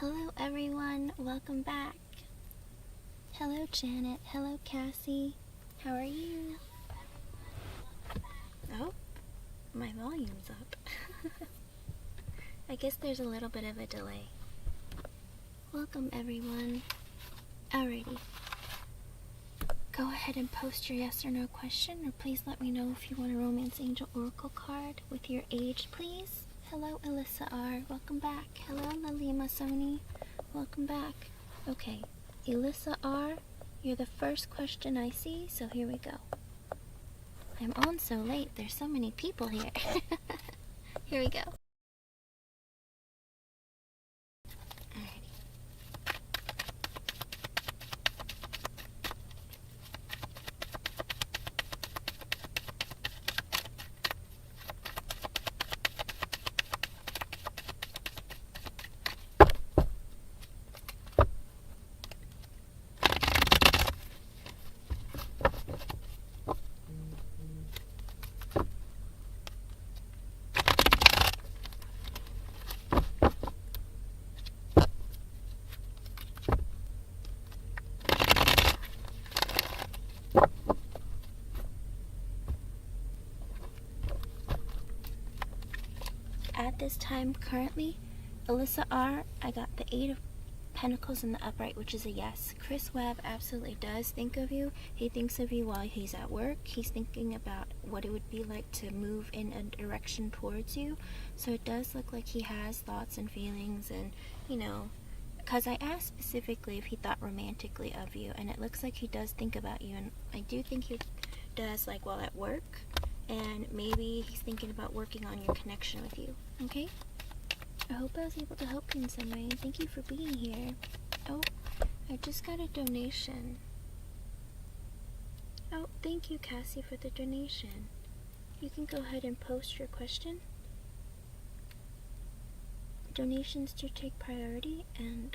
Hello everyone, welcome back. Hello Janet, hello Cassie, how are you? Oh, my volume's up. I guess there's a little bit of a delay. Welcome everyone. Alrighty. Go ahead and post your yes or no question, or please let me know if you want a Romance Angel Oracle card with your age, please. Hello Alyssa R, welcome back. Hello Lalima Sony, welcome back. Okay, Alyssa R, you're the first question I see, so here we go. I'm on so late, there's so many people here. Here we go. At this time, currently, Alyssa R, I got the 8 of Pentacles in the upright, which is a yes. Chris Webb absolutely does think of you. He thinks of you while he's at work. He's thinking about what it would be like to move in a direction towards you. So it does look like he has thoughts and feelings, and, you know, because I asked specifically if he thought romantically of you, and it looks like he does think about you, and I do think he does, like, while at work. And maybe he's thinking about working on your connection with you, okay? I hope I was able to help you in some way. Thank you for being here. Oh, I just got a donation. Oh, thank you, Cassie, for the donation. You can go ahead and post your question. Donations do take priority, and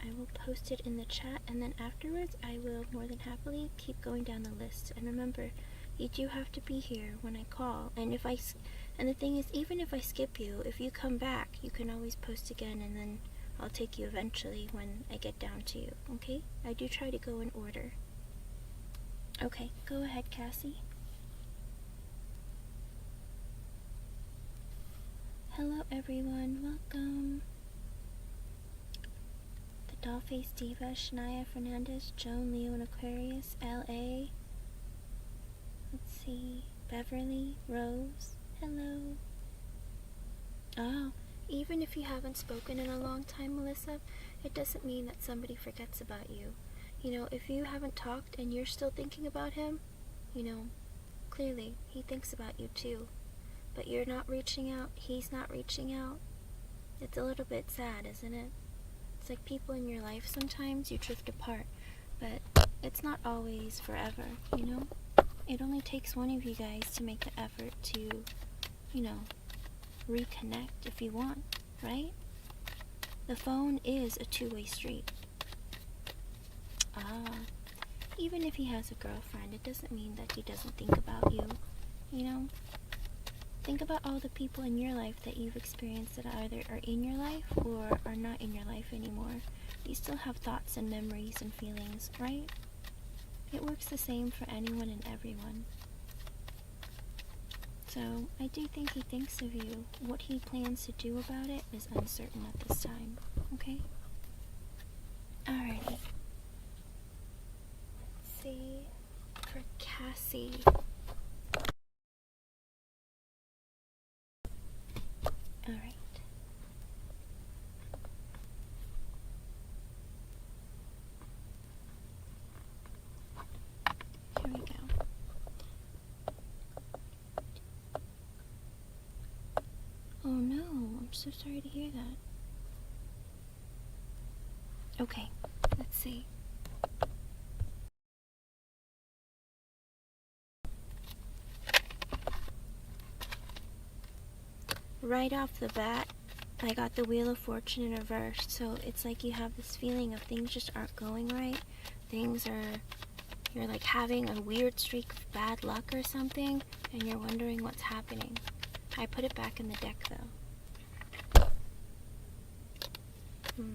I will post it in the chat, and then afterwards I will more than happily keep going down the list. And remember, you do have to be here when I call, and the thing is, even if I skip you, if you come back, you can always post again, and then I'll take you eventually when I get down to you, okay? I do try to go in order. Okay, go ahead, Cassie. Hello everyone, welcome. The Dollface Diva, Shania Fernandez, Joan, Leo, and Aquarius, L.A. Let's see, Beverly, Rose, hello. Oh, even if you haven't spoken in a long time, Melissa, it doesn't mean that somebody forgets about you. You know, if you haven't talked and you're still thinking about him, you know, clearly he thinks about you too. But you're not reaching out, he's not reaching out. It's a little bit sad, isn't it? It's like people in your life, sometimes you drift apart, but it's not always forever, you know? It only takes one of you guys to make the effort to, you know, reconnect if you want, right? The phone is a two-way street. Even if he has a girlfriend, it doesn't mean that he doesn't think about you, you know? Think about all the people in your life that you've experienced that either are in your life or are not in your life anymore. You still have thoughts and memories and feelings, right? It works the same for anyone and everyone. So, I do think he thinks of you. What he plans to do about it is uncertain at this time, okay? Alrighty. Let's see, for Cassie. Alright. Here we go. Oh no, I'm so sorry to hear that. Okay, let's see. Right off the bat, I got the Wheel of Fortune in reverse, so it's like you have this feeling of things just aren't going right. You're like having a weird streak of bad luck or something, and you're wondering what's happening. I put it back in the deck though. I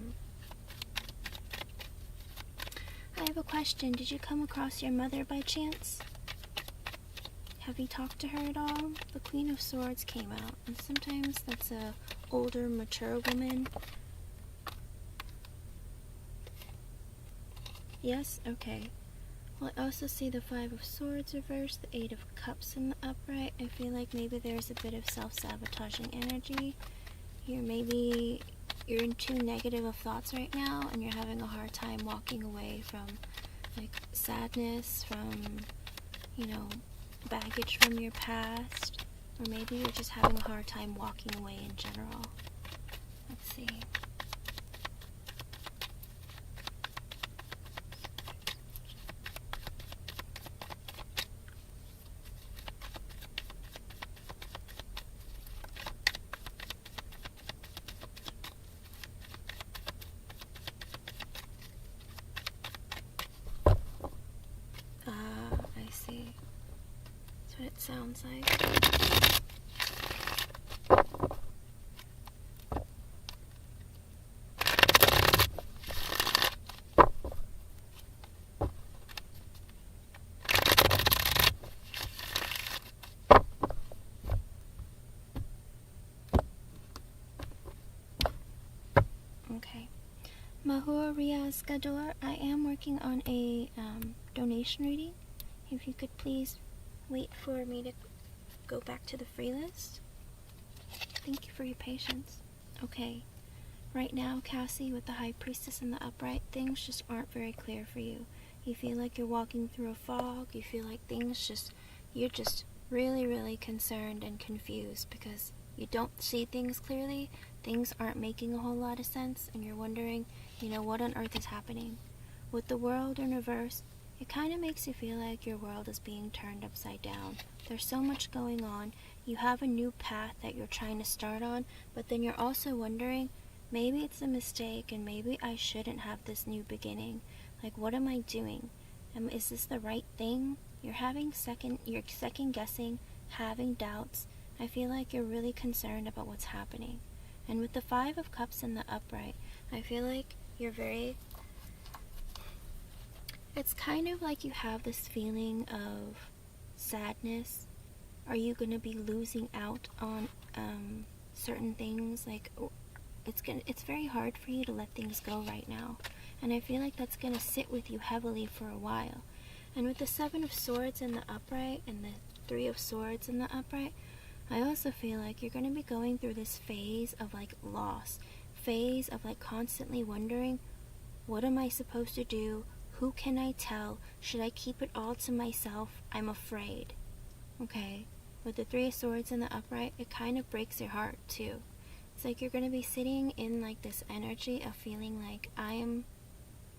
have a question. Did you come across your mother by chance? Have you talked to her at all? The Queen of Swords came out, and sometimes that's a older, mature woman. Yes? Okay. Well, I also see the Five of Swords reversed, the Eight of Cups in the upright. I feel like maybe there's a bit of self-sabotaging energy. Maybe you're in too negative of thoughts right now, and you're having a hard time walking away from, like, sadness, from, baggage from your past. Or maybe you're just having a hard time walking away in general. Let's see. I see. That's what it sounds like. Okay. Mahua Riaz Gador, I am working on a donation reading. If you could please wait for me to go back to the free list. Thank you for your patience. Okay. Right now, Cassie, with the High Priestess in the upright, things just aren't very clear for you. You feel like you're walking through a fog. You feel like you're just really, really concerned and confused because you don't see things clearly. Things aren't making a whole lot of sense, and you're wondering, what on earth is happening? With the World in reverse, it kind of makes you feel like your world is being turned upside down. There's so much going on. You have a new path that you're trying to start on, but then you're also wondering, maybe it's a mistake and maybe I shouldn't have this new beginning. Like, what am I doing? Is this the right thing? You're second guessing, having doubts. I feel like you're really concerned about what's happening. And with the Five of Cups in the upright, I feel like it's kind of like you have this feeling of sadness. Are you going to be losing out on certain things? Like, it's very hard for you to let things go right now. And I feel like that's going to sit with you heavily for a while. And with the Seven of Swords in the upright and the Three of Swords in the upright, I also feel like you're going to be going through this phase of, like, loss. Phase of, like, constantly wondering, what am I supposed to do? Who can I tell? Should I keep it all to myself? I'm afraid. Okay? With the Three of Swords in the upright, it kind of breaks your heart, too. It's like you're going to be sitting in, like, this energy of feeling like I'm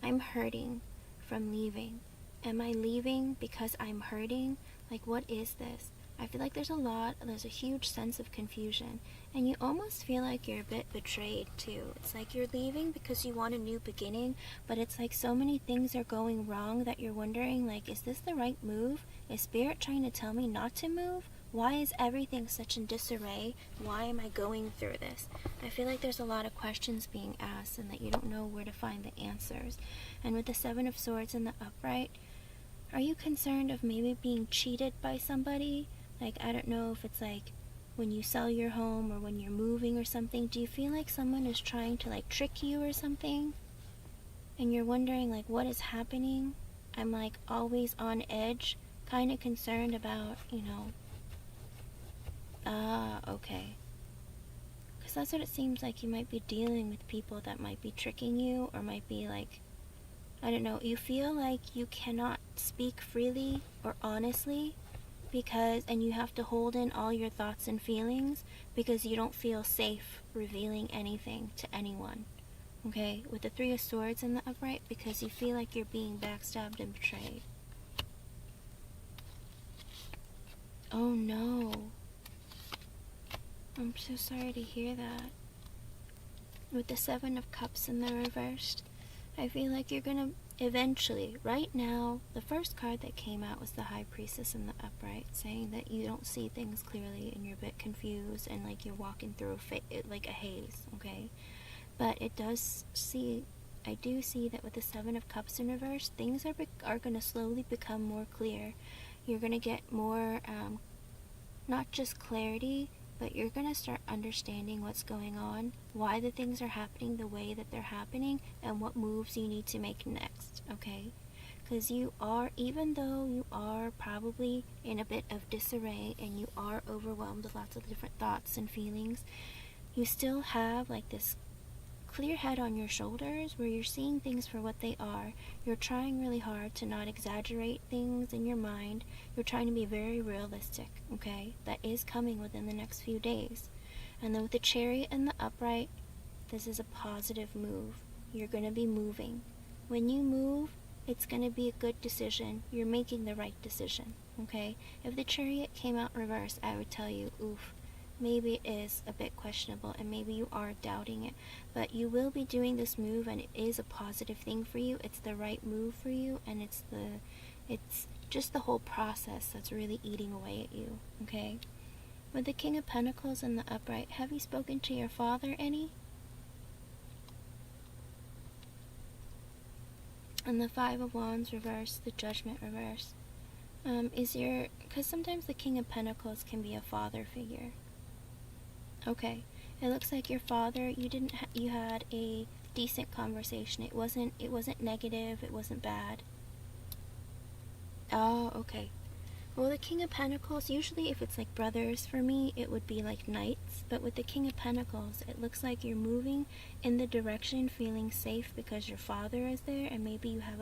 hurting from leaving. Am I leaving because I'm hurting? Like, what is this? I feel like there's a huge sense of confusion, and you almost feel like you're a bit betrayed too. It's like you're leaving because you want a new beginning, but it's like so many things are going wrong that you're wondering, like, is this the right move? Is Spirit trying to tell me not to move? Why is everything such in disarray? Why am I going through this? I feel like there's a lot of questions being asked and that you don't know where to find the answers. And with the Seven of Swords in the upright, are you concerned of maybe being cheated by somebody? Like, I don't know if it's like when you sell your home or when you're moving or something. Do you feel like someone is trying to, like, trick you or something? And you're wondering, like, what is happening? I'm, like, always on edge, kind of concerned about, okay. Because that's what it seems like. You might be dealing with people that might be tricking you, or might be, like, I don't know, you feel like you cannot speak freely or honestly and you have to hold in all your thoughts and feelings because you don't feel safe revealing anything to anyone. Okay? With the Three of Swords in the upright, because you feel like you're being backstabbed and betrayed. Oh no. I'm so sorry to hear that. With the Seven of Cups in the reversed, I feel like you're gonna eventually, right now, the first card that came out was the High Priestess in the upright, saying that you don't see things clearly and you're a bit confused and like you're walking through like a haze, okay? But I do see that with the Seven of Cups in reverse, things are going to slowly become more clear. You're going to get more, not just clarity, but you're going to start understanding what's going on, why the things are happening the way that they're happening, and what moves you need to make next, okay? Because even though you are probably in a bit of disarray and you are overwhelmed with lots of different thoughts and feelings, you still have like this clear head on your shoulders where you're seeing things for what they are. You're trying really hard to not exaggerate things in your mind. You're trying to be very realistic, okay? That is coming within the next few days. And then with the Chariot and the Upright, this is a positive move. You're going to be moving. When you move, it's going to be a good decision. You're making the right decision, okay? If the Chariot came out reverse, I would tell you, oof, maybe it is a bit questionable and maybe you are doubting it. But you will be doing this move and it is a positive thing for you. It's the right move for you, and it's just the whole process that's really eating away at you, okay? With the King of Pentacles and the Upright, have you spoken to your father any? And the Five of Wands reverse, the Judgment reverse. Because sometimes the King of Pentacles can be a father figure. Okay, it looks like your father, you had a decent conversation. It wasn't negative, it wasn't bad. Oh, okay. Well, the King of Pentacles, usually if it's like brothers, for me, it would be like knights. But with the King of Pentacles, it looks like you're moving in the direction feeling safe because your father is there, and maybe you have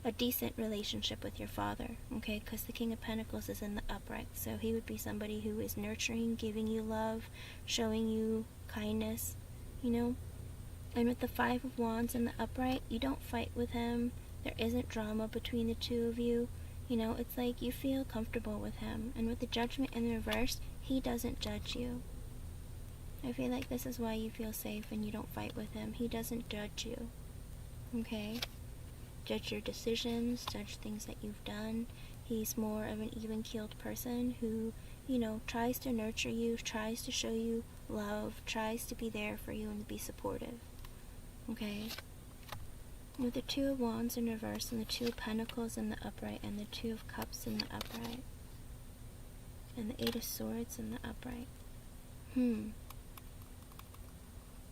a decent relationship with your father, okay? Because the King of Pentacles is in the upright, so he would be somebody who is nurturing, giving you love, showing you kindness, you know? And with the Five of Wands in the upright, you don't fight with him. There isn't drama between the two of you. You know, it's like you feel comfortable with him. And with the Judgment in reverse, he doesn't judge you. I feel like this is why you feel safe and you don't fight with him. He doesn't judge you, okay? Judge your decisions, judge things that you've done. He's more of an even-keeled person who, you know, tries to nurture you, tries to show you love, tries to be there for you and be supportive, okay? With the Two of Wands in reverse and the Two of Pentacles in the upright and the Two of Cups in the upright and the Eight of Swords in the upright.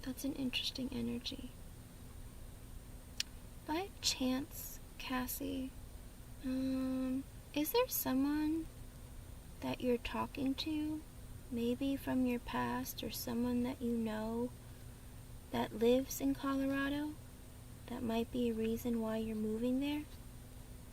That's an interesting energy. By chance, Cassie, is there someone that you're talking to, maybe from your past, or someone that you know that lives in Colorado? That might be a reason why you're moving there?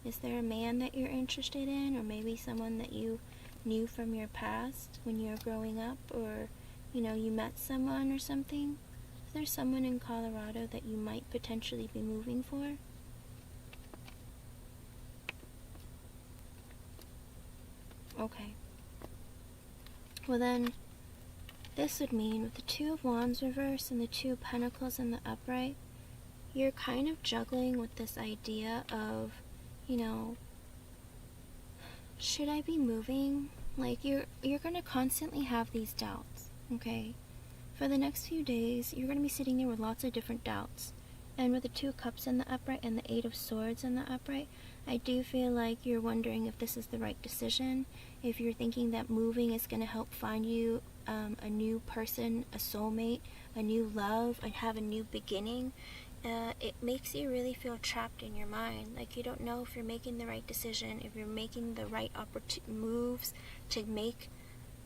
Is there a man that you're interested in, or maybe someone that you knew from your past when you were growing up, or, you know, you met someone or something? Is there someone in Colorado that you might potentially be moving for? Okay. Well then, this would mean with the Two of Wands reverse and the Two of Pentacles in the upright, you're kind of juggling with this idea of, you know, should I be moving? Like, you're going to constantly have these doubts, okay? For the next few days, you're going to be sitting there with lots of different doubts. And with the Two of Cups in the upright and the Eight of Swords in the upright, I do feel like you're wondering if this is the right decision, if you're thinking that moving is going to help find you a new person, a soulmate, a new love, and have a new beginning. It makes you really feel trapped in your mind. Like you don't know if you're making the right decision, if you're making the right moves to make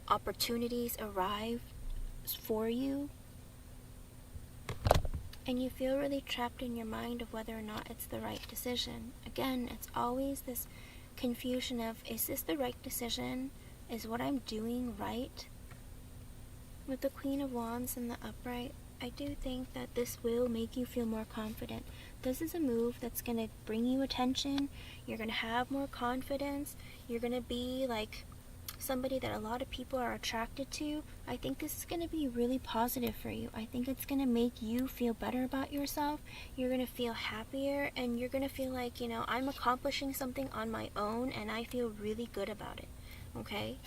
opportunities arrive for you. And you feel really trapped in your mind of whether or not it's the right decision. Again, it's always this confusion of, is this the right decision? Is what I'm doing right? With the Queen of Wands in the upright, I do think that this will make you feel more confident. This is a move that's going to bring you attention. You're going to have more confidence. You're going to be like somebody that a lot of people are attracted to. I think this is going to be really positive for you. I think it's going to make you feel better about yourself. You're going to feel happier, and you're going to feel like, you know, I'm accomplishing something on my own and I feel really good about it, okay?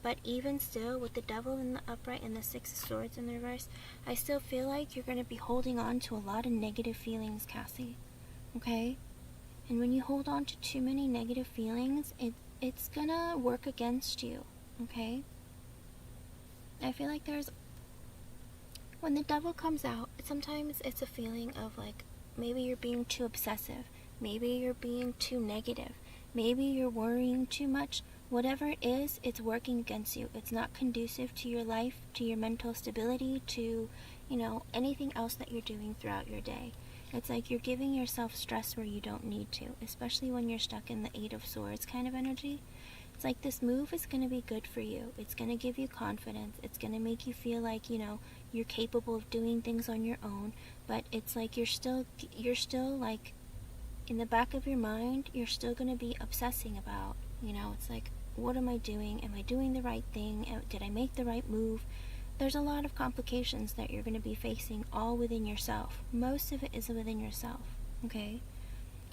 But even still, with the Devil in the upright and the Six of Swords in the reverse, I still feel like you're going to be holding on to a lot of negative feelings, Cassie. Okay? And when you hold on to too many negative feelings, it's going to work against you. Okay? I feel like when the Devil comes out, sometimes it's a feeling of like, maybe you're being too obsessive. Maybe you're being too negative. Maybe you're worrying too much. Whatever it is, it's working against you. It's not conducive to your life, to your mental stability, to, anything else that you're doing throughout your day. It's like you're giving yourself stress where you don't need to, especially when you're stuck in the Eight of Swords kind of energy. It's like this move is going to be good for you. It's going to give you confidence. It's going to make you feel like, you're capable of doing things on your own. But it's like you're still like, in the back of your mind, you're still going to be obsessing about, it's like, what am I doing? Am I doing the right thing? Did I make the right move? There's a lot of complications that you're going to be facing all within yourself. Most of it is within yourself, okay?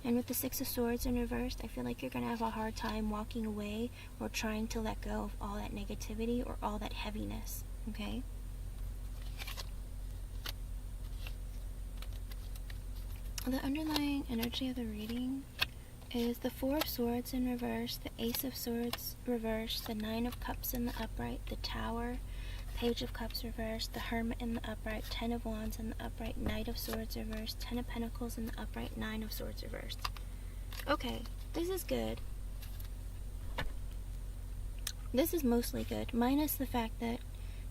And with the Six of Swords in reverse, I feel like you're going to have a hard time walking away or trying to let go of all that negativity or all that heaviness, okay? The underlying energy of the reading is the Four of Swords in reverse, the Ace of Swords reverse, the Nine of Cups in the upright, the Tower, Page of Cups reverse, the Hermit in the upright, Ten of Wands in the upright, Knight of Swords reverse, Ten of Pentacles in the upright, Nine of Swords reverse. Okay, this is good. This is mostly good, minus the fact that,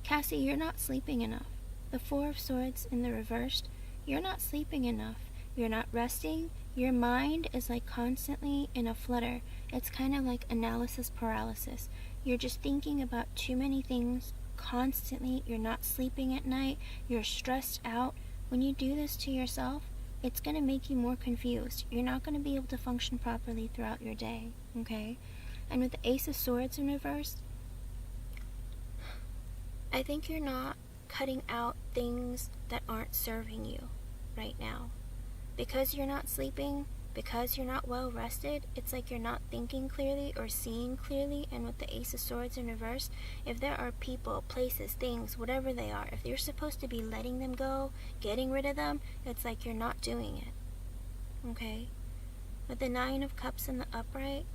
Cassie, you're not sleeping enough. The Four of Swords in the reverse, you're not sleeping enough. You're not resting. Your mind is like constantly in a flutter. It's kind of like analysis paralysis. You're just thinking about too many things constantly. You're not sleeping at night. You're stressed out. When you do this to yourself, it's going to make you more confused. You're not going to be able to function properly throughout your day, okay? And with the Ace of Swords in reverse, I think you're not cutting out things that aren't serving you right now. Because you're not sleeping, because you're not well rested, it's like you're not thinking clearly or seeing clearly. And with the Ace of Swords in reverse, if there are people, places, things, whatever they are, if you're supposed to be letting them go, getting rid of them, it's like you're not doing it. Okay? With the Nine of Cups in the upright,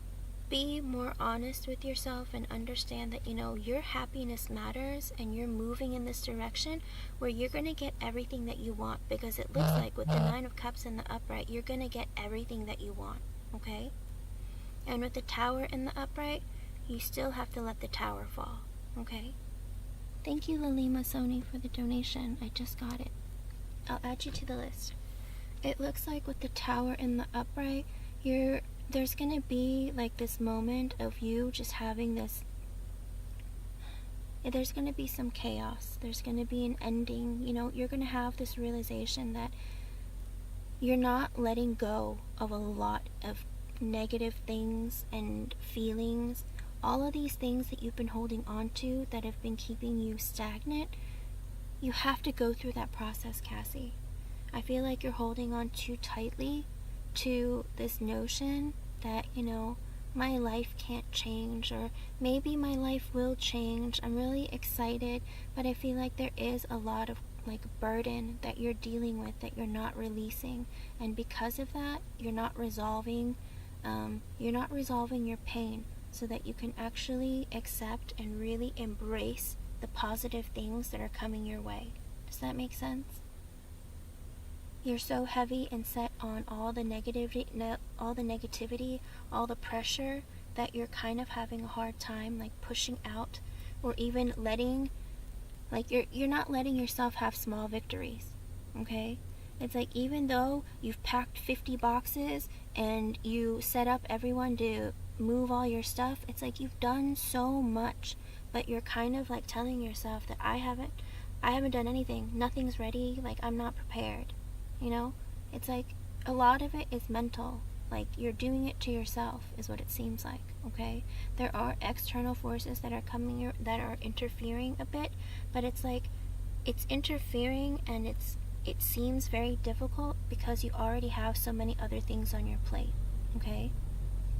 be more honest with yourself and understand that, your happiness matters and you're moving in this direction where you're going to get everything that you want, because it looks like with the Nine of Cups in the upright, you're going to get everything that you want, okay? And with the Tower in the upright, you still have to let the Tower fall, okay? Thank you, Lalima Sony, for the donation. I just got it. I'll add you to the list. It looks like with the Tower in the upright, there's going to be like this moment of you just having this, there's going to be some chaos. There's going to be an ending. You're going to have this realization that you're not letting go of a lot of negative things and feelings. All of these things that you've been holding on to that have been keeping you stagnant, you have to go through that process, Cassie. I feel like you're holding on too tightly to this notion that, my life can't change, or maybe my life will change. I'm really excited, but I feel like there is a lot of burden that you're dealing with that you're not releasing, and because of that, you're not resolving your pain so that you can actually accept and really embrace the positive things that are coming your way. Does that make sense? You're so heavy and set on all the negativity, all the pressure, that you're kind of having a hard time pushing out, or even letting, you're not letting yourself have small victories, okay? It's like, even though you've packed 50 boxes and you set up everyone to move all your stuff, it's like you've done so much, but you're kind of telling yourself that I haven't done anything, nothing's ready, I'm not prepared. It's like a lot of it is mental. You're doing it to yourself is what it seems like, okay? There are external forces that are coming, that are interfering a bit, but it's like it's interfering and it seems very difficult because you already have so many other things on your plate, okay?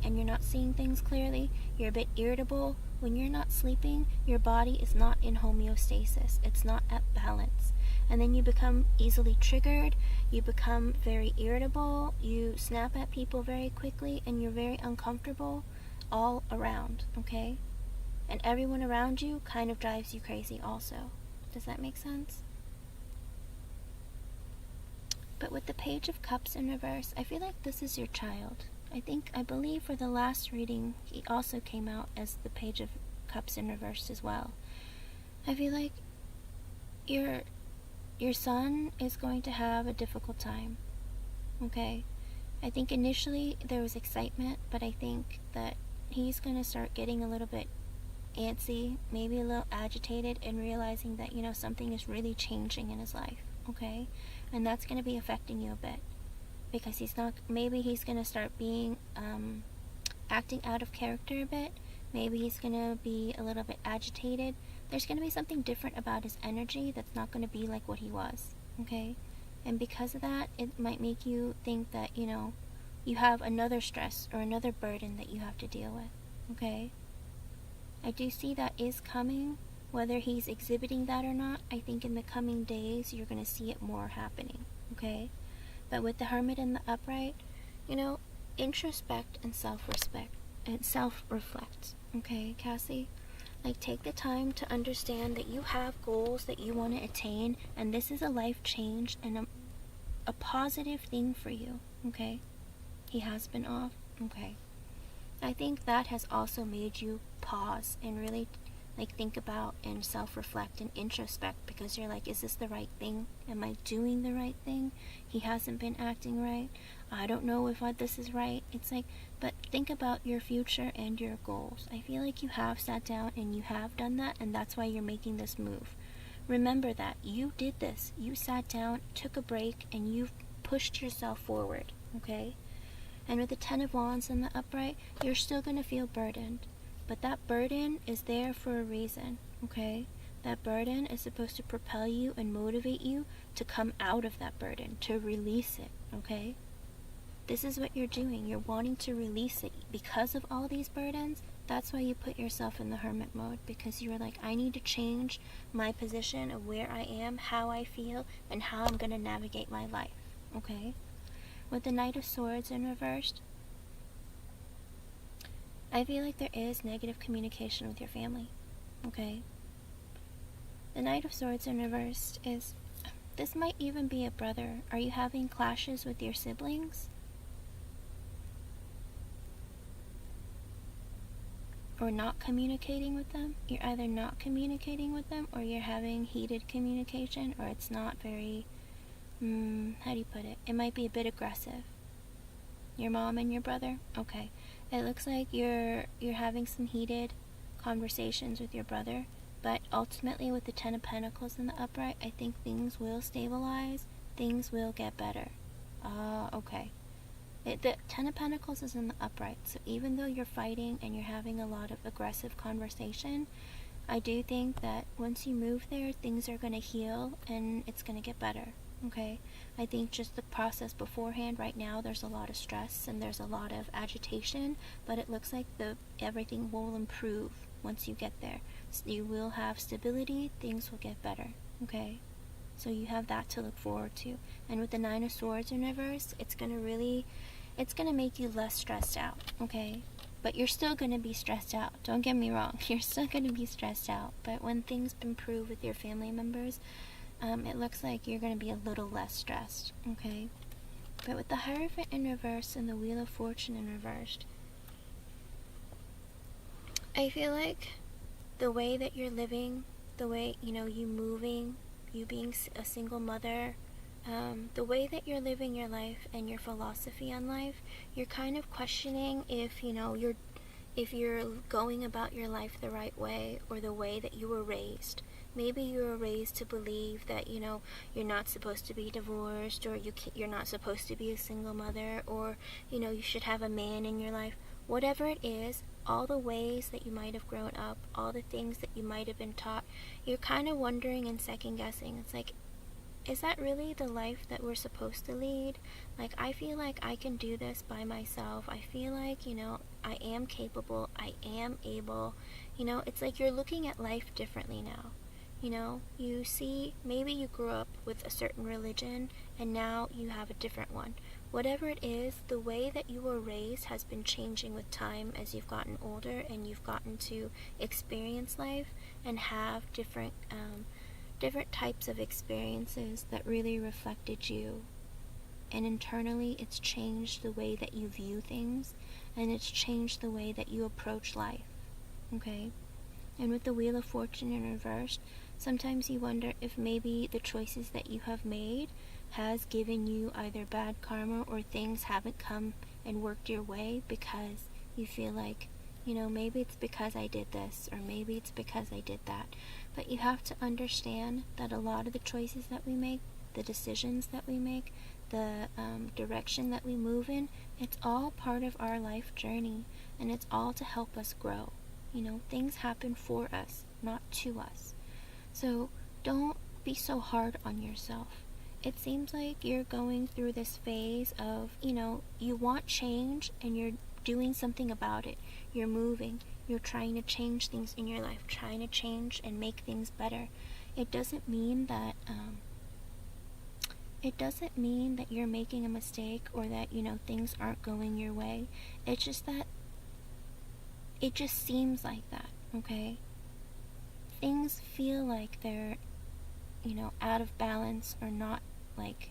and you're not seeing things clearly. You're a bit irritable. When you're not sleeping, your body is not in homeostasis. It's not at balance. And then you become easily triggered. You become very irritable. You snap at people very quickly, and you're very uncomfortable all around, okay? And everyone around you kind of drives you crazy also. Does that make sense? But with the Page of Cups in reverse, I feel like this is your child. I believe for the last reading, he also came out as the Page of Cups in reverse as well. I feel like your son is going to have a difficult time, okay? I think initially there was excitement, but I think that he's going to start getting a little bit antsy, maybe a little agitated, and realizing that, something is really changing in his life, okay? And that's going to be affecting you a bit, because he's going to start being, acting out of character a bit. Maybe he's going to be a little bit agitated. There's going to be something different about his energy that's not going to be like what he was, okay? And because of that, it might make you think that, you have another stress or another burden that you have to deal with, okay? I do see that is coming. Whether he's exhibiting that or not, I think in the coming days you're going to see it more happening, okay? But with the Hermit and the Upright, introspect and self-respect and self-reflect, okay, Cassie? Like, take the time to understand that you have goals that you want to attain, and this is a life change and a positive thing for you, okay? He has been off, okay? I think that has also made you pause and really think about and self-reflect and introspect, because you're like, is this the right thing? Am I doing the right thing? He hasn't been acting right. I don't know if this is right. It's like, but think about your future and your goals. I feel like you have sat down and you have done that, and that's why you're making this move. Remember that you did this. You sat down, took a break, and you've pushed yourself forward, okay? And with the Ten of Wands and the Upright, you're still going to feel burdened. But that burden is there for a reason, okay? That burden is supposed to propel you and motivate you to come out of that burden, to release it, okay? This is what you're doing. You're wanting to release it because of all these burdens. That's why you put yourself in the hermit mode, because you're like, I need to change my position of where I am, how I feel, and how I'm going to navigate my life, okay? With the Knight of Swords in reversed, I feel like there is negative communication with your family, okay? The Knight of Swords in reversed is, this might even be a brother. Are you having clashes with your siblings? Or not communicating with them? You're either not communicating with them, or you're having heated communication, or it's not very, how do you put it? It might be a bit aggressive. Your mom and your brother? Okay. It looks like you're having some heated conversations with your brother, but ultimately with the Ten of Pentacles in the Upright, I think things will stabilize, things will get better. Okay. The Ten of Pentacles is in the Upright, so even though you're fighting and you're having a lot of aggressive conversation, I do think that once you move there, things are going to heal and it's going to get better. Okay, I think just the process beforehand, right now there's a lot of stress and there's a lot of agitation, but it looks like everything will improve once you get there. So you will have stability, things will get better, okay? So you have that to look forward to. And with the Nine of Swords in reverse, it's going to make you less stressed out, okay? But you're still going to be stressed out. Don't get me wrong, you're still going to be stressed out. But when things improve with your family members, it looks like you're going to be a little less stressed, okay? But with the Hierophant in reverse and the Wheel of Fortune in reversed, I feel like the way that you're living, the way, you moving, you being a single mother, the way that you're living your life and your philosophy on life, you're kind of questioning if you're going about your life the right way or the way that you were raised. Maybe you were raised to believe that, you're not supposed to be divorced, or you're not supposed to be a single mother, or, you should have a man in your life. Whatever it is, all the ways that you might have grown up, all the things that you might have been taught, you're kind of wondering and second guessing. It's like, is that really the life that we're supposed to lead? Like, I feel like I can do this by myself. I feel like, I am capable. I am able. It's like you're looking at life differently now. You see, maybe you grew up with a certain religion and now you have a different one. Whatever it is, the way that you were raised has been changing with time as you've gotten older and you've gotten to experience life and have different types of experiences that really reflected you. And internally, it's changed the way that you view things, and it's changed the way that you approach life. Okay? And with the Wheel of Fortune in reverse, sometimes you wonder if maybe the choices that you have made has given you either bad karma or things haven't come and worked your way because you feel like, maybe it's because I did this or maybe it's because I did that. But you have to understand that a lot of the choices that we make, the decisions that we make, the direction that we move in, it's all part of our life journey, and it's all to help us grow. Things happen for us, not to us. So don't be so hard on yourself. It seems like you're going through this phase of, you want change and you're doing something about it. You're moving. You're trying to change things in your life, trying to change and make things better. It doesn't mean that you're making a mistake or that, things aren't going your way. It's just that it just seems like that, okay? Things feel like they're, out of balance or not, like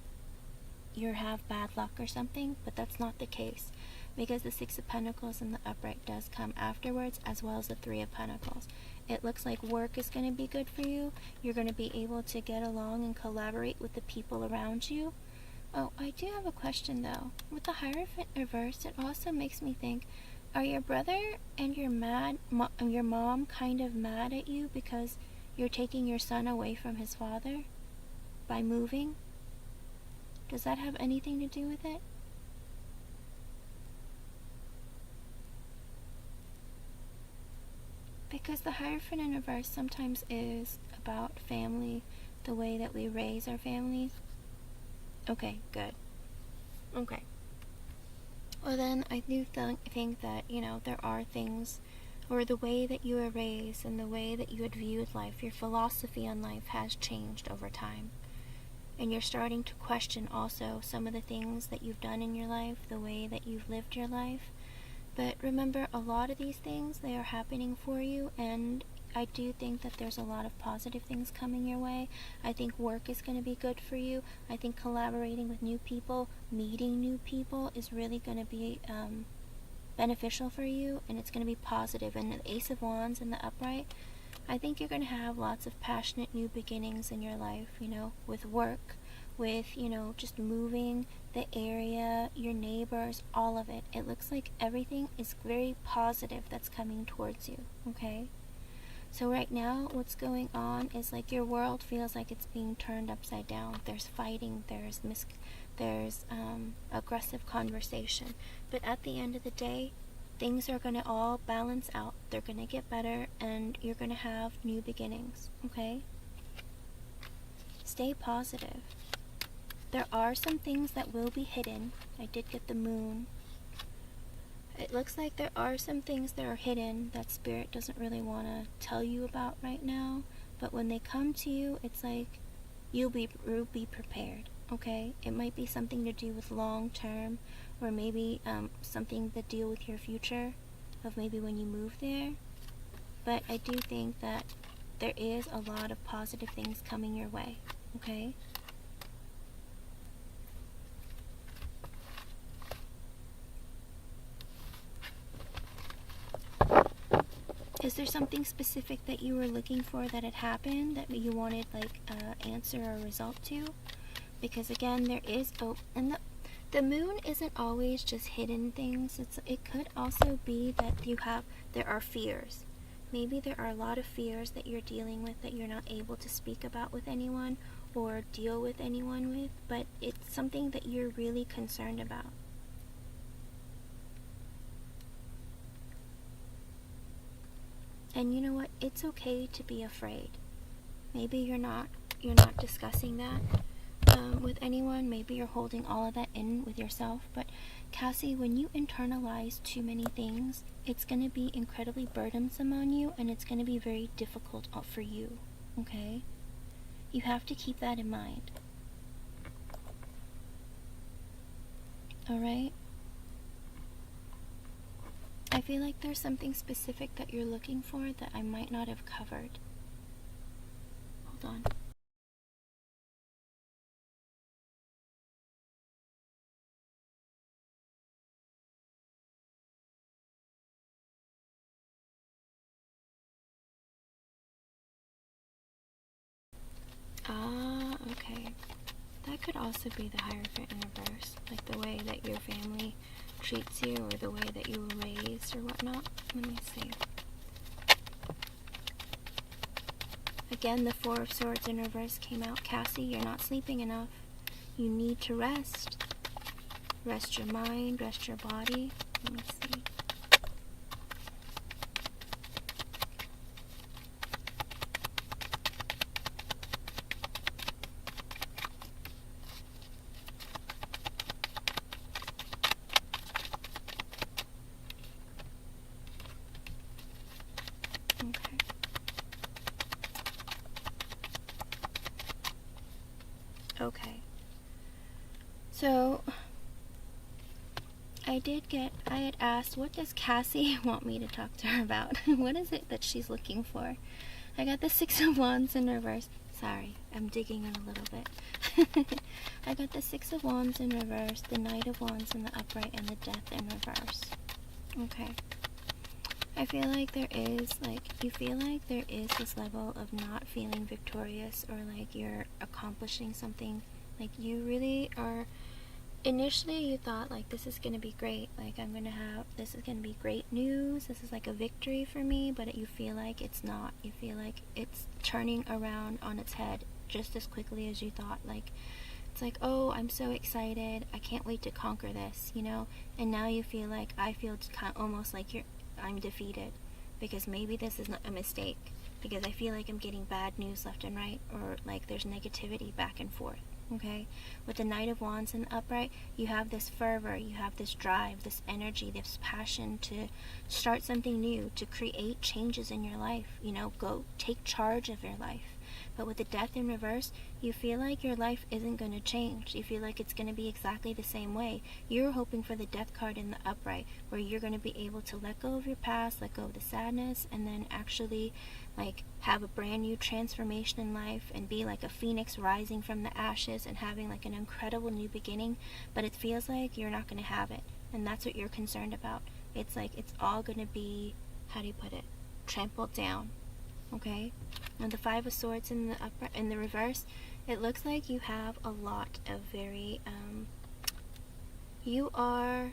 you have bad luck or something, but that's not the case, because the Six of Pentacles in the upright does come afterwards, as well as the Three of Pentacles. It looks like work is going to be good for you. You're going to be able to get along and collaborate with the people around you. Oh, I do have a question though. With the Hierophant reversed, it also makes me think, are your brother and your mom kind of mad at you because you're taking your son away from his father by moving? Does that have anything to do with it? Because the Hierophant in reverse sometimes is about family, the way that we raise our families. Okay, good. Okay. Well then, I do think that, there are things, or the way that you were raised and the way that you had viewed life, your philosophy on life has changed over time. And you're starting to question also some of the things that you've done in your life, the way that you've lived your life. But remember, a lot of these things, they are happening for you, and I do think that there's a lot of positive things coming your way. I think work is going to be good for you. I think collaborating with new people, meeting new people is really going to be beneficial for you, and it's going to be positive. And the Ace of Wands in the upright, I think you're going to have lots of passionate new beginnings in your life, with work, with, just moving, the area, your neighbors, all of it. It looks like everything is very positive that's coming towards you, okay? So right now, what's going on is like your world feels like it's being turned upside down. There's fighting, there's aggressive conversation. But at the end of the day, things are going to all balance out. They're going to get better, and you're going to have new beginnings, okay? Stay positive. There are some things that will be hidden. I did get the Moon. It looks like there are some things that are hidden that Spirit doesn't really want to tell you about right now. But when they come to you, it's like you'll be prepared, okay? It might be something to do with long term, or maybe something to deal with your future, of maybe when you move there. But I do think that there is a lot of positive things coming your way, okay? Is there something specific that you were looking for that had happened that you wanted like answer or result to? Because again, there is and the Moon isn't always just hidden things. It could also be that there are fears. Maybe there are a lot of fears that you're dealing with that you're not able to speak about with anyone or deal with anyone with, but it's something that you're really concerned about. And you know what? It's okay to be afraid. Maybe you're not discussing that, with anyone. Maybe you're holding all of that in with yourself. But Cassie, when you internalize too many things, it's going to be incredibly burdensome on you, and it's going to be very difficult for you. Okay? You have to keep that in mind. Alright? I feel like there's something specific that you're looking for that I might not have covered. Hold on. Ah, okay. That could also be the Hierophant in reverse, like the way that your family treats you or the way that you were raised or whatnot. Let me see. Again, the Four of Swords in reverse came out. Cassie, you're not sleeping enough. You need to rest. Rest your mind, rest your body. Let me see. Okay. Okay. So, I had asked, what does Cassie want me to talk to her about? What is it that she's looking for? I got the Six of Wands in reverse. Sorry, I'm digging in a little bit. I got the Six of Wands in reverse, the Knight of Wands in the upright, and the Death in reverse. Okay. I feel like you feel like there is this level of not feeling victorious, or like you're accomplishing something. Like you really are. Initially you thought like, this is gonna be great, like this is gonna be great news, this is like a victory for me, but you feel like it's not. You feel like it's turning around on its head just as quickly as you thought. Like it's like, oh, I'm so excited, I can't wait to conquer this, you know. And now you feel like, I feel kind of almost like I'm defeated, because maybe this is not a mistake, because I feel like I'm getting bad news left and right, or like there's negativity back and forth. Okay, with the Knight of Wands in the upright, you have this fervor, you have this drive, this energy, this passion to start something new, to create changes in your life, you know, go take charge of your life. But with the Death in reverse, you feel like your life isn't going to change. You feel like it's going to be exactly the same way. You're hoping for the Death card in the upright, where you're going to be able to let go of your past, let go of the sadness, and then actually like have a brand new transformation in life and be like a phoenix rising from the ashes and having like an incredible new beginning. But it feels like you're not going to have it, and that's what you're concerned about. It's like it's all going to be, how do you put it, trampled down. Okay, and the Five of Swords in the reverse, it looks like you have a lot of very you are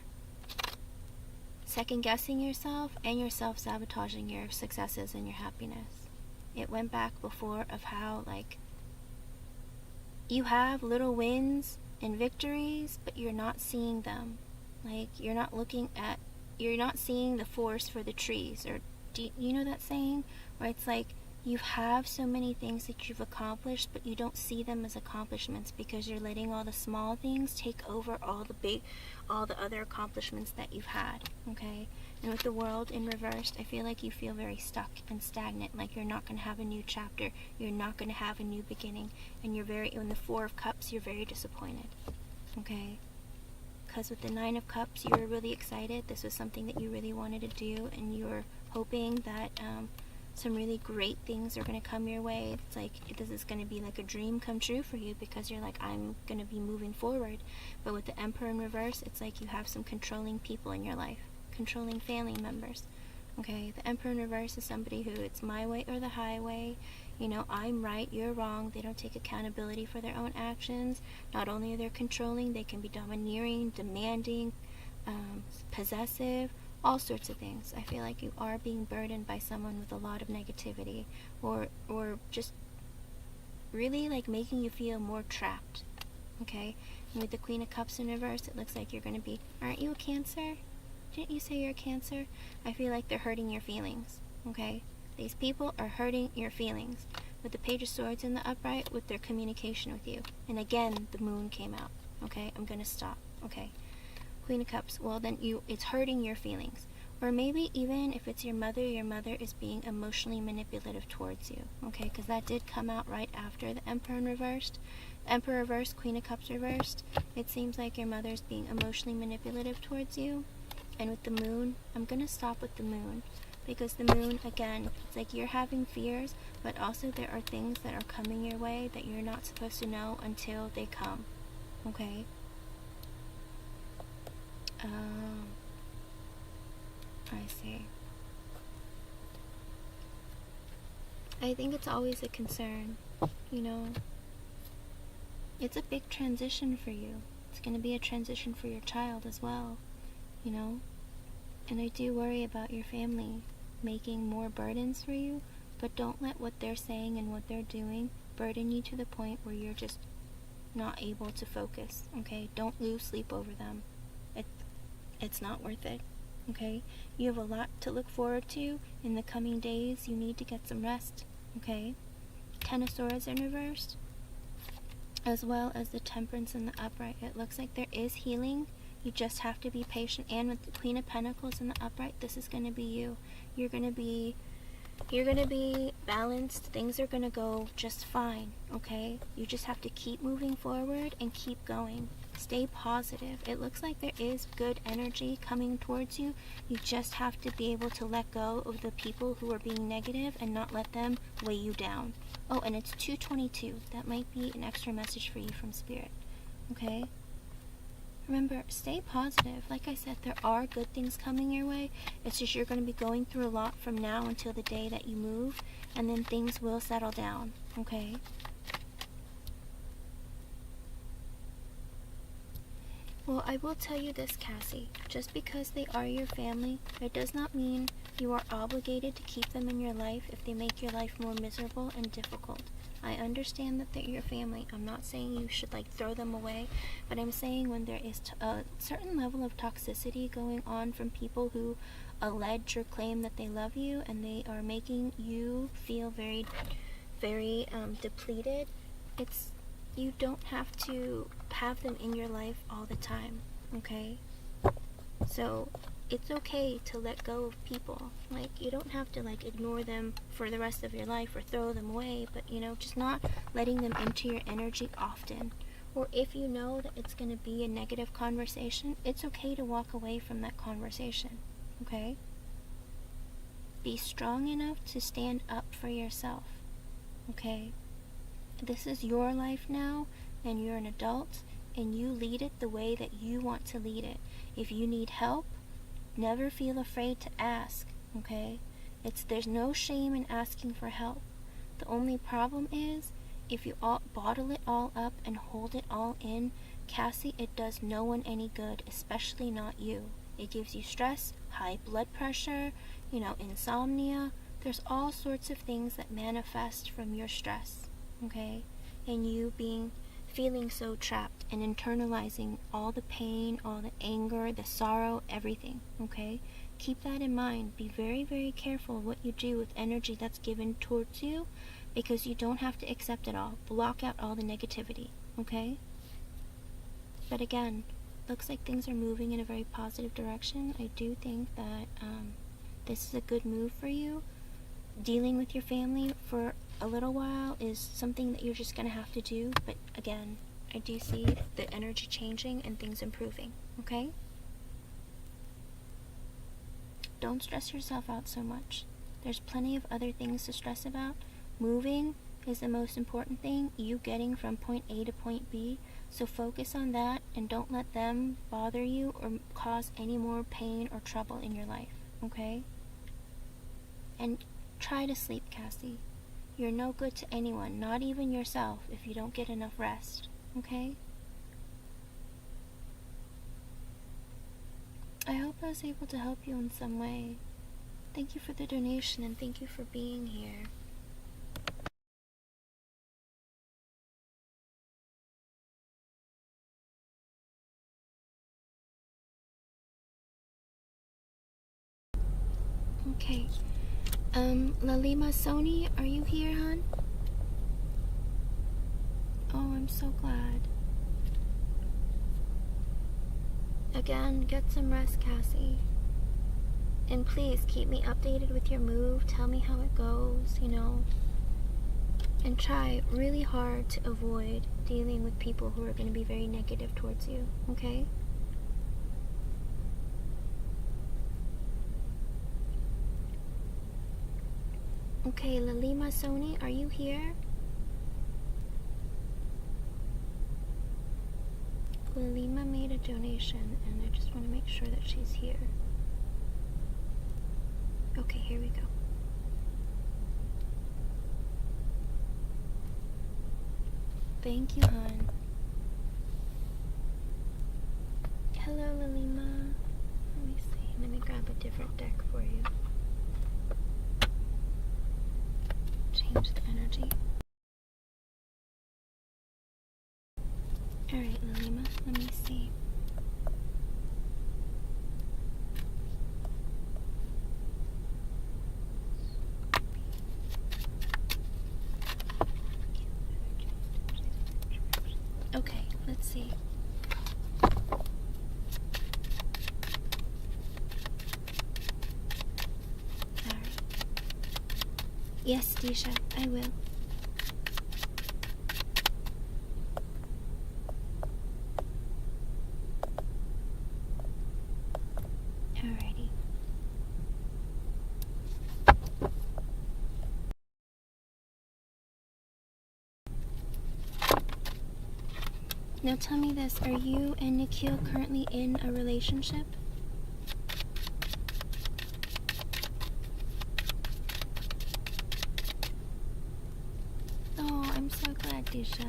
second guessing yourself, and you're self-sabotaging your successes and your happiness. It went back before of how like you have little wins and victories, but you're not seeing them. Like you're not seeing the forest for the trees. Or do you know that saying where it's like you have so many things that you've accomplished, but you don't see them as accomplishments because you're letting all the small things take over all the other accomplishments that you've had. Okay, and with the World in reverse, I feel like you feel very stuck and stagnant, like you're not going to have a new chapter, you're not going to have a new beginning, and in the Four of Cups, you're very disappointed. Okay, because with the Nine of Cups, you were really excited. This was something that you really wanted to do, and you were hoping that some really great things are going to come your way. It's like this is going to be like a dream come true for you, because you're like, I'm going to be moving forward. But with the Emperor in reverse, it's like you have some controlling people in your life, controlling family members. Okay, the Emperor in reverse is somebody who, it's my way or the highway. You know, I'm right, you're wrong. They don't take accountability for their own actions. Not only are they controlling, they can be domineering, demanding, possessive, all sorts of things. I feel like you are being burdened by someone with a lot of negativity, or just really like making you feel more trapped. Okay, and with the Queen of Cups in reverse, it looks like you're going to be, aren't you a Cancer? Didn't you say you're a Cancer? I feel like they're hurting your feelings. Okay, these people are hurting your feelings. with the Page of Swords in the upright with their communication with you. And again, the Moon came out. Okay, I'm gonna stop. Okay, Queen of Cups. Well, then it's hurting your feelings. Or maybe even if it's your mother is being emotionally manipulative towards you. Okay, because that did come out right after the Emperor in reversed. Emperor reversed, Queen of Cups reversed. It seems like your mother's being emotionally manipulative towards you. And with the Moon, I'm going to stop with the Moon. Because the Moon, again, it's like you're having fears, but also there are things that are coming your way that you're not supposed to know until they come. Okay? I see. I think it's always a concern, you know. It's a big transition for you. It's going to be a transition for your child as well, you know. And I do worry about your family making more burdens for you, but don't let what they're saying and what they're doing burden you to the point where you're just not able to focus, okay? Don't lose sleep over them. It's not worth it, okay? You have a lot to look forward to in the coming days. You need to get some rest, okay? Ten of Swords in reversed, as well as the Temperance in the upright. It looks like there is healing. You just have to be patient. And with the Queen of Pentacles in the upright, this is going to be you. You're going to be balanced. Things are going to go just fine, okay? You just have to keep moving forward and keep going. Stay positive. It looks like there is good energy coming towards you. You just have to be able to let go of the people who are being negative and not let them weigh you down. Oh, and it's 2:22. That might be an extra message for you from Spirit, okay? Remember, stay positive. Like I said, there are good things coming your way. It's just you're going to be going through a lot from now until the day that you move, and then things will settle down, okay? Well, I will tell you this, Cassie. Just because they are your family, it does not mean you are obligated to keep them in your life if they make your life more miserable and difficult. I understand that they're your family. I'm not saying you should throw them away, but I'm saying when there is a certain level of toxicity going on from people who allege or claim that they love you and they are making you feel very, very depleted, you don't have to have them in your life all the time, okay? So it's okay to let go of people. You don't have to ignore them for the rest of your life or throw them away, but just not letting them into your energy often. Or if you know that it's going to be a negative conversation, it's okay to walk away from that conversation, okay? Be strong enough to stand up for yourself, okay? This is your life now, and you're an adult, and you lead it the way that you want to lead it. If you need help, never feel afraid to ask, okay? There's no shame in asking for help. The only problem is, if you bottle it all up and hold it all in, Cassie, it does no one any good, especially not you. It gives you stress, high blood pressure, insomnia. There's all sorts of things that manifest from your stress, okay? And you feeling so trapped and internalizing all the pain, all the anger, the sorrow, everything, okay? Keep that in mind. Be very, very careful what you do with energy that's given towards you, because you don't have to accept it all. Block out all the negativity, okay? But again, looks like things are moving in a very positive direction. I do think that this is a good move for you. Dealing with your family for a little while is something that you're just going to have to do, but again, I do see the energy changing and things improving, okay? Don't stress yourself out so much. There's plenty of other things to stress about. Moving is the most important thing, you getting from point A to point B, so focus on that and don't let them bother you or cause any more pain or trouble in your life, okay? And try to sleep, Cassie. You're no good to anyone, not even yourself, if you don't get enough rest, okay? I hope I was able to help you in some way. Thank you for the donation and thank you for being here. Okay. Lalima Sony, are you here, hon? Oh, I'm so glad. Again, get some rest, Cassie. And please keep me updated with your move. Tell me how it goes, you know. And try really hard to avoid dealing with people who are going to be very negative towards you, okay? Okay, Lalima Sony, are you here? Lalima made a donation, and I just want to make sure that she's here. Okay, here we go. Thank you, hon. Hello, Lalima. Let me see. Let me grab a different deck for you. Change the energy. Alright, Lalima, let me see. Okay, let's see. Alright. Yes, Disha, I will. Alrighty. Now tell me this, are you and Nikhil currently in a relationship? Oh, I'm so glad, Disha.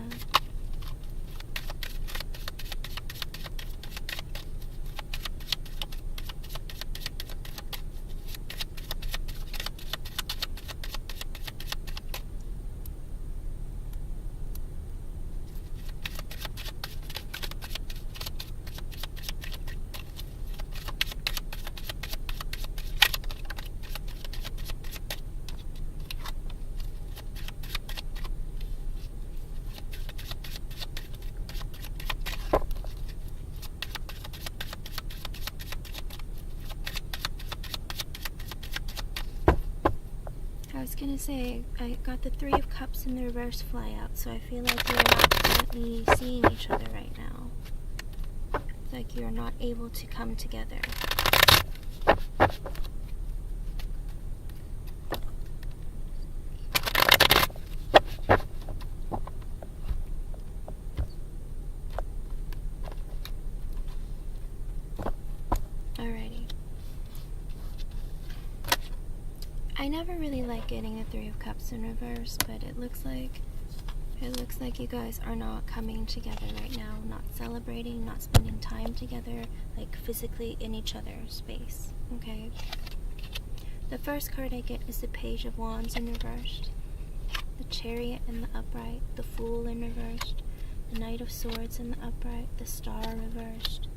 I was gonna say, I got the Three of Cups in the reverse fly out, so I feel like you're not currently seeing each other right now. It's like you're not able to come together. Alrighty. I never really like getting the Three of Cups in reverse, but it looks like you guys are not coming together right now, not celebrating, not spending time together, like physically in each other's space, okay? The first card I get is the Page of Wands in reversed, the Chariot in the upright, the Fool in reversed, the Knight of Swords in the upright, the Star reversed,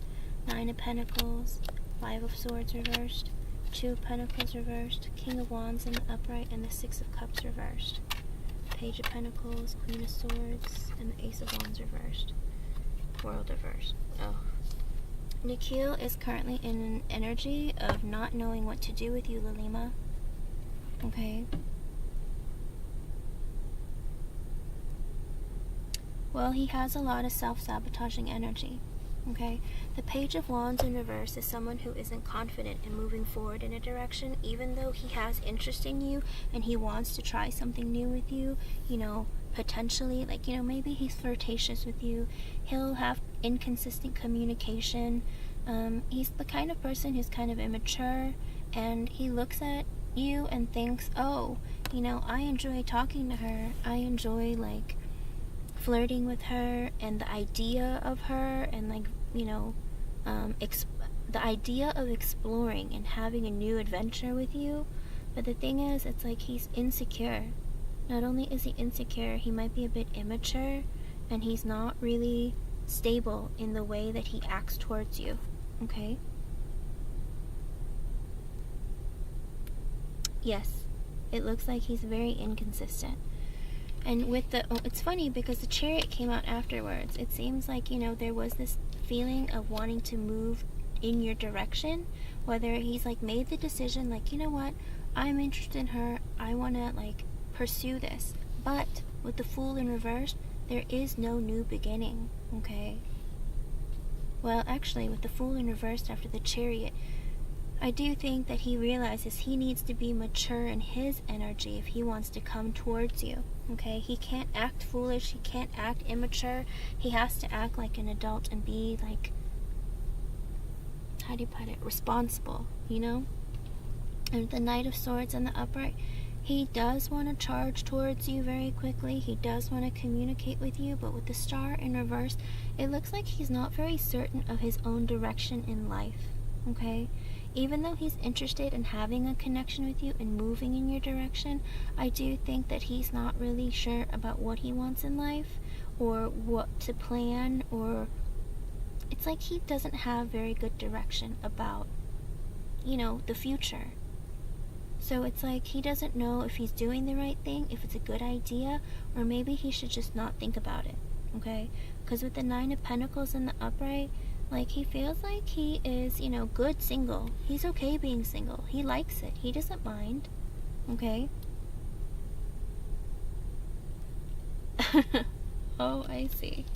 Nine of Pentacles, Five of Swords reversed, Two of Pentacles reversed, King of Wands in the upright, and the Six of Cups reversed. Page of Pentacles, Queen of Swords, and the Ace of Wands reversed. World reversed. Oh. Nikhil is currently in an energy of not knowing what to do with you, Lalima. Okay? Well, he has a lot of self-sabotaging energy. Okay, the Page of Wands in reverse is someone who isn't confident in moving forward in a direction, even though he has interest in you and he wants to try something new with you, you know, potentially, like, you know, maybe he's flirtatious with you, he'll have inconsistent communication, he's the kind of person who's kind of immature, and he looks at you and thinks, oh, you know, I enjoy talking to her, I enjoy, like, flirting with her, and the idea of her, and, like, you know, the idea of exploring and having a new adventure with you. But the thing is, it's like he's insecure. Not only is he insecure, he might be a bit immature, and he's not really stable in the way that he acts towards you, okay? Yes, it looks like he's very inconsistent. And with the, it's funny because the Chariot came out afterwards. It seems like, there was this feeling of wanting to move in your direction, whether he's like made the decision, like, you know what, I'm interested in her, I want to like pursue this. But with the Fool in reverse, there is no new beginning, okay? Well, actually, with the Fool in reverse after the Chariot, I do think that he realizes he needs to be mature in his energy if he wants to come towards you, okay? He can't act foolish, he can't act immature, he has to act like an adult and be like, how do you put it, responsible, And with the Knight of Swords in the upright, he does want to charge towards you very quickly, he does want to communicate with you, but with the Star in reverse, it looks like he's not very certain of his own direction in life, okay? Even though he's interested in having a connection with you and moving in your direction, I do think that he's not really sure about what he wants in life or what to plan, or it's like he doesn't have very good direction about, the future. So it's like he doesn't know if he's doing the right thing, if it's a good idea, or maybe he should just not think about it, okay? Because with the Nine of Pentacles in the upright, like, he feels like he is, good single. He's okay being single. He likes it. He doesn't mind. Okay? Oh, I see.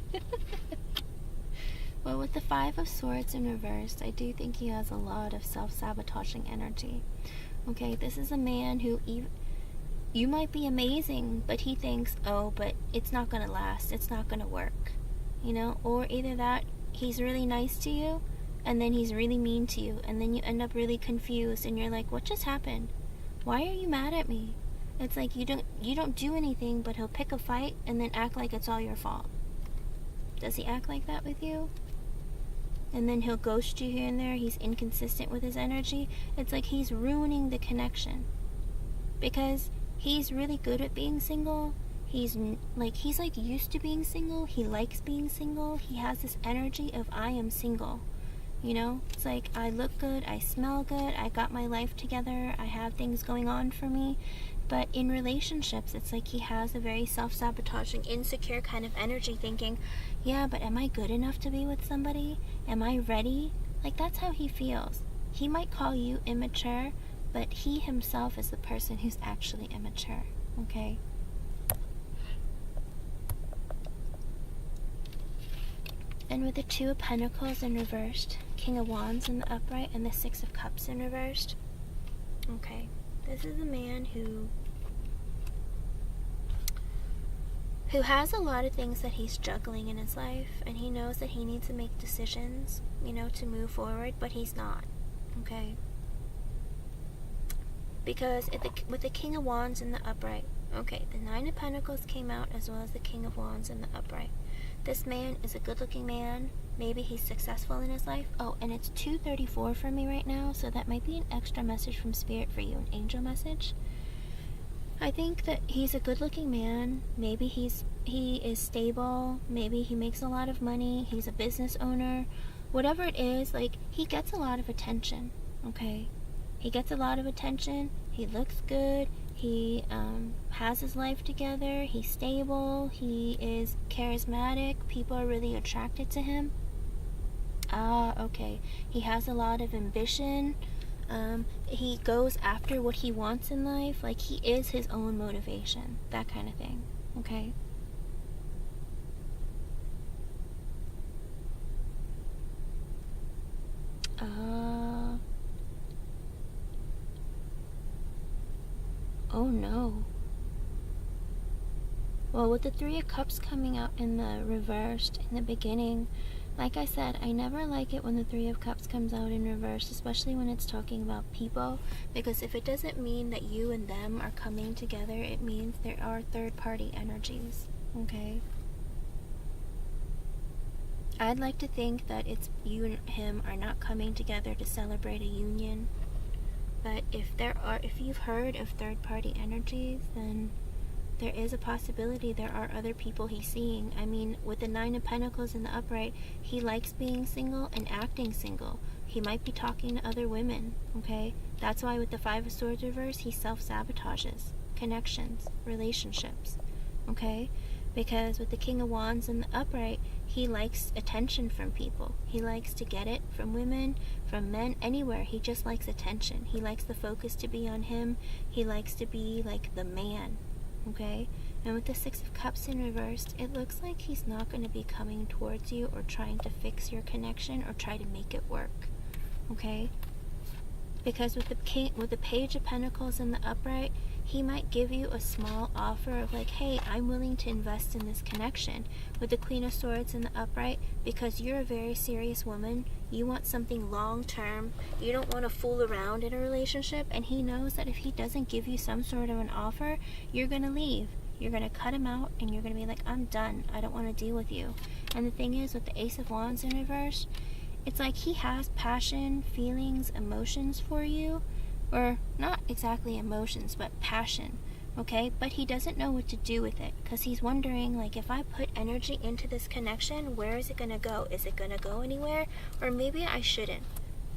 Well, with the Five of Swords in reverse, I do think he has a lot of self-sabotaging energy. Okay, this is a man who, you might be amazing, but he thinks, oh, but it's not going to last. It's not going to work. Or either that, he's really nice to you, and then he's really mean to you, and then you end up really confused, and you're like, what just happened? Why are you mad at me? It's like you don't do anything, but he'll pick a fight and then act like it's all your fault. Does he act like that with you? And then he'll ghost you here and there. He's inconsistent with his energy. It's like he's ruining the connection, because he's really good at being single. He's like used to being single. He likes being single. He has this energy of, I am single. It's like, I look good, I smell good, I got my life together, I have things going on for me. But in relationships, it's like he has a very self-sabotaging, insecure kind of energy, thinking, yeah, but am I good enough to be with somebody? Am I ready? Like, that's how he feels. He might call you immature, but he himself is the person who's actually immature, okay? And with the Two of Pentacles in reversed, King of Wands in the upright, and the Six of Cups in reversed. Okay, this is a man who has a lot of things that he's juggling in his life, and he knows that he needs to make decisions, to move forward, but he's not, okay? Because with the King of Wands in the upright, okay, the Nine of Pentacles came out as well as the King of Wands in the upright. This man is a good-looking man. Maybe he's successful in his life. Oh, and it's 2:34 for me right now, so that might be an extra message from Spirit for you, an angel message. I think that he's a good-looking man. Maybe he is stable. Maybe he makes a lot of money. He's a business owner. Whatever it is, like, he gets a lot of attention, okay? He gets a lot of attention. He looks good. He has his life together. He's stable. He is charismatic. People are really attracted to him. Okay. He has a lot of ambition. He goes after what he wants in life. Like, he is his own motivation. That kind of thing. Okay? Oh no. Well, with the Three of Cups coming out in the reversed in the beginning, like I said, I never like it when the Three of Cups comes out in reverse, especially when it's talking about people, because if it doesn't mean that you and them are coming together, it means there are third-party energies, okay? I'd like to think that it's you and him are not coming together to celebrate a union. But if you've heard of third-party energies, then there is a possibility there are other people he's seeing. I mean, with the Nine of Pentacles in the upright, he likes being single and acting single. He might be talking to other women, okay? That's why with the Five of Swords reverse, he self-sabotages connections, relationships. okay? Because with the King of Wands in the upright, he likes attention from people. He likes to get it from women, from men, anywhere. He just likes attention. He likes the focus to be on him. He likes to be like the man, okay? And with the Six of Cups in reversed, it looks like he's not going to be coming towards you or trying to fix your connection or try to make it work, okay? Because with the Page of Pentacles in the upright, he might give you a small offer of like, hey, I'm willing to invest in this connection. With the Queen of Swords in the upright, because you're a very serious woman, you want something long term, you don't want to fool around in a relationship, and he knows that if he doesn't give you some sort of an offer, you're going to leave. You're going to cut him out, and you're going to be like, I'm done. I don't want to deal with you. And the thing is, with the Ace of Wands in reverse, it's like he has passion, feelings, emotions for you, or not exactly emotions, but passion, okay? But he doesn't know what to do with it, because he's wondering, like, if I put energy into this connection, where is it going to go? Is it going to go anywhere? Or maybe I shouldn't,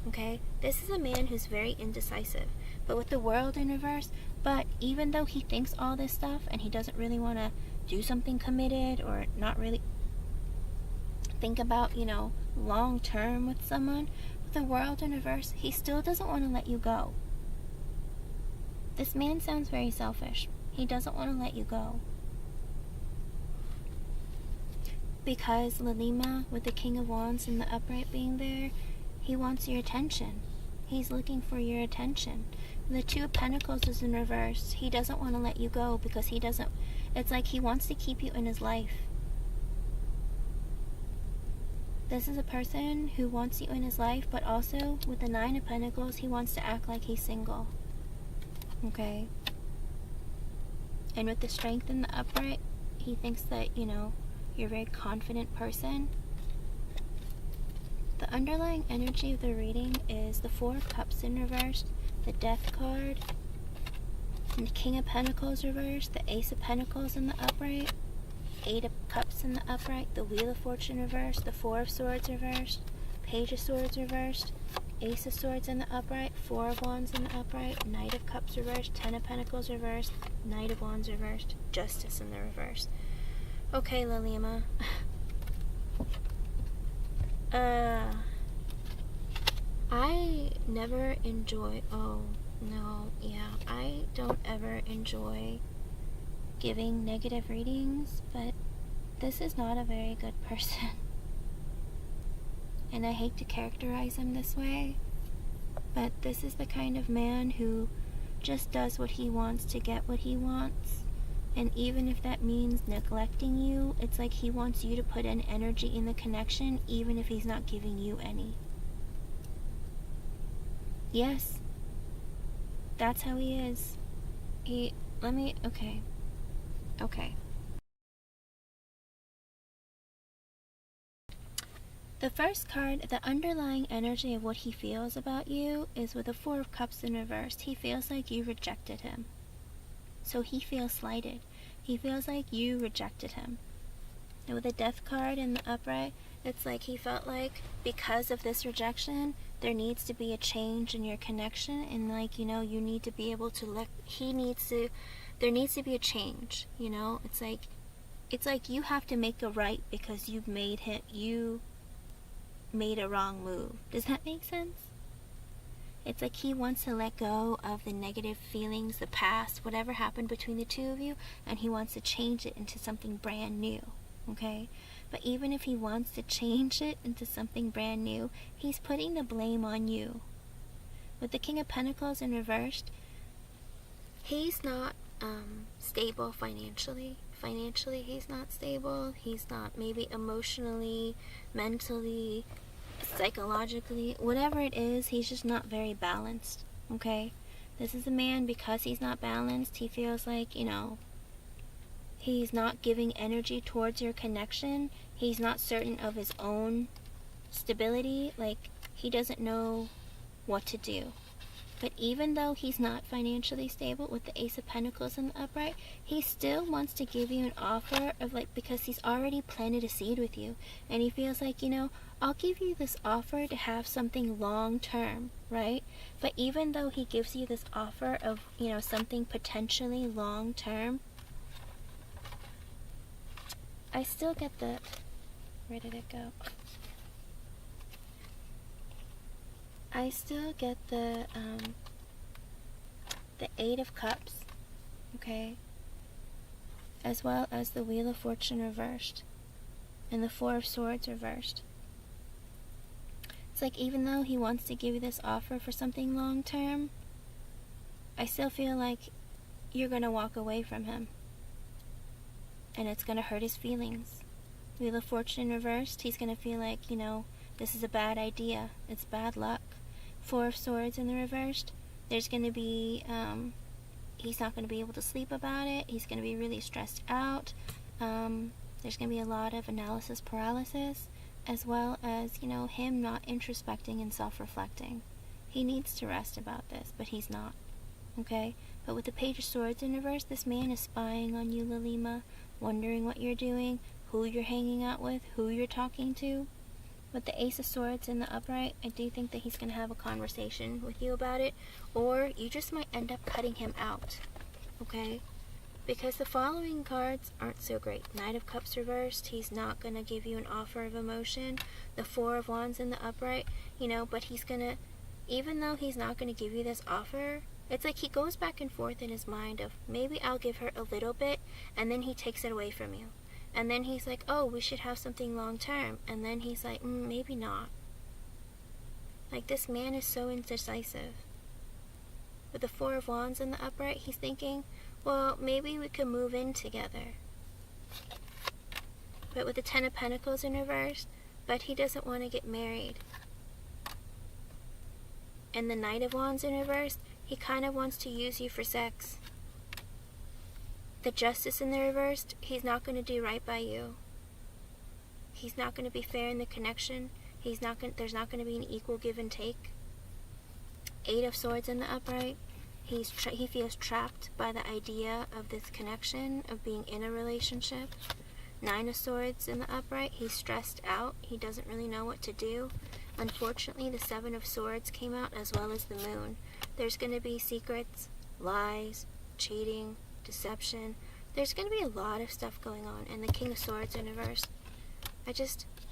okay? This is a man who's very indecisive. But with the World in reverse, but even though he thinks all this stuff, and he doesn't really want to do something committed, or not really think about, you know, long term with someone, with the World in reverse, he still doesn't want to let you go. This man sounds very selfish. He doesn't want to let you go. Because Lalima, with the King of Wands and the upright being there, he wants your attention. He's looking for your attention. The Two of Pentacles is in reverse. He doesn't want to let you go because he doesn't, it's like he wants to keep you in his life. This is a person who wants you in his life, but also with the Nine of Pentacles, he wants to act like he's single. Okay? And with the Strength in the upright, he thinks that, you know, you're a very confident person. The underlying energy of the reading is the Four of Cups in reverse, the Death card, and the King of Pentacles reversed, the Ace of Pentacles in the upright, Eight of Cups in the upright, the Wheel of Fortune reversed, the Four of Swords reversed, Page of Swords reversed, Ace of Swords in the upright, Four of Wands in the upright, Knight of Cups reversed, Ten of Pentacles reversed, Knight of Wands reversed, Justice in the reverse. Okay, Lalima. I never enjoy, I don't ever enjoy giving negative readings, but this is not a very good person. And I hate to characterize him this way, but this is the kind of man who just does what he wants to get what he wants. And even if that means neglecting you, it's like he wants you to put in energy in the connection, even if he's not giving you any. Yes, that's how he is. Okay. The first card, the underlying energy of what he feels about you is with the Four of Cups in reverse. He feels like you rejected him. So he feels slighted. He feels like you rejected him. And with the Death card in the upright, it's like he felt like because of this rejection, there needs to be a change in your connection, and like, you know, you need to be able to there needs to be a change, you know? It's like you have to make a right because you made a wrong move. Does that make sense? It's like he wants to let go of the negative feelings, the past, whatever happened between the two of you, and he wants to change it into something brand new, okay? But even if he wants to change it into something brand new, he's putting the blame on you. With the King of Pentacles in reversed, he's not stable financially. Financially, he's not stable. He's not maybe emotionally, mentally, psychologically, whatever it is, he's just not very balanced, okay? This is a man, because he's not balanced, he feels like, you know, he's not giving energy towards your connection. He's not certain of his own stability. Like, he doesn't know what to do. But even though he's not financially stable with the Ace of Pentacles in the upright, he still wants to give you an offer of like, because he's already planted a seed with you. And he feels like, you know, I'll give you this offer to have something long term, right? But even though he gives you this offer of, you know, something potentially long term, I still get the, where did it go? I still get the 8 of Cups, okay? As well as the Wheel of Fortune reversed. And the 4 of Swords reversed. It's like, even though he wants to give you this offer for something long term, I still feel like you're going to walk away from him. And it's going to hurt his feelings. Wheel of Fortune reversed, he's going to feel like, this is a bad idea. It's bad luck. 4 of Swords in the reversed, there's going to be, he's not going to be able to sleep about it. He's going to be really stressed out. There's going to be a lot of analysis paralysis, as well as, him not introspecting and self-reflecting. He needs to rest about this, but he's not. Okay? But with the Page of Swords in reverse, this man is spying on you, Lilima, wondering what you're doing, who you're hanging out with, who you're talking to. With the Ace of Swords in the upright, I do think that he's going to have a conversation with you about it, or you just might end up cutting him out. Okay? Because the following cards aren't so great. Knight of Cups reversed, he's not going to give you an offer of emotion. The 4 of Wands in the upright, but he's going to, even though he's not going to give you this offer, it's like he goes back and forth in his mind of, maybe I'll give her a little bit, and then he takes it away from you. And then he's like, oh, we should have something long term. And then he's like, maybe not. Like, this man is so indecisive. With the 4 of Wands in the upright, he's thinking, well, maybe we could move in together. But with the 10 of Pentacles in reverse, but he doesn't want to get married. And the Knight of Wands in reverse, he kind of wants to use you for sex. The Justice in the reverse, he's not going to do right by you. He's not going to be fair in the connection. There's not going to be an equal give and take. 8 of Swords in the upright, he feels trapped by the idea of this connection, of being in a relationship. 9 of Swords in the upright, he's stressed out. He doesn't really know what to do. Unfortunately, the 7 of Swords came out, as well as the Moon. There's going to be secrets, lies, cheating, deception. There's going to be a lot of stuff going on. And the King of Swords in reverse.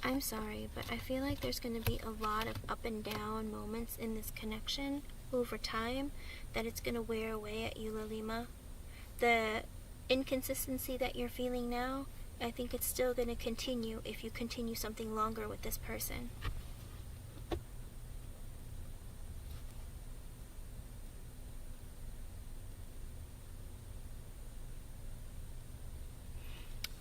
I'm sorry, but I feel like there's going to be a lot of up and down moments in this connection over time, that it's going to wear away at you, Lilima. The inconsistency that you're feeling now, I think it's still going to continue if you continue something longer with this person.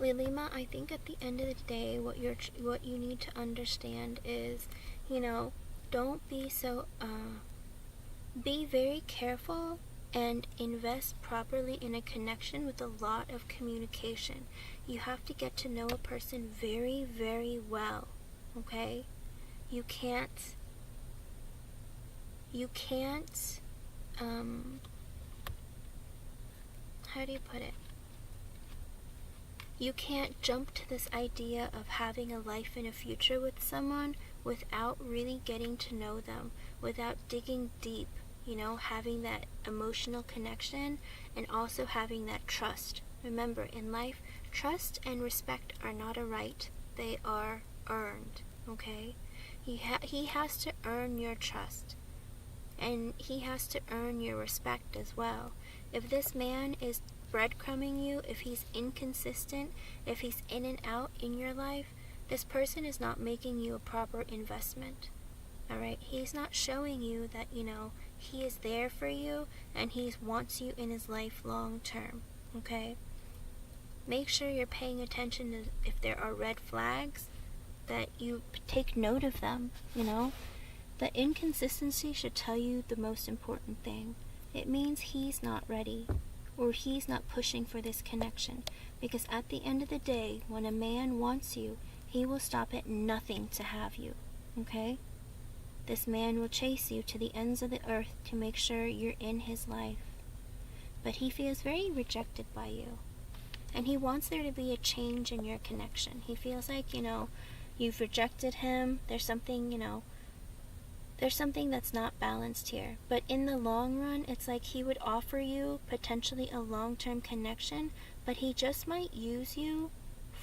Lilima, I think at the end of the day, what you need to understand is, don't be so, be very careful and invest properly in a connection with a lot of communication. You have to get to know a person very, very well, okay? You can't, how do you put it? You can't jump to this idea of having a life and a future with someone without really getting to know them, without digging deep, having that emotional connection, and also having that trust. Remember, in life, trust and respect are not a right, they are earned, okay? He has to earn your trust, and he has to earn your respect as well. If this man is breadcrumbing you, if he's inconsistent, if he's in and out in your life, this person is not making you a proper investment. Alright? He's not showing you that, he is there for you and he wants you in his life long term. Okay? Make sure you're paying attention to if there are red flags, that you take note of them, The inconsistency should tell you the most important thing. It means he's not ready, or he's not pushing for this connection. Because at the end of the day, when a man wants you, he will stop at nothing to have you. Okay? This man will chase you to the ends of the earth to make sure you're in his life. But he feels very rejected by you. And he wants there to be a change in your connection. He feels like, you've rejected him. There's something, there's something that's not balanced here. But in the long run, it's like he would offer you potentially a long-term connection, but he just might use you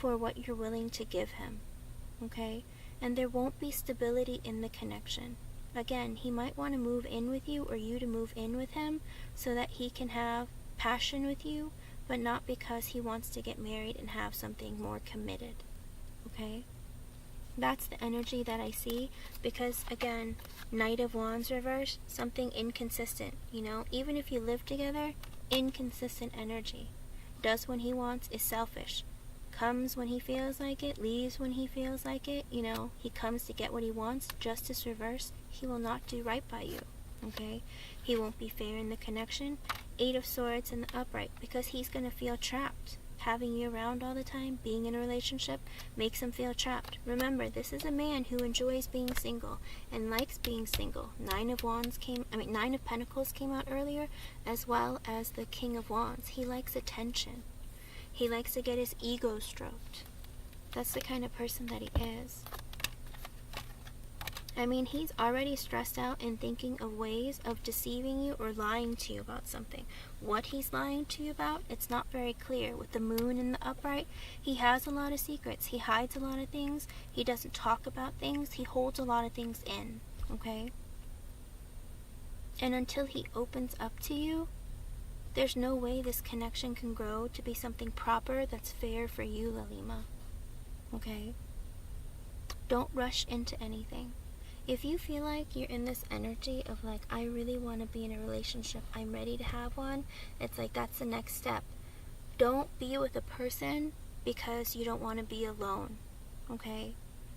for what you're willing to give him, okay? And there won't be stability in the connection. Again, he might want to move in with you or you to move in with him so that he can have passion with you, but not because he wants to get married and have something more committed, okay? That's the energy that I see, because again, Knight of Wands reverse, something inconsistent, you know? Even if you live together, inconsistent energy. Does when he wants, is selfish. Comes when he feels like it, leaves when he feels like it, you know? He comes to get what he wants. Justice reverse, he will not do right by you, okay? He won't be fair in the connection. 8 of Swords in the upright, because he's going to feel trapped. Having you around all the time, being in a relationship, makes him feel trapped. Remember, this is a man who enjoys being single and likes being single. 9 of Pentacles came out earlier, as well as the King of Wands. He likes attention. He likes to get his ego stroked. That's the kind of person that he is. I mean, he's already stressed out and thinking of ways of deceiving you or lying to you about something. What he's lying to you about, it's not very clear. With the moon in the upright, he has a lot of secrets. He hides a lot of things. He doesn't talk about things. He holds a lot of things in, okay? And until he opens up to you, there's no way this connection can grow to be something proper that's fair for you, Lalima, okay? Don't rush into anything. If you feel like you're in this energy of like, I really want to be in a relationship, I'm ready to have one, it's like that's the next step. Don't be with a person because you don't want to be alone, okay?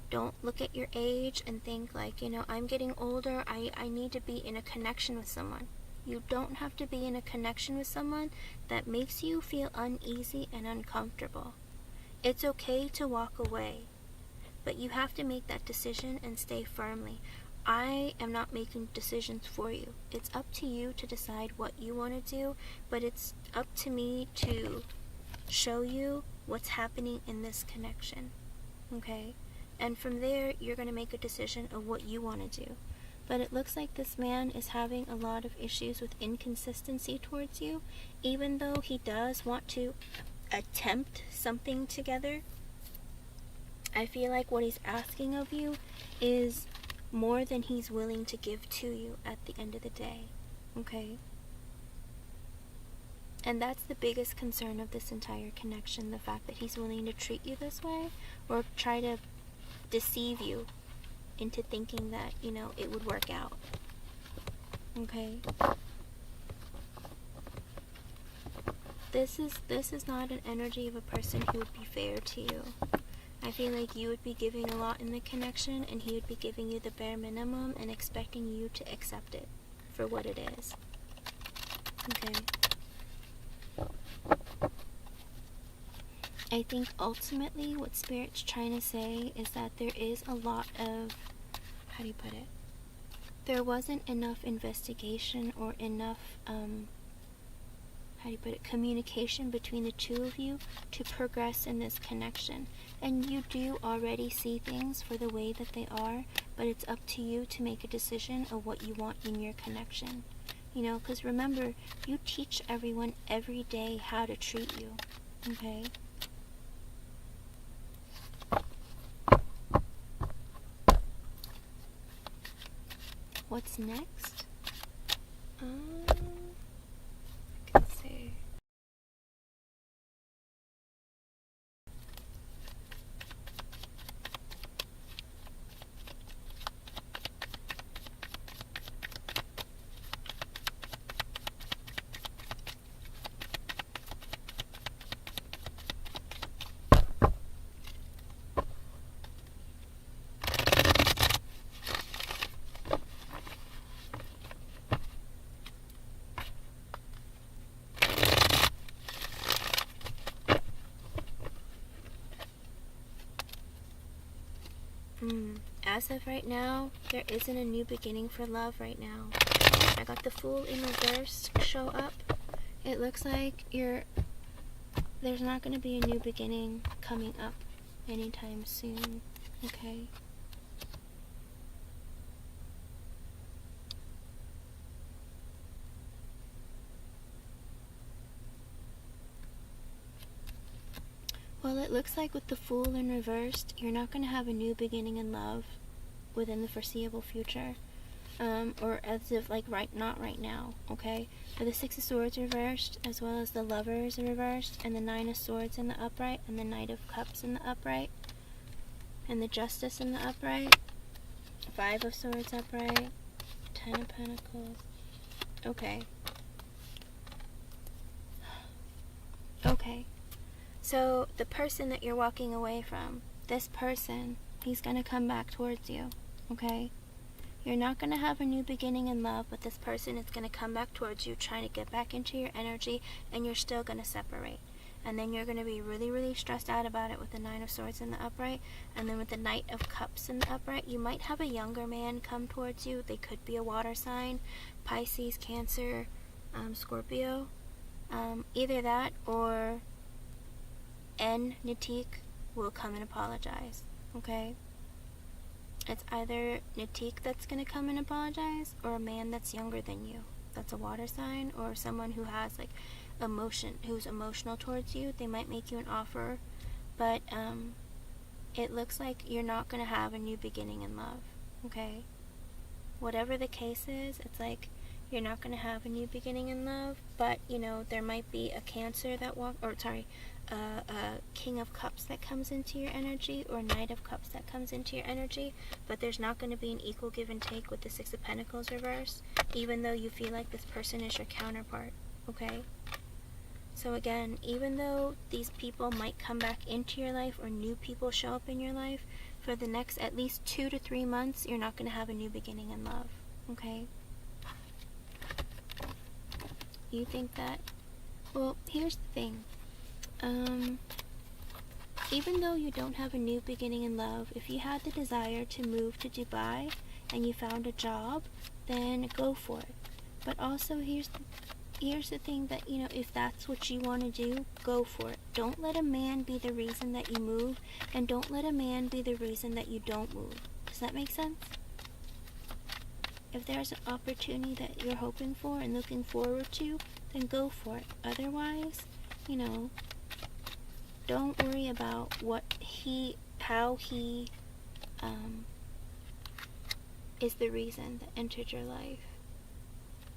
Don't look at your age and think like, you know, I'm getting older, I need to be in a connection with someone. You don't have to be in a connection with someone that makes you feel uneasy and uncomfortable. It's okay to walk away. But you have to make that decision and stay firmly. I am not making decisions for you. It's up to you to decide what you want to do, but it's up to me to show you what's happening in this connection, okay? And from there, you're going to make a decision of what you want to do. But it looks like this man is having a lot of issues with inconsistency towards you, even though he does want to attempt something together. I feel like what he's asking of you is more than he's willing to give to you at the end of the day, okay? And that's the biggest concern of this entire connection, the fact that he's willing to treat you this way or try to deceive you into thinking that, you know, it would work out, okay? This is not an energy of a person who would be fair to you. I feel like you would be giving a lot in the connection and he would be giving you the bare minimum and expecting you to accept it for what it is. Okay. I think ultimately what Spirit's trying to say is that there is a lot of, how do you put it? There wasn't enough investigation or enough, communication between the two of you to progress in this connection. And you do already see things for the way that they are, but it's up to you to make a decision of what you want in your connection. You know, because remember, you teach everyone every day how to treat you, okay? What's next? Let's see. As of right now, there isn't a new beginning for love right now. I got the Fool in reverse show up. It looks like there's not going to be a new beginning coming up anytime soon, okay? Well, it looks like with the Fool in reversed, you're not going to have a new beginning in love within the foreseeable future. Or as if, like, not right now, okay? But the Six of Swords reversed, as well as the Lovers reversed, and the Nine of Swords in the upright, and the Knight of Cups in the upright, and the Justice in the upright, Five of Swords upright, Ten of Pentacles. Okay. Okay. So, the person that you're walking away from, this person, he's gonna come back towards you, okay? You're not going to have a new beginning in love, but this person is going to come back towards you, trying to get back into your energy, and you're still going to separate. And then you're going to be really, really stressed out about it with the Nine of Swords in the upright, and then with the Knight of Cups in the upright. You might have a younger man come towards you. They could be a water sign, Pisces, Cancer, Scorpio. Either that or Natik will come and apologize, okay? It's either Natik that's going to come and apologize, or a man that's younger than you. That's a water sign, or someone who has, like, emotion, who's emotional towards you. They might make you an offer, but it looks like you're not going to have a new beginning in love, okay? Whatever the case is, it's like you're not going to have a new beginning in love, but, you know, there might be a Cancer that a King of Cups that comes into your energy, or Knight of Cups that comes into your energy, but there's not going to be an equal give and take with the Six of Pentacles reverse, even though you feel like this person is your counterpart, okay? So again, even though these people might come back into your life, or new people show up in your life, for the next at least 2 to 3 months, you're not going to have a new beginning in love, okay? You think that? Well, here's the thing. Even though you don't have a new beginning in love, if you had the desire to move to Dubai and you found a job, then go for it. But also, here's the thing that, you know, if that's what you want to do, go for it. Don't let a man be the reason that you move, and don't let a man be the reason that you don't move. Does that make sense? If there's an opportunity that you're hoping for and looking forward to, then go for it. Otherwise, you know, don't worry about how he is the reason that entered your life.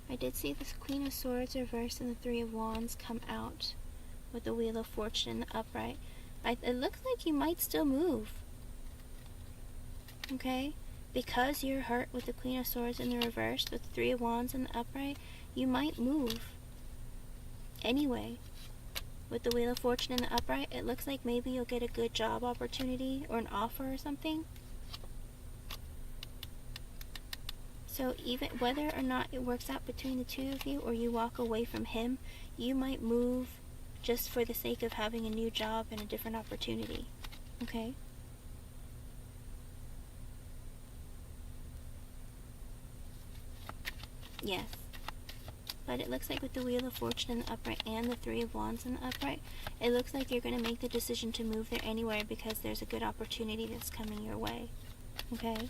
I did see this Queen of Swords reversed and the Three of Wands come out with the Wheel of Fortune in the upright. It looks like you might still move. Okay? Because you're hurt with the Queen of Swords in the reverse, with the Three of Wands in the upright, you might move. Anyway, with the Wheel of Fortune in the upright, it looks like maybe you'll get a good job opportunity or an offer or something. So even whether or not it works out between the two of you, or you walk away from him, you might move just for the sake of having a new job and a different opportunity. Okay? Yes. But it looks like with the Wheel of Fortune in the upright and the Three of Wands in the upright, it looks like you're going to make the decision to move there anyway because there's a good opportunity that's coming your way. Okay?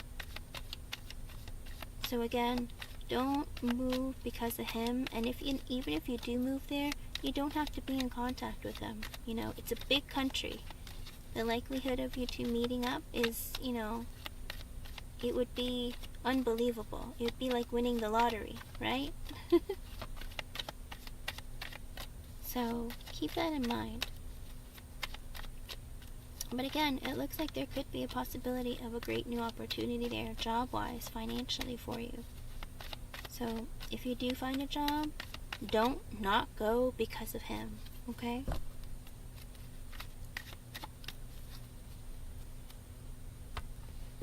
So again, don't move because of him, and even if you do move there, you don't have to be in contact with him. You know, it's a big country. The likelihood of you two meeting up is, you know, it would be unbelievable. It would be like winning the lottery, right? So keep that in mind. But again, it looks like there could be a possibility of a great new opportunity there, job-wise, financially for you. So if you do find a job, don't not go because of him, okay?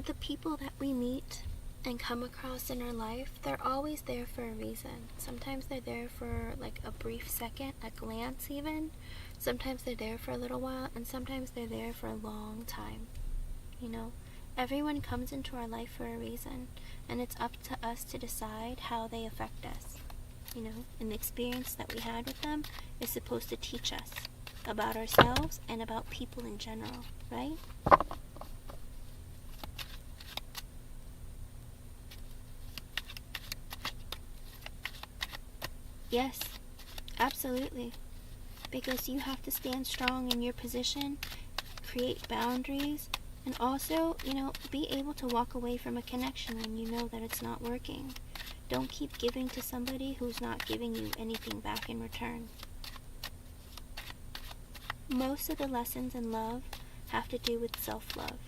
The people that we meet and come across in our life, they're always there for a reason. Sometimes they're there for like a brief second, a glance even. Sometimes they're there for a little while, and sometimes they're there for a long time. You know, everyone comes into our life for a reason, and it's up to us to decide how they affect us. You know, and the experience that we had with them is supposed to teach us about ourselves and about people in general, right? Yes, absolutely. Because you have to stand strong in your position, create boundaries, and also, be able to walk away from a connection when you know that it's not working. Don't keep giving to somebody who's not giving you anything back in return. Most of the lessons in love have to do with self-love.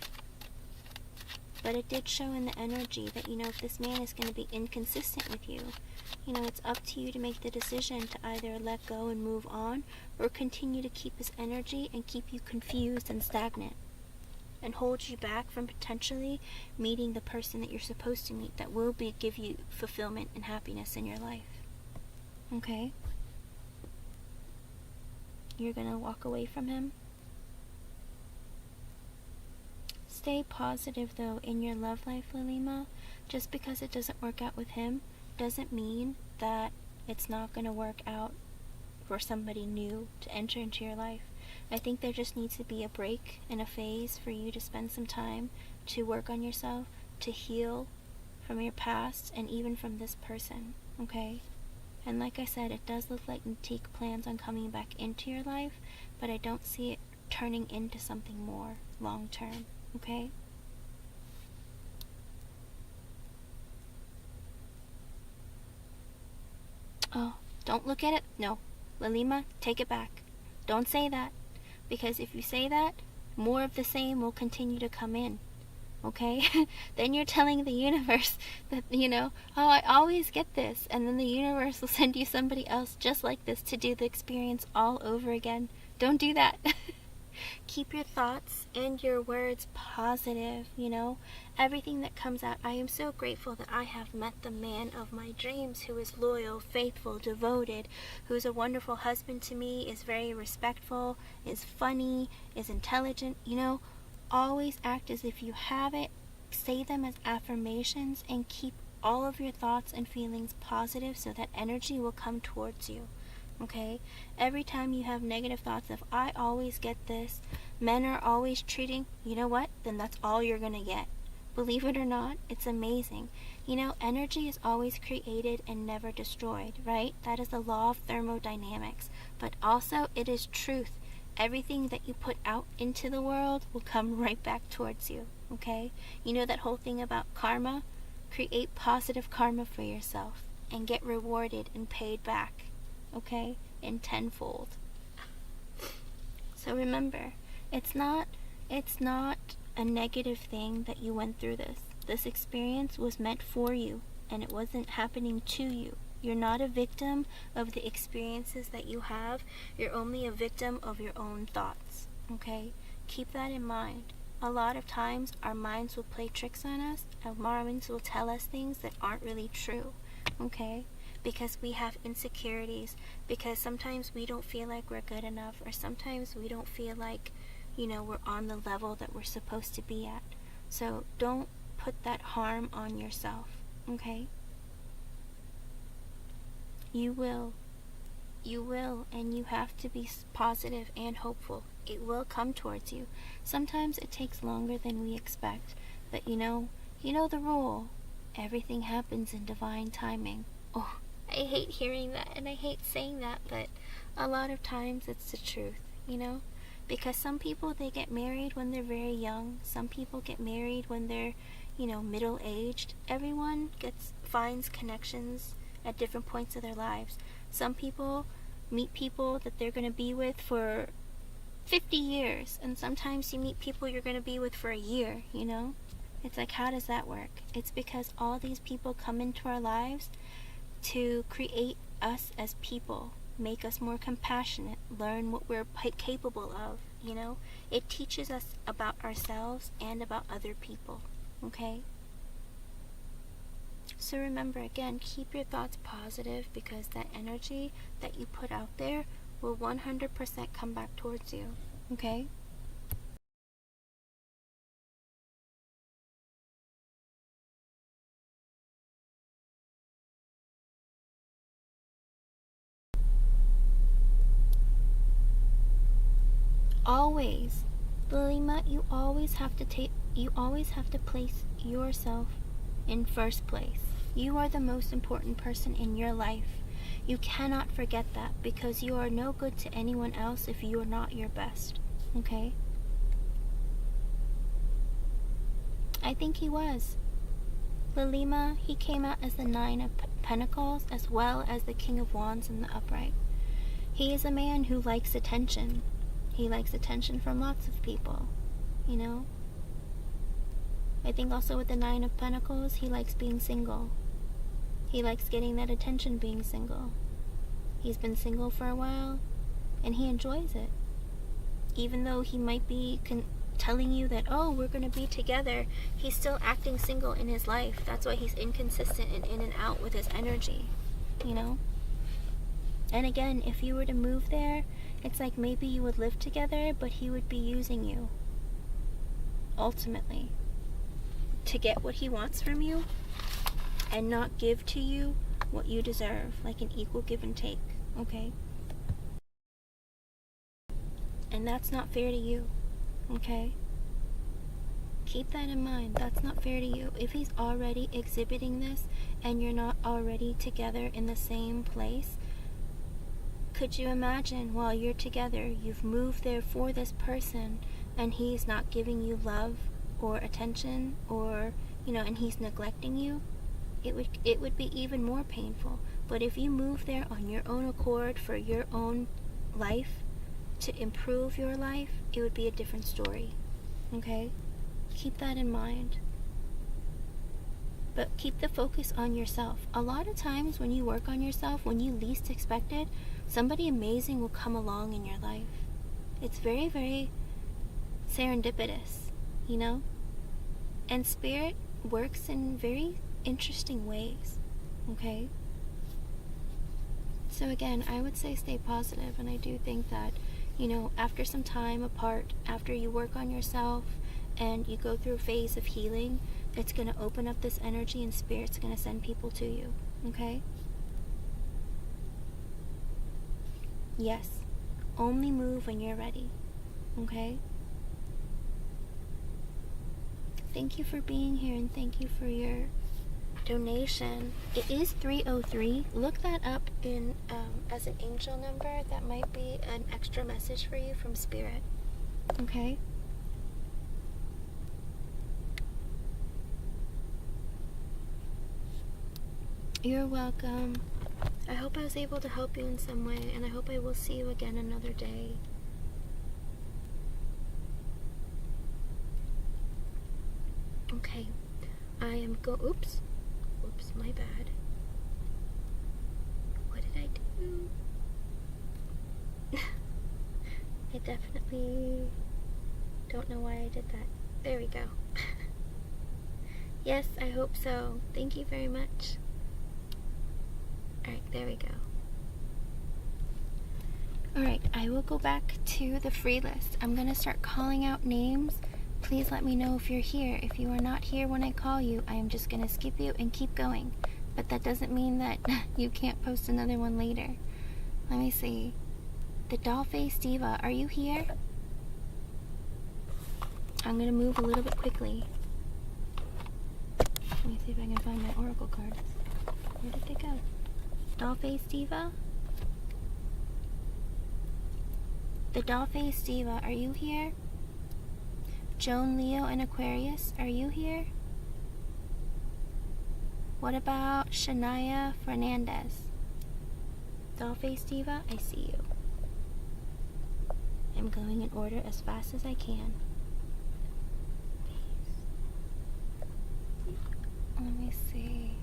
But it did show in the energy that, if this man is going to be inconsistent with you, it's up to you to make the decision to either let go and move on, or continue to keep his energy and keep you confused and stagnant, and hold you back from potentially meeting the person that you're supposed to meet that will give you fulfillment and happiness in your life. Okay? You're gonna walk away from him. Stay positive though in your love life, Lalima. Just because it doesn't work out with him doesn't mean that it's not gonna work out for somebody new to enter into your life. I think there just needs to be a break and a phase for you to spend some time to work on yourself, to heal from your past and even from this person, okay? And like I said, it does look like Natique plans on coming back into your life, but I don't see it turning into something more long term, okay? Oh, don't look at it. No. Lalima, take it back. Don't say that. Because if you say that, more of the same will continue to come in. Okay? Then you're telling the universe that, oh, I always get this. And then the universe will send you somebody else just like this to do the experience all over again. Don't do that. Keep your thoughts and your words positive, Everything that comes out. I am so grateful that I have met the man of my dreams who is loyal, faithful, devoted, who is a wonderful husband to me, is very respectful, is funny, is intelligent, Always act as if you have it, say them as affirmations, and keep all of your thoughts and feelings positive so that energy will come towards you. Okay? Every time you have negative thoughts of, I always get this, men are always treating, you know what? Then that's all you're gonna get. Believe it or not, it's amazing. Energy is always created and never destroyed, right? That is the law of thermodynamics. But also, it is truth. Everything that you put out into the world will come right back towards you, okay? That whole thing about karma? Create positive karma for yourself and get rewarded and paid back, okay? In tenfold. So remember, it's not a negative thing that you went through this. This experience was meant for you, and it wasn't happening to you. You're not a victim of the experiences that you have. You're only a victim of your own thoughts, okay? Keep that in mind. A lot of times, our minds will play tricks on us. Our minds will tell us things that aren't really true, okay? Because we have insecurities, because sometimes we don't feel like we're good enough, or sometimes we don't feel like, we're on the level that we're supposed to be at. So don't put that harm on yourself, okay? You will, and you have to be positive and hopeful. It will come towards you. Sometimes it takes longer than we expect, but you know the rule. Everything happens in divine timing. Oh, I hate hearing that, and I hate saying that, but a lot of times it's the truth, Because some people, they get married when they're very young. Some people get married when they're, middle-aged. Everyone finds connections at different points of their lives. Some people meet people that they're going to be with for 50 years, and sometimes you meet people you're going to be with for a year, It's like, how does that work? It's because all these people come into our lives to create us as people, make us more compassionate, learn what we're capable of, It teaches us about ourselves and about other people, okay? So remember, again, keep your thoughts positive, because that energy that you put out there will 100% come back towards you, okay? Always, Lilima, you always have to place yourself in first place. You are the most important person in your life. You cannot forget that, because you are no good to anyone else if you are not your best, okay? I think he was. Lalima, he came out as the Nine of Pentacles as well as the King of Wands in the upright. He is a man who likes attention. He likes attention from lots of people, you know? I think also with the Nine of Pentacles, he likes being single. He likes getting that attention being single. He's been single for a while, and he enjoys it. Even though he might be telling you that, oh, we're going to be together, he's still acting single in his life. That's why he's inconsistent and in and out with his energy, you know? And again, if you were to move there, it's like maybe you would live together, but he would be using you, ultimately, to get what he wants from you and not give to you what you deserve, like an equal give and take, okay? And that's not fair to you, okay? Keep that in mind. That's not fair to you. If he's already exhibiting this and you're not already together in the same place, could you imagine while you're together, you've moved there for this person and he's not giving you love or attention, or, you know, and he's neglecting you? It would be even more painful. But if you move there on your own accord for your own life, to improve your life, it would be a different story, okay? Keep that in mind. But keep the focus on yourself. A lot of times when you work on yourself, when you least expect it, somebody amazing will come along in your life. It's very, very serendipitous, you know? And spirit works in very interesting ways, okay? So again, I would say stay positive, and I do think that, you know, after some time apart, after you work on yourself and you go through a phase of healing, it's going to open up this energy and spirit's going to send people to you, okay? Yes, only move when you're ready, okay? Thank you for being here, and thank you for your donation. It is 303. Look that up in as an angel number. That might be an extra message for you from spirit, okay? You're welcome. I hope I was able to help you in some way, and I hope I will see you again another day. Okay, I am oops, my bad. What did I do? I definitely don't know why I did that. There we go. Yes, I hope so. Thank you very much. Alright, there we go. Alright, I will go back to the free list. I'm going to start calling out names. Please let me know if you're here. If you are not here when I call you, I am just going to skip you and keep going. But that doesn't mean that you can't post another one later. Let me see. The Dollface Diva, are you here? I'm going to move a little bit quickly. Let me see if I can find my oracle cards. Where did they go? Dollface Diva? The Dollface Diva, are you here? Joan, Leo, and Aquarius, are you here? What about Shania Fernandez? Dollface Diva, I see you. I'm going in order as fast as I can. Let me see.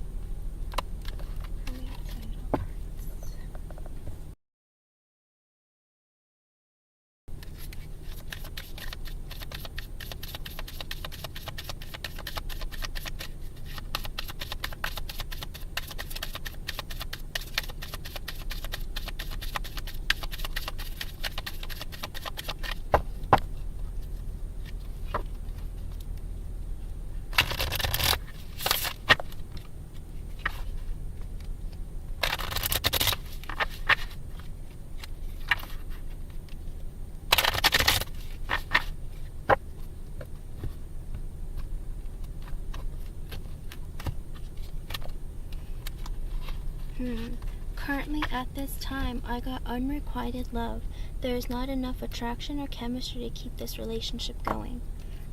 Currently at this time, I got unrequited love. There is not enough attraction or chemistry to keep this relationship going.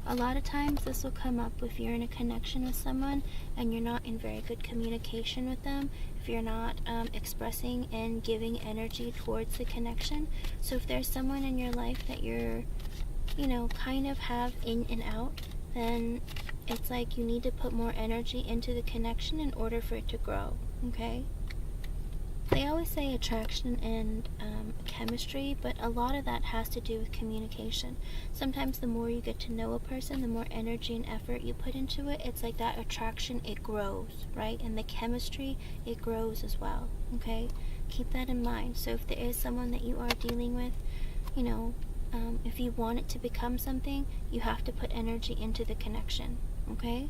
A lot of times this will come up if you're in a connection with someone and you're not in very good communication with them, if you're not expressing and giving energy towards the connection. So if there's someone in your life that you're, kind of have in and out, then it's like you need to put more energy into the connection in order for it to grow, okay? They always say attraction and chemistry, but a lot of that has to do with communication. Sometimes the more you get to know a person, the more energy and effort you put into it, it's like that attraction, it grows, right? And the chemistry, it grows as well, okay? Keep that in mind. So if there is someone that you are dealing with, if you want it to become something, you have to put energy into the connection, okay?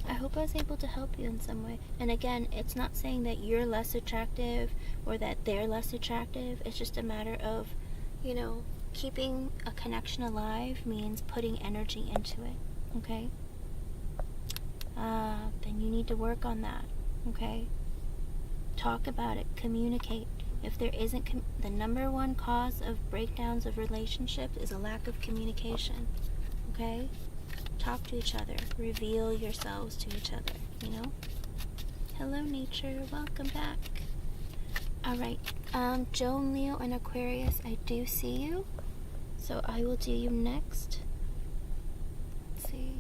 I hope I was able to help you in some way. And again, it's not saying that you're less attractive or that they're less attractive. It's just a matter of, keeping a connection alive means putting energy into it, okay? Then you need to work on that, okay? Talk about it, communicate. If there isn't, the number one cause of breakdowns of relationships is a lack of communication, okay? Talk to each other. Reveal yourselves to each other, Hello, nature. Welcome back. Alright. Joan, Leo, and Aquarius, I do see you. So I will do you next. Let's see.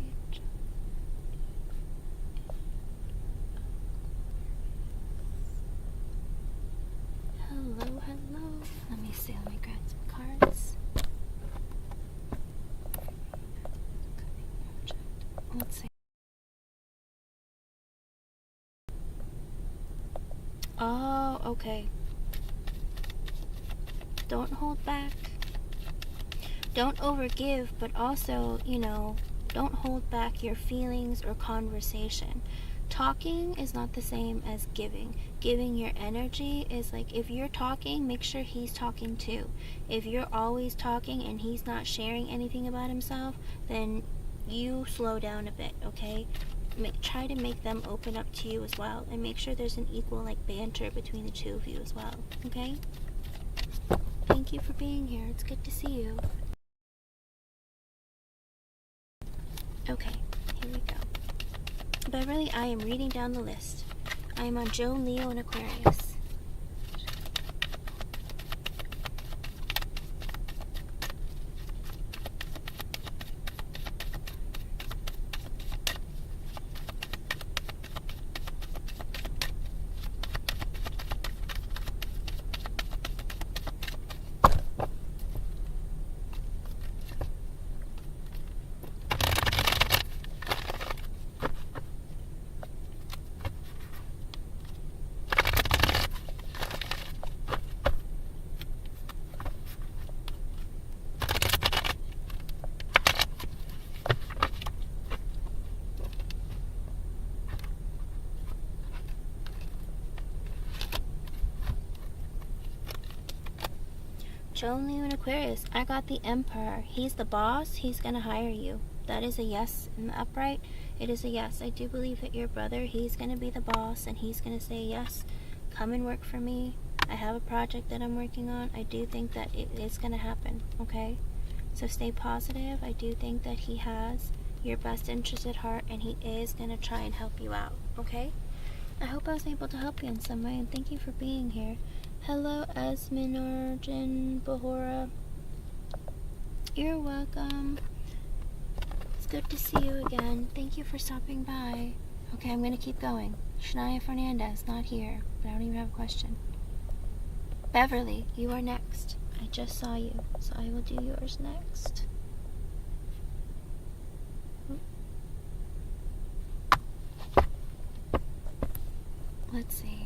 Hello, hello. Let me see. Let me grab some cards. Let's see. Oh, okay. Don't hold back. Don't overgive, but also, don't hold back your feelings or conversation. Talking is not the same as giving. Giving your energy is like, if you're talking, make sure he's talking too. If you're always talking and he's not sharing anything about himself, then you slow down a bit, okay? Try to make them open up to you as well, and make sure there's an equal banter between the two of you as well, okay? Thank you for being here. It's good to see you. Okay, here we go. Beverly, I am reading down the list. I am on Joan, Leo, and Aquarius. Joan, Leo, and Aquarius, I got the Emperor. He's the boss. He's going to hire you. That is a yes in the upright. It is a yes. I do believe that your brother, he's going to be the boss, and he's going to say, yes, come and work for me. I have a project that I'm working on. I do think that it is going to happen, okay? So stay positive. I do think that he has your best interest at heart, and he is going to try and help you out, okay? I hope I was able to help you in some way, and thank you for being here. Hello, Esminarjan Bahora. You're welcome. It's good to see you again. Thank you for stopping by. Okay, I'm going to keep going. Shania Fernandez, not here, but I don't even have a question. Beverly, you are next. I just saw you, so I will do yours next. Let's see.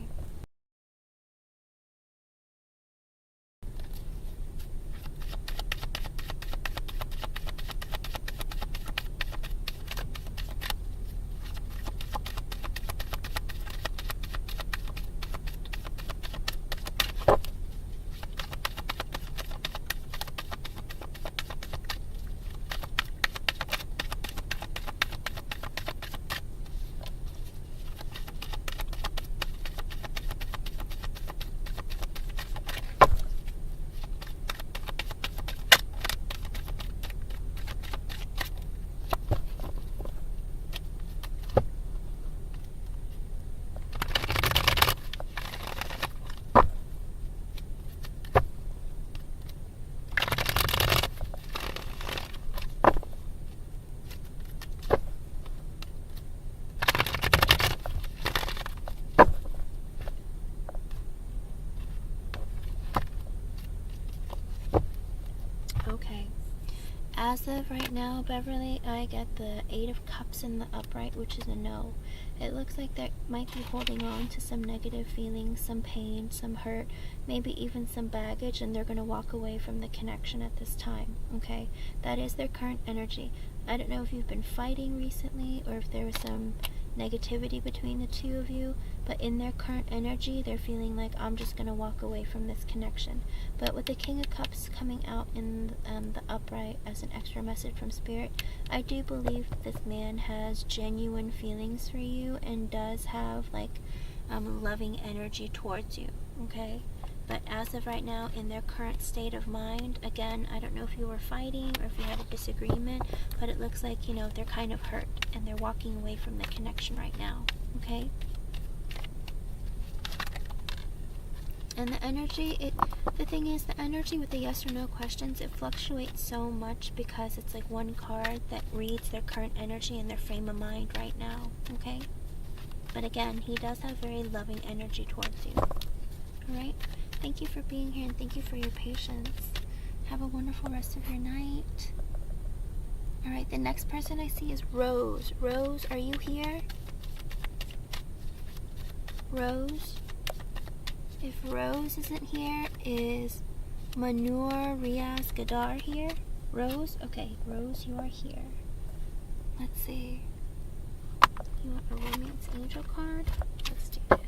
As of right now, Beverly, I get the 8 of Cups in the upright, which is a no. It looks like they might be holding on to some negative feelings, some pain, some hurt, maybe even some baggage, and they're going to walk away from the connection at this time, okay? That is their current energy. I don't know if you've been fighting recently or if there was some negativity between the two of you, but in their current energy, they're feeling like, I'm just going to walk away from this connection. But with the King of Cups coming out in the upright as an extra message from Spirit, I do believe that this man has genuine feelings for you and does have like loving energy towards you, okay? But as of right now, in their current state of mind, again, I don't know if you were fighting or if you had a disagreement, but it looks like, they're kind of hurt and they're walking away from the connection right now, okay? And the energy, the thing is, the energy with the yes or no questions, it fluctuates so much because it's like one card that reads their current energy and their frame of mind right now, okay? But again, he does have very loving energy towards you, alright? Thank you for being here and thank you for your patience. Have a wonderful rest of your night. Alright, the next person I see is Rose. Rose, are you here? Rose? If Rose isn't here, is Manur Riaz Gadar here? Rose? Okay, Rose, you are here. Let's see. You want a Romance Angel card? Let's do this.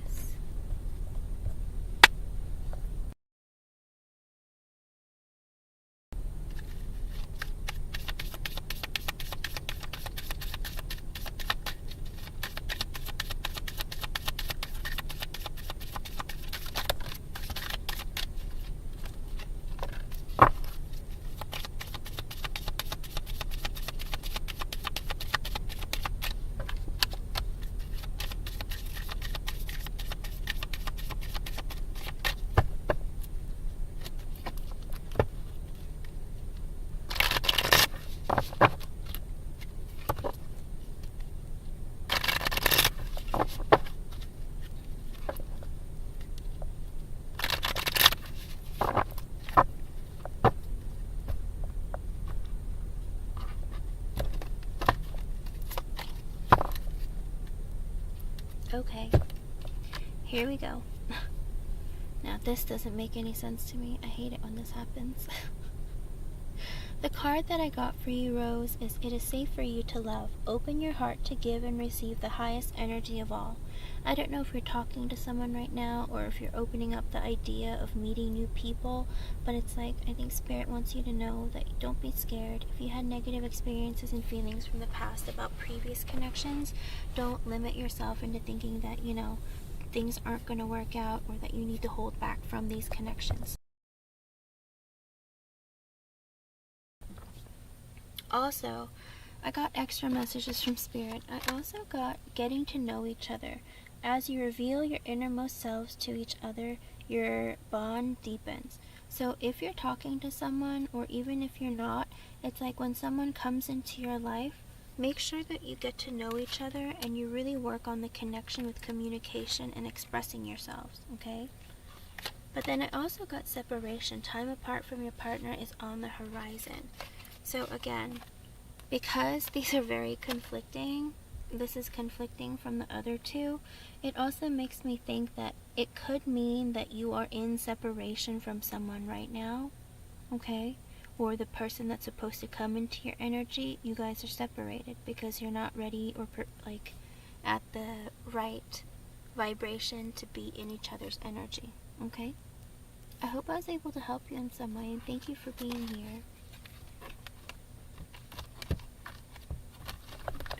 Okay, here we go. Now this doesn't make any sense to me. I hate it when this happens. The card that I got for you, Rose, is it is safe for you to love. Open your heart to give and receive the highest energy of all. I don't know if you're talking to someone right now or if you're opening up the idea of meeting new people, but it's like, I think Spirit wants you to know that don't be scared. If you had negative experiences and feelings from the past about previous connections, don't limit yourself into thinking that, things aren't going to work out or that you need to hold back from these connections. Also, I got extra messages from Spirit. I also got getting to know each other. As you reveal your innermost selves to each other, your bond deepens. So if you're talking to someone, or even if you're not, it's like when someone comes into your life, make sure that you get to know each other and you really work on the connection with communication and expressing yourselves, okay? But then I also got separation. Time apart from your partner is on the horizon. So again, because these are very conflicting, this is conflicting from the other two, it also makes me think that it could mean that you are in separation from someone right now, okay? Or the person that's supposed to come into your energy, you guys are separated because you're not ready or at the right vibration to be in each other's energy, okay? I hope I was able to help you in some way, and thank you for being here.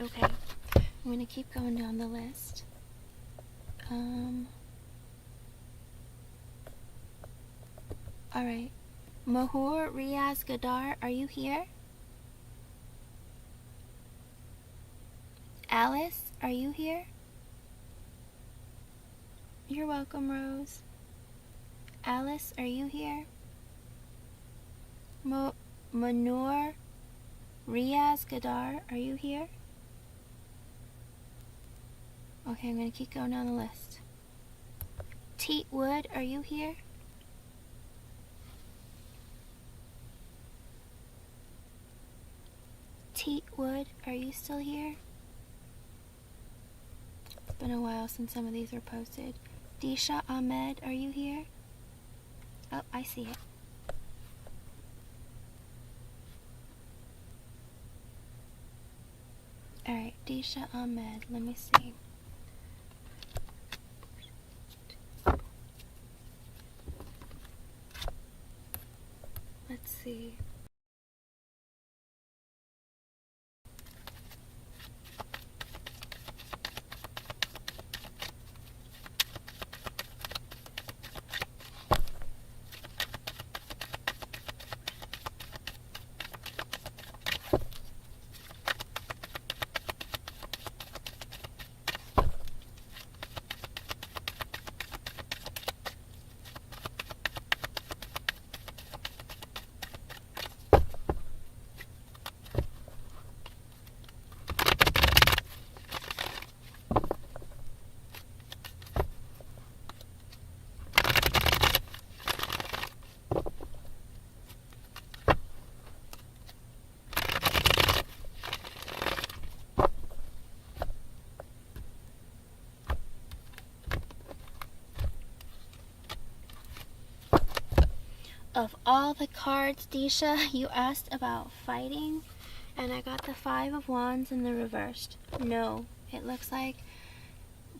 Okay, I'm going to keep going down the list. Alright. Mahur Riaz Gadar, are you here? Alice, are you here? You're welcome, Rose. Alice, are you here? Manur Riaz Gadar, are you here? Okay, I'm going to keep going down the list. Teat Wood, are you here? Petite Wood, are you still here? It's been a while since some of these were posted. Disha Ahmed, are you here? Oh, I see it. Alright, Disha Ahmed, let me see. Let's see. Of all the cards, Disha, you asked about fighting, and I got the Five of Wands in the reversed. No, it looks like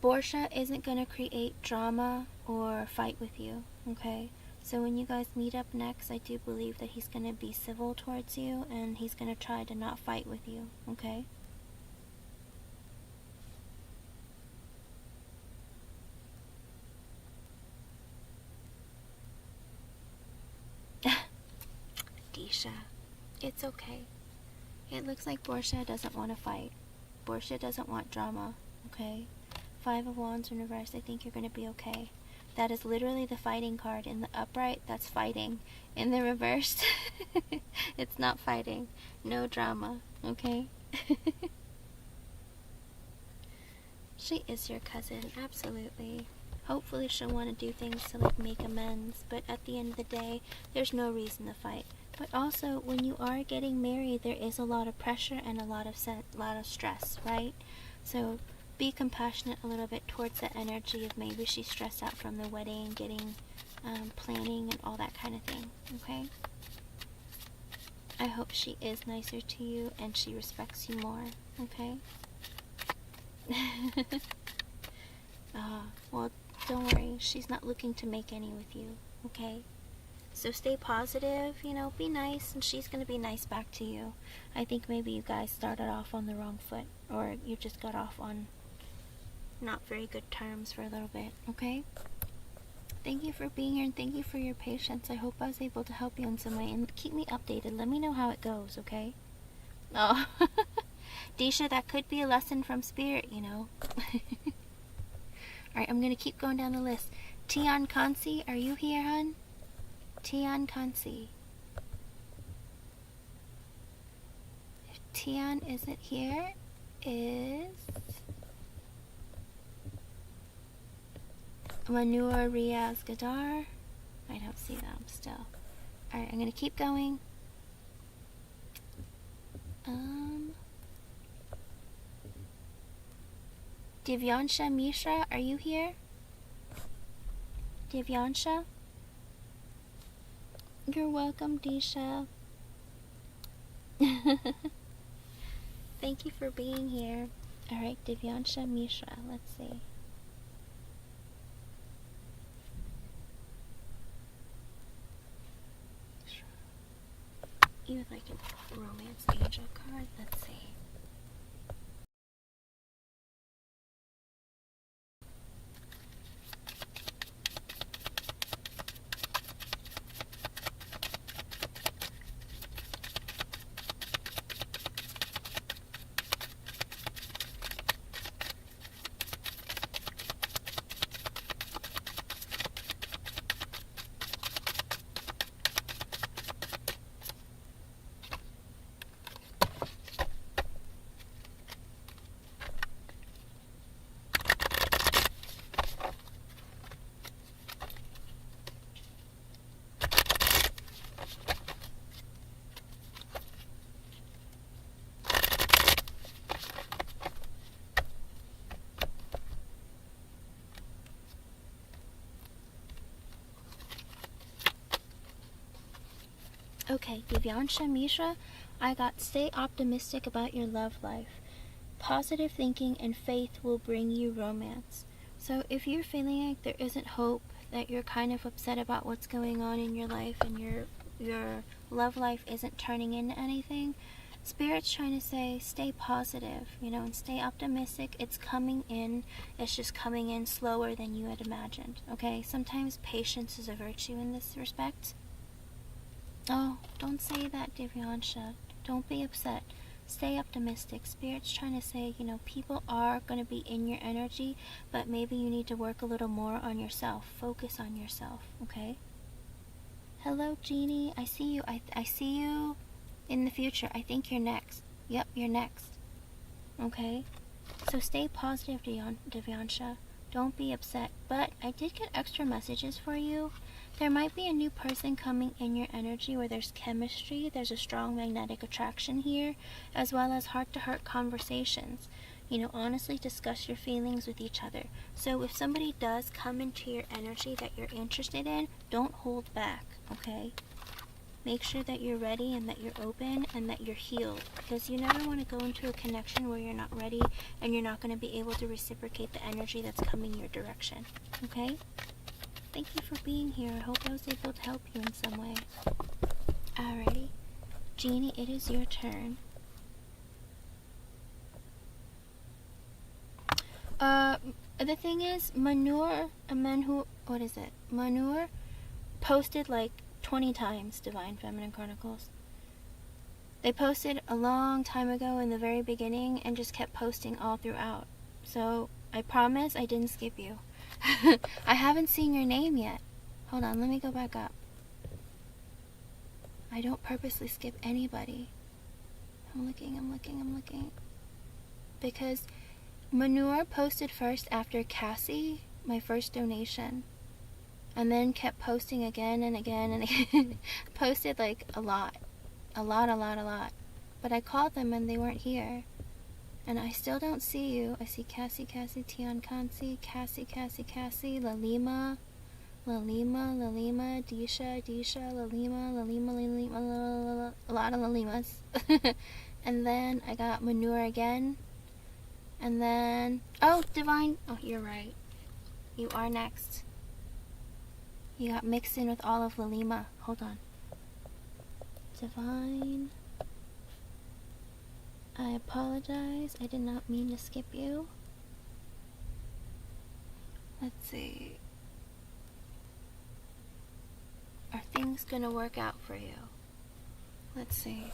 Borsha isn't going to create drama or fight with you, okay? So when you guys meet up next, I do believe that he's going to be civil towards you, and he's going to try to not fight with you, okay? Disha, it's okay. It looks like Borsha doesn't want to fight. Borsha doesn't want drama, okay? Five of Wands in reverse, I think you're going to be okay. That is literally the fighting card. In the upright, that's fighting. In the reverse, it's not fighting. No drama, okay? She is your cousin, absolutely. Hopefully she'll want to do things to like make amends, but at the end of the day, there's no reason to fight. But also, when you are getting married, there is a lot of pressure and a lot of stress, right? So be compassionate a little bit towards the energy of maybe she's stressed out from the wedding, getting planning and all that kind of thing, okay? I hope she is nicer to you and she respects you more, okay? Well, don't worry, she's not looking to make any with you, okay? So stay positive, you know, be nice, and she's going to be nice back to you. I think maybe you guys started off on the wrong foot, or you just got off on not very good terms for a little bit, okay? Thank you for being here, and thank you for your patience. I hope I was able to help you in some way, and keep me updated. Let me know how it goes, okay? Oh, Disha, that could be a lesson from Spirit, you know. Alright, I'm going to keep going down the list. Tian Kansi, are you here, hon? Tian Kansi. If Tian isn't here, is Manur Riaz Gadar. I don't see them still. Alright, I'm gonna keep going. Divyansha Mishra, are you here? Divyansha? You're welcome, Disha. Thank you for being here. Alright, Divyansha Mishra, let's see. You would like a romance angel card? Let's see. Okay, Divyansha Mishra, I got stay optimistic about your love life. Positive thinking and faith will bring you romance. So if you're feeling like there isn't hope, that you're kind of upset about what's going on in your life and your love life isn't turning into anything, Spirit's trying to say stay positive, and stay optimistic. It's coming in. It's just coming in slower than you had imagined, okay? Sometimes patience is a virtue in this respect. Oh, don't say that, Divyansha. Don't be upset. Stay optimistic. Spirit's trying to say, people are going to be in your energy, but maybe you need to work a little more on yourself. Focus on yourself, okay? Hello, Jeannie. I see you. I see you in the future. I think you're next. Yep, you're next. Okay? So stay positive, Divyansha. Don't be upset. But I did get extra messages for you. There might be a new person coming in your energy where there's chemistry, there's a strong magnetic attraction here, as well as heart-to-heart conversations. Honestly discuss your feelings with each other. So if somebody does come into your energy that you're interested in, don't hold back, okay? Make sure that you're ready and that you're open and that you're healed, because you never want to go into a connection where you're not ready and you're not going to be able to reciprocate the energy that's coming your direction, okay? Thank you for being here. I hope I was able to help you in some way. Alrighty. Jeannie, it is your turn. The thing is, Manure posted like 20 times Divine Feminine Chronicles. They posted a long time ago in the very beginning and just kept posting all throughout. So, I promise I didn't skip you. I haven't seen your name yet. Hold on, let me go back up. I don't purposely skip anybody. I'm looking. Because Manure posted first after Cassie, my first donation. And then kept posting again and again and again. Posted like a lot. But I called them and they weren't here. And I still don't see you. I see Cassie, Tian Kansi, Cassie, Lalima, Disha, Lalima, a lot of Lalimas. And then I got Manure again. And then, oh, Divine, oh, you're right. You are next. You got mixed in with all of Lalima. Hold on. Divine. I apologize. I did not mean to skip you. Let's see. Are things gonna work out for you? Let's see.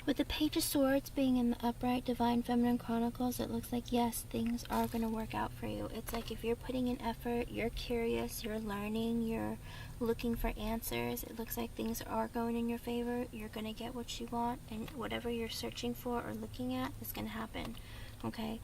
With the Page of Swords being in the upright Divine Feminine Chronicles, it looks like, yes, things are going to work out for you. It's like if you're putting in effort, you're curious, you're learning, you're looking for answers, it looks like things are going in your favor. You're going to get what you want, and whatever you're searching for or looking at is going to happen, okay?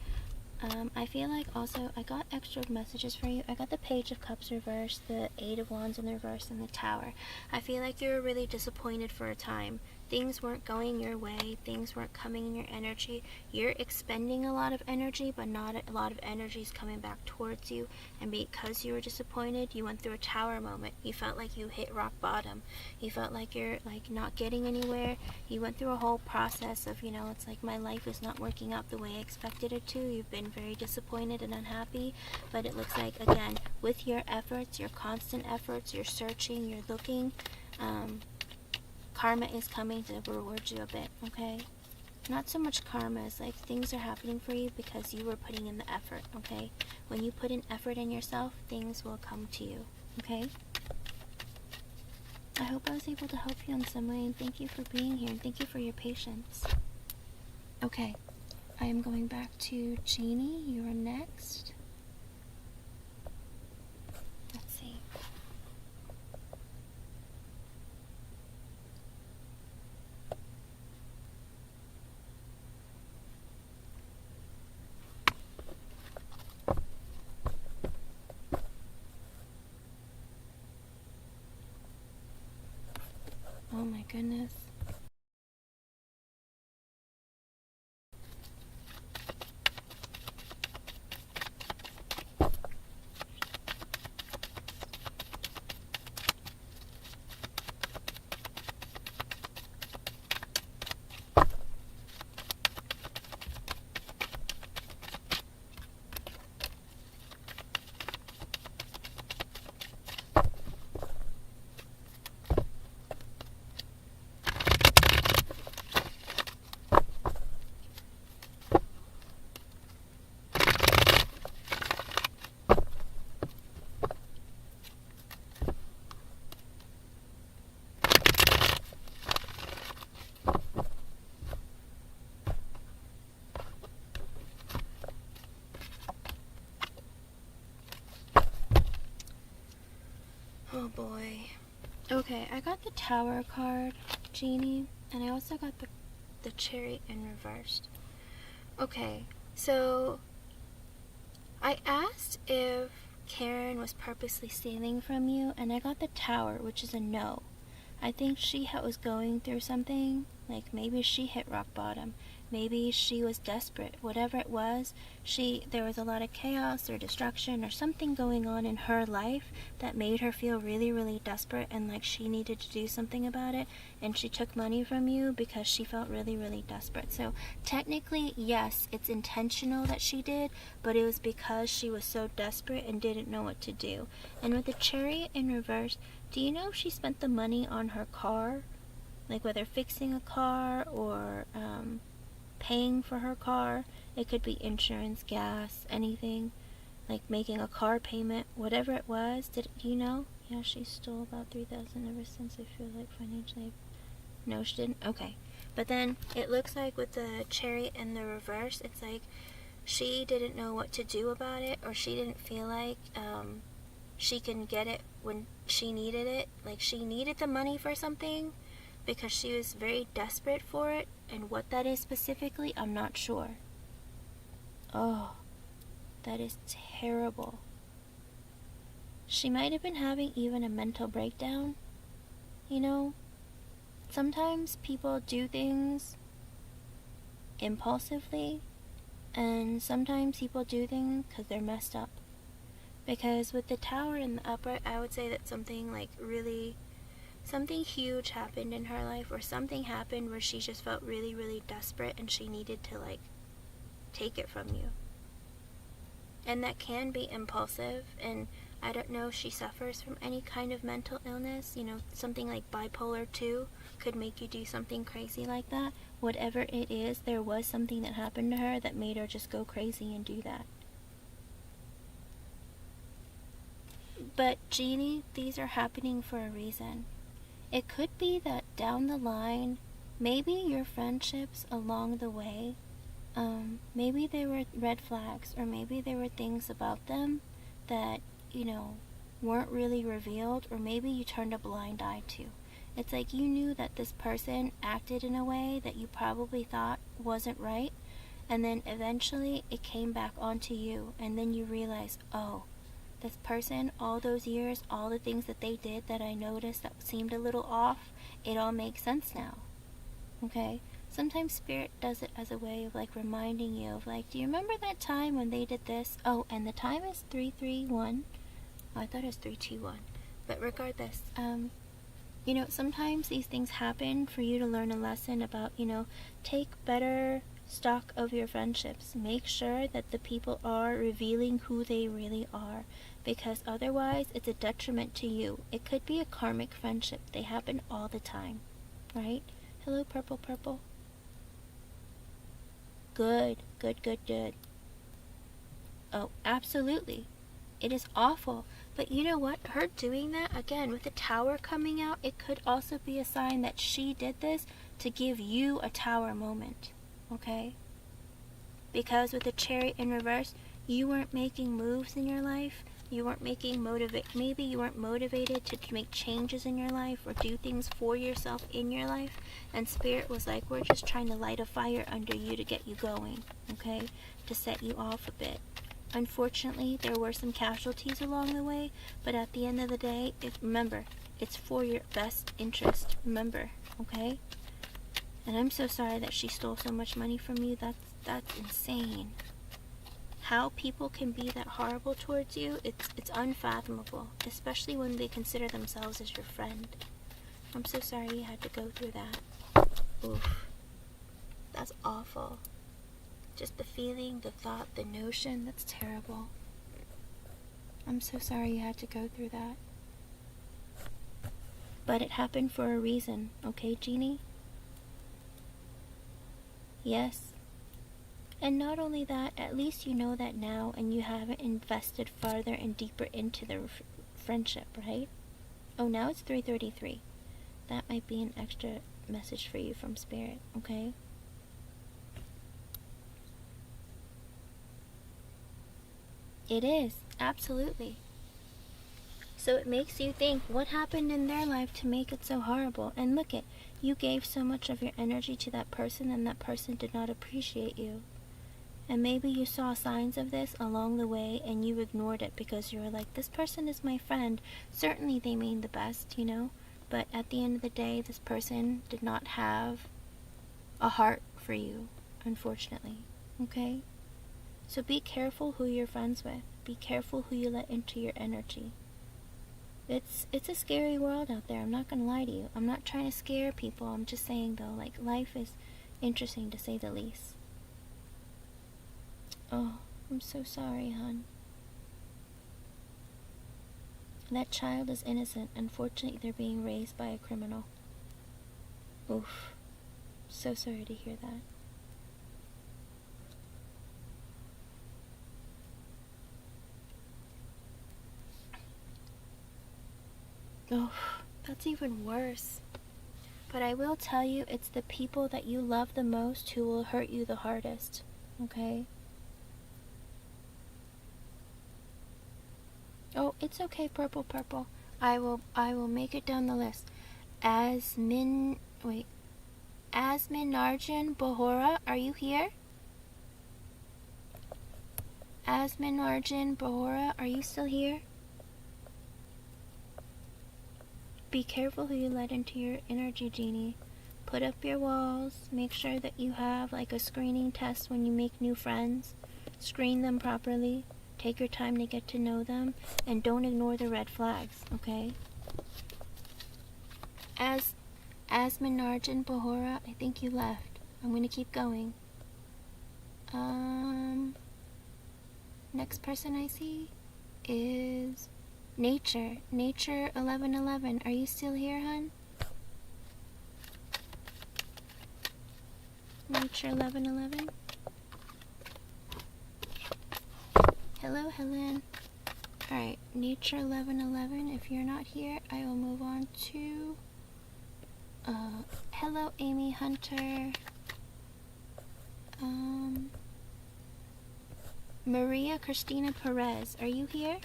I feel like also I got extra messages for you. I got the Page of Cups reversed, the Eight of Wands in the reverse, and the Tower. I feel like you were really disappointed for a time. things weren't going your way, things weren't coming in your energy. You're expending a lot of energy, but not a lot of energy is coming back towards you. And because you were disappointed, you went through a tower moment. You felt like you hit rock bottom. You felt like you're like not getting anywhere. You went through a whole process of, it's like my life is not working out the way I expected it to. You've been very disappointed and unhappy, but it looks like, again, with your efforts, your constant efforts, you're searching, you're looking, karma is coming to reward you a bit, okay? Not so much karma, it's like things are happening for you because you were putting in the effort, okay? When you put in effort in yourself, things will come to you, okay? I hope I was able to help you in some way, and thank you for being here, and thank you for your patience. Okay, I am going back to Jeannie. You are next. Let's see. Oh my goodness. Oh boy. Okay, I got the Tower card, Jeannie, and I also got the Chariot in reversed. Okay, so I asked if Karen was purposely stealing from you, and I got the Tower, which is a no. I think she was going through something, like maybe she hit rock bottom. Maybe she was desperate. Whatever it was, there was a lot of chaos or destruction or something going on in her life that made her feel really, really desperate and like she needed to do something about it. And she took money from you because she felt really, really desperate. So technically, yes, it's intentional that she did, but it was because she was so desperate and didn't know what to do. And with the Chariot in reverse, do you know if she spent the money on her car? Like whether fixing a car or paying for her car. It could be insurance, gas, anything. Like making a car payment, whatever it was. Do you know? Yeah, she stole about $3,000 ever since. I feel like financially. No, she didn't? Okay. But then it looks like with the Chariot in the reverse, it's like she didn't know what to do about it, or she didn't feel like she can get it when she needed it. Like she needed the money for something because she was very desperate for it, and what that is specifically, I'm not sure. Oh, that is terrible. She might have been having even a mental breakdown. Sometimes people do things impulsively, and sometimes people do things because they're messed up. Because with the Tower in the upright, I would say that something huge happened in her life, or something happened where she just felt really, really desperate and she needed to take it from you. And that can be impulsive, and I don't know if she suffers from any kind of mental illness. Something like bipolar 2 could make you do something crazy like that. Whatever it is, there was something that happened to her that made her just go crazy and do that. But Jeannie, these are happening for a reason. It could be that down the line, maybe your friendships along the way, maybe there were red flags, or maybe there were things about them that, weren't really revealed, or maybe you turned a blind eye to. It's like you knew that this person acted in a way that you probably thought wasn't right, and then eventually it came back onto you, and then you realize, oh, this person, all those years, all the things that they did that I noticed that seemed a little off, it all makes sense now. okay? Sometimes Spirit does it as a way of like reminding you of like, do you remember that time when they did this? Oh, and the time is 331. Oh, I thought it was 321. But regardless, you know, sometimes these things happen for you to learn a lesson about, you know, take better stock of your friendships. Make sure that the people are revealing who they really are, because otherwise it's a detriment to you. It could be a karmic friendship. They happen all the time, right? Hello, purple, purple. Good, good, good, good. Oh, absolutely. It is awful. But you know what? Her doing that, again, with the tower coming out, it could also be a sign that she did this to give you a tower moment. Okay? Because with the Chariot in reverse, you weren't making moves in your life. You weren't making maybe you weren't motivated to make changes in your life or do things for yourself in your life. And Spirit was like, we're just trying to light a fire under you to get you going. Okay? To set you off a bit. Unfortunately, there were some casualties along the way, but at the end of the day, remember, it's for your best interest. Remember, okay? And I'm so sorry that she stole so much money from you. That's insane. How people can be that horrible towards you, it's unfathomable, especially when they consider themselves as your friend. I'm so sorry you had to go through that. Oof. That's awful. Just the feeling, the thought, the notion, that's terrible. I'm so sorry you had to go through that. But it happened for a reason, okay, Jeannie? Yes. And not only that, at least you know that now and you haven't invested farther and deeper into the friendship, right? Oh, now it's 3:33. That might be an extra message for you from Spirit, okay? It is, absolutely. So it makes you think, what happened in their life to make it so horrible? And look it, you gave so much of your energy to that person and that person did not appreciate you. And maybe you saw signs of this along the way and you ignored it because you were like, this person is my friend. Certainly they mean the best, you know? But at the end of the day, this person did not have a heart for you, unfortunately. Okay? So be careful who you're friends with. Be careful who you let into your energy. It's a scary world out there. I'm not going to lie to you. I'm not trying to scare people. I'm just saying, though, like, life is interesting to say the least. Oh, I'm so sorry, hon. That child is innocent. Unfortunately, they're being raised by a criminal. Oof. So sorry to hear that. Oh, that's even worse. But I will tell you, it's the people that you love the most who will hurt you the hardest. Okay? Oh, it's okay, purple, purple. I will make it down the list. Asmin Narjan Bohora, are you here? Asmin Narjan Bohora, are you still here? Be careful who you let into your energy, Genie. Put up your walls. Make sure that you have like a screening test when you make new friends. Screen them properly. Take your time to get to know them. And don't ignore the red flags, okay? Asmin Narjan Bohora, I think you left. I'm going to keep going. Next person I see is Nature 1111. Are you still here, hon? Nature 1111. Hello, Helen. Alright, Nature 1111. If you're not here, I will move on to hello, Amy Hunter. Maria Christina Perez, are you here?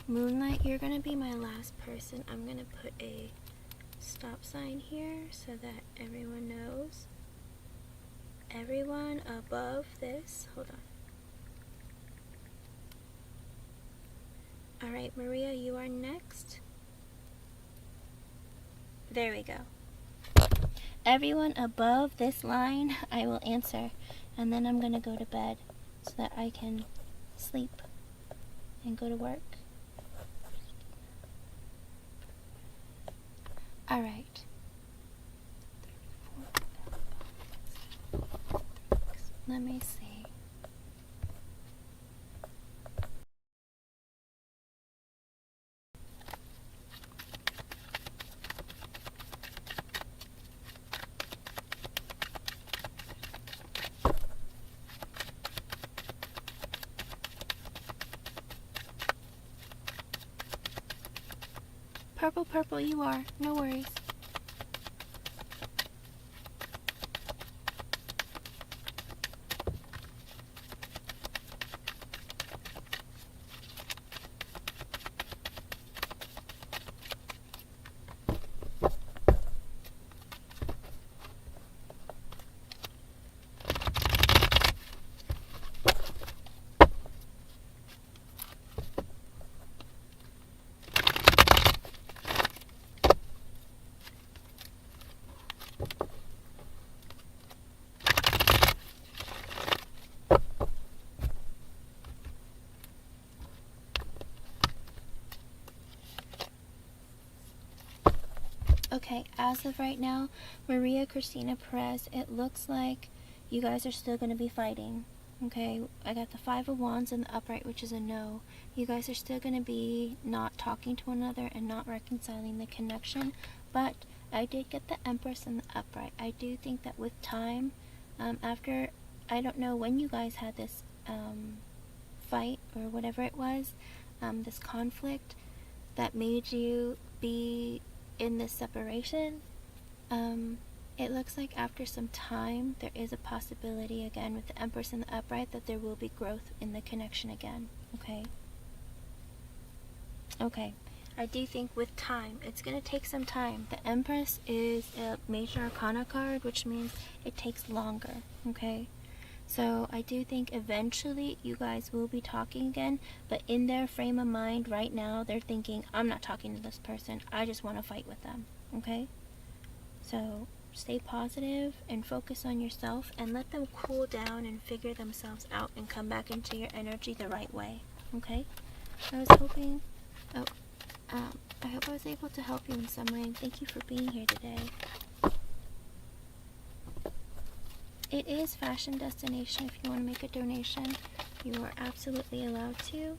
Moonlight, you're gonna be my last person. I'm gonna put a stop sign here so that everyone knows. Everyone above this, hold on. Alright, Maria, you are next. There we go. Everyone above this line, I will answer. And then I'm going to go to bed so that I can sleep and go to work. Alright. Let me see. Purple, purple, you are. No worries. Okay, as of right now, Maria Christina Perez, it looks like you guys are still going to be fighting. Okay, I got the Five of Wands and the upright, which is a no. You guys are still going to be not talking to one another and not reconciling the connection. But I did get the Empress and the upright. I do think that with time, after, I don't know when you guys had this fight or whatever it was, this conflict that made you be in this separation, it looks like after some time there is a possibility again with the Empress and the upright that there will be growth in the connection again. Okay, I do think with time, it's going to take some time. The Empress is a major arcana card, which means it takes longer. Okay, so I do think eventually you guys will be talking again, but in their frame of mind right now, they're thinking, I'm not talking to this person, I just want to fight with them. Okay, so stay positive and focus on yourself and let them cool down and figure themselves out and come back into your energy the right way. Okay, I was hoping, I hope I was able to help you in some way, and thank you for being here today. It is fashion destination. If you want to make a donation, you are absolutely allowed to.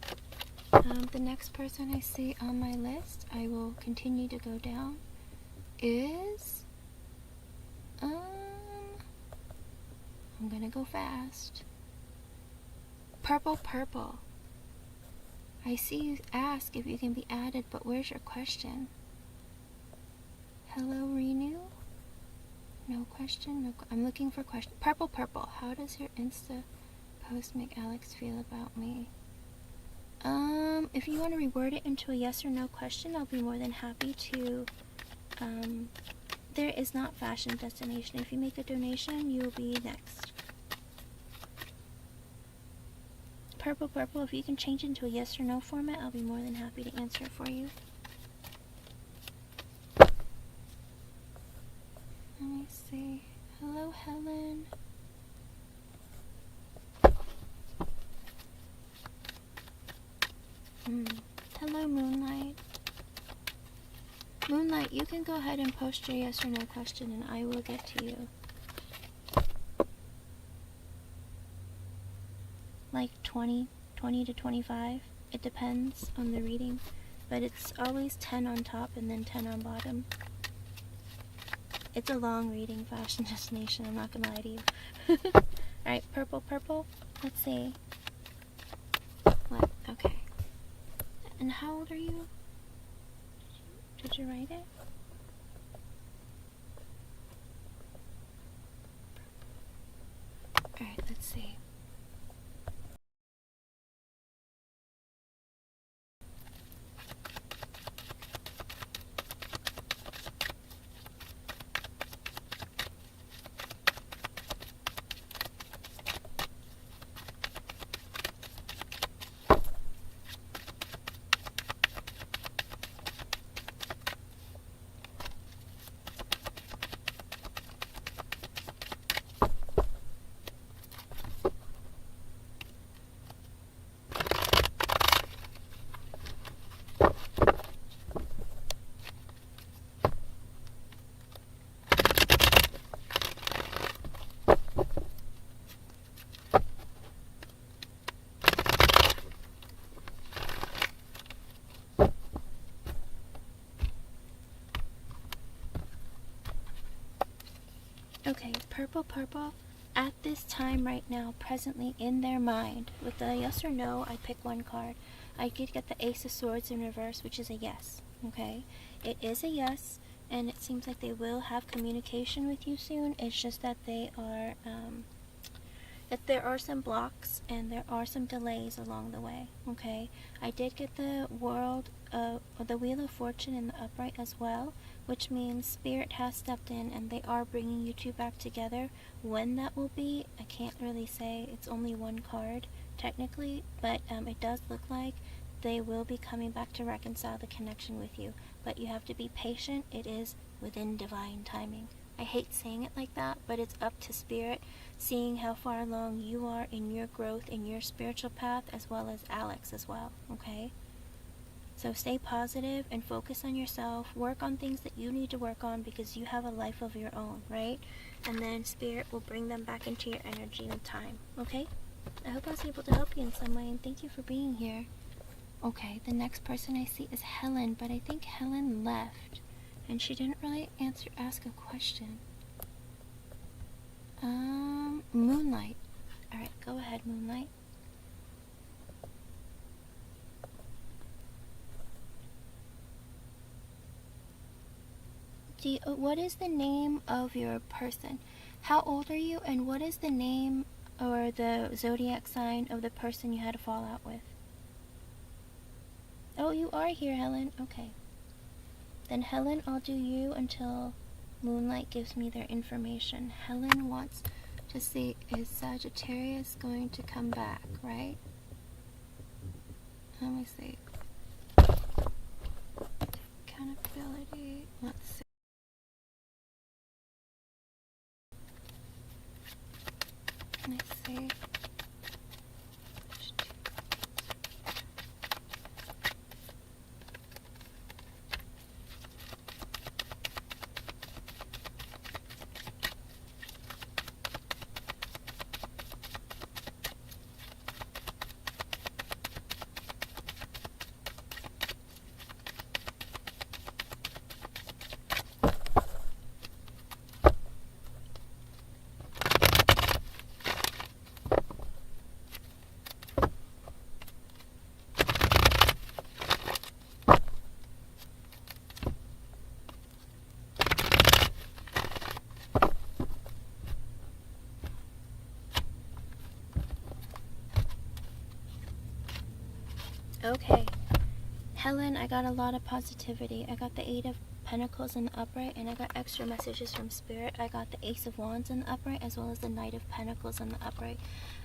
The next person I see on my list, I will continue to go down, is I'm gonna go fast. Purple, purple. I see you ask if you can be added, but where's your question? Hello, Renew? No question? No, I'm looking for question. Purple, purple. How does your Insta post make Alex feel about me? If you want to reword it into a yes or no question, I'll be more than happy to. There is not fashion destination. If you make a donation, you'll be next. Purple, purple. If you can change it into a yes or no format, I'll be more than happy to answer it for you. Let me see. Hello, Helen. Hello, Moonlight. Moonlight, you can go ahead and post your yes or no question and I will get to you. Like 20 to 25. It depends on the reading, but it's always 10 on top and then 10 on bottom. It's a long reading, fashion destination, I'm not gonna lie to you. Alright, purple, purple. Let's see. What? Okay. And how old are you? Did you write it? Alright, let's see. Okay, purple, purple. At this time right now, presently in their mind, with the yes or no, I pick one card. I did get the Ace of Swords in reverse, which is a yes. Okay, it is a yes, and it seems like they will have communication with you soon. It's just that they are, that there are some blocks and there are some delays along the way. Okay, I did get the the Wheel of Fortune in the upright as well, which means Spirit has stepped in and they are bringing you two back together. When that will be, I can't really say. It's only one card technically, but it does look like they will be coming back to reconcile the connection with you. But you have to be patient. It is within divine timing. I hate saying it like that, but it's up to Spirit, seeing how far along you are in your growth, in your spiritual path, as well as Alex as well, okay? So stay positive and focus on yourself. Work on things that you need to work on because you have a life of your own, right? And then Spirit will bring them back into your energy in time, okay? I hope I was able to help you in some way, and thank you for being here. Okay, the next person I see is Helen, but I think Helen left. And she didn't really ask a question. Moonlight. Alright, go ahead, Moonlight. What is the name of your person? How old are you, and what is the name or the zodiac sign of the person you had a fallout with? Oh, you are here, Helen. Okay. Then Helen, I'll do you until Moonlight gives me their information. Helen wants to see, is Sagittarius going to come back, right? Let me see. Accountability. Let's see. Let's see. Okay. Helen, I got a lot of positivity. I got the 8 of Pentacles in the upright, and I got extra messages from Spirit. I got the Ace of Wands in the upright, as well as the Knight of Pentacles in the upright.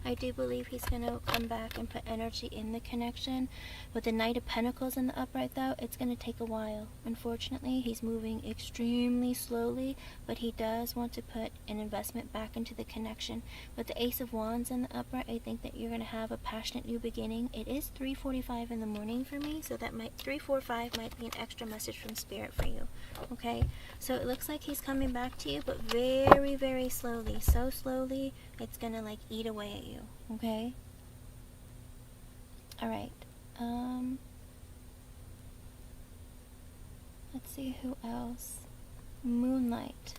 I do believe he's going to come back and put energy in the connection. With the Knight of Pentacles in the upright, though, it's going to take a while. Unfortunately, he's moving extremely slowly, but he does want to put an investment back into the connection. With the Ace of Wands in the upright, I think that you're going to have a passionate new beginning. It is 3:45 in the morning for me, so that might 3:45 might be an extra message from Spirit for you. Okay, so it looks like he's coming back to you, but very, very slowly. So slowly, it's gonna like eat away at you. Okay. All right. Let's see who else. Moonlight.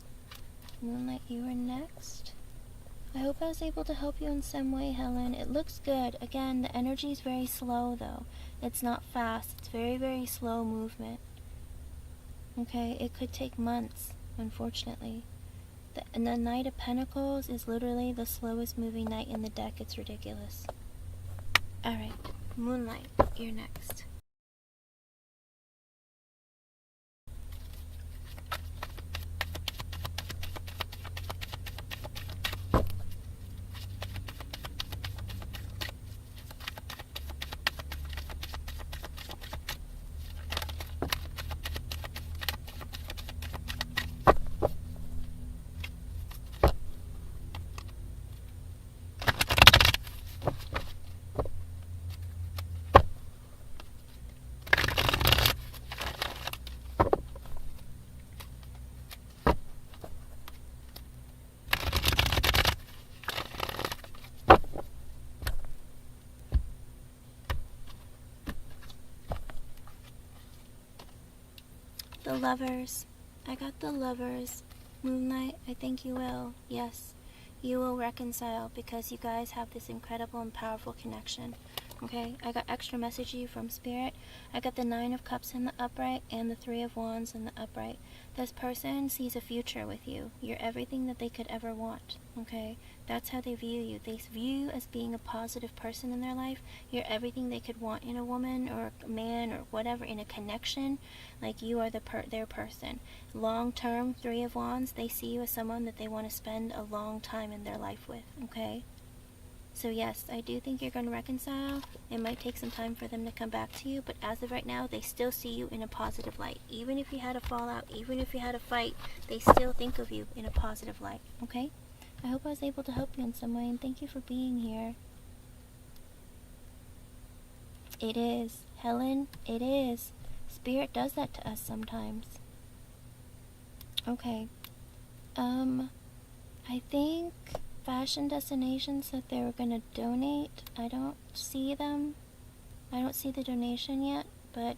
Moonlight, you are next. I hope I was able to help you in some way, Helen. It looks good. Again, the energy is very slow, though. It's not fast. It's very, very slow movement. Okay, it could take months, unfortunately. And the Knight of Pentacles is literally the slowest moving knight in the deck. It's ridiculous. Alright, Moonlight, you're next. The Lovers. I got the Lovers. Moonlight, I think you will. Yes, you will reconcile because you guys have this incredible and powerful connection. Okay, I got extra message you from Spirit. I got the 9 of Cups in the upright and the 3 of Wands in the upright. This person sees a future with you. You're everything that they could ever want. Okay, that's how they view you. They view you as being a positive person in their life. You're everything they could want in a woman or a man or whatever, in a connection. Like you are their person. Long term, 3 of Wands, they see you as someone that they want to spend a long time in their life with. Okay. So yes, I do think you're going to reconcile. It might take some time for them to come back to you, but as of right now, they still see you in a positive light. Even if you had a fallout, even if you had a fight, they still think of you in a positive light, okay? I hope I was able to help you in some way, and thank you for being here. It is. Helen, it is. Spirit does that to us sometimes. Okay. I think Fashion Destination said they were gonna donate. I don't see them. I don't see the donation yet, but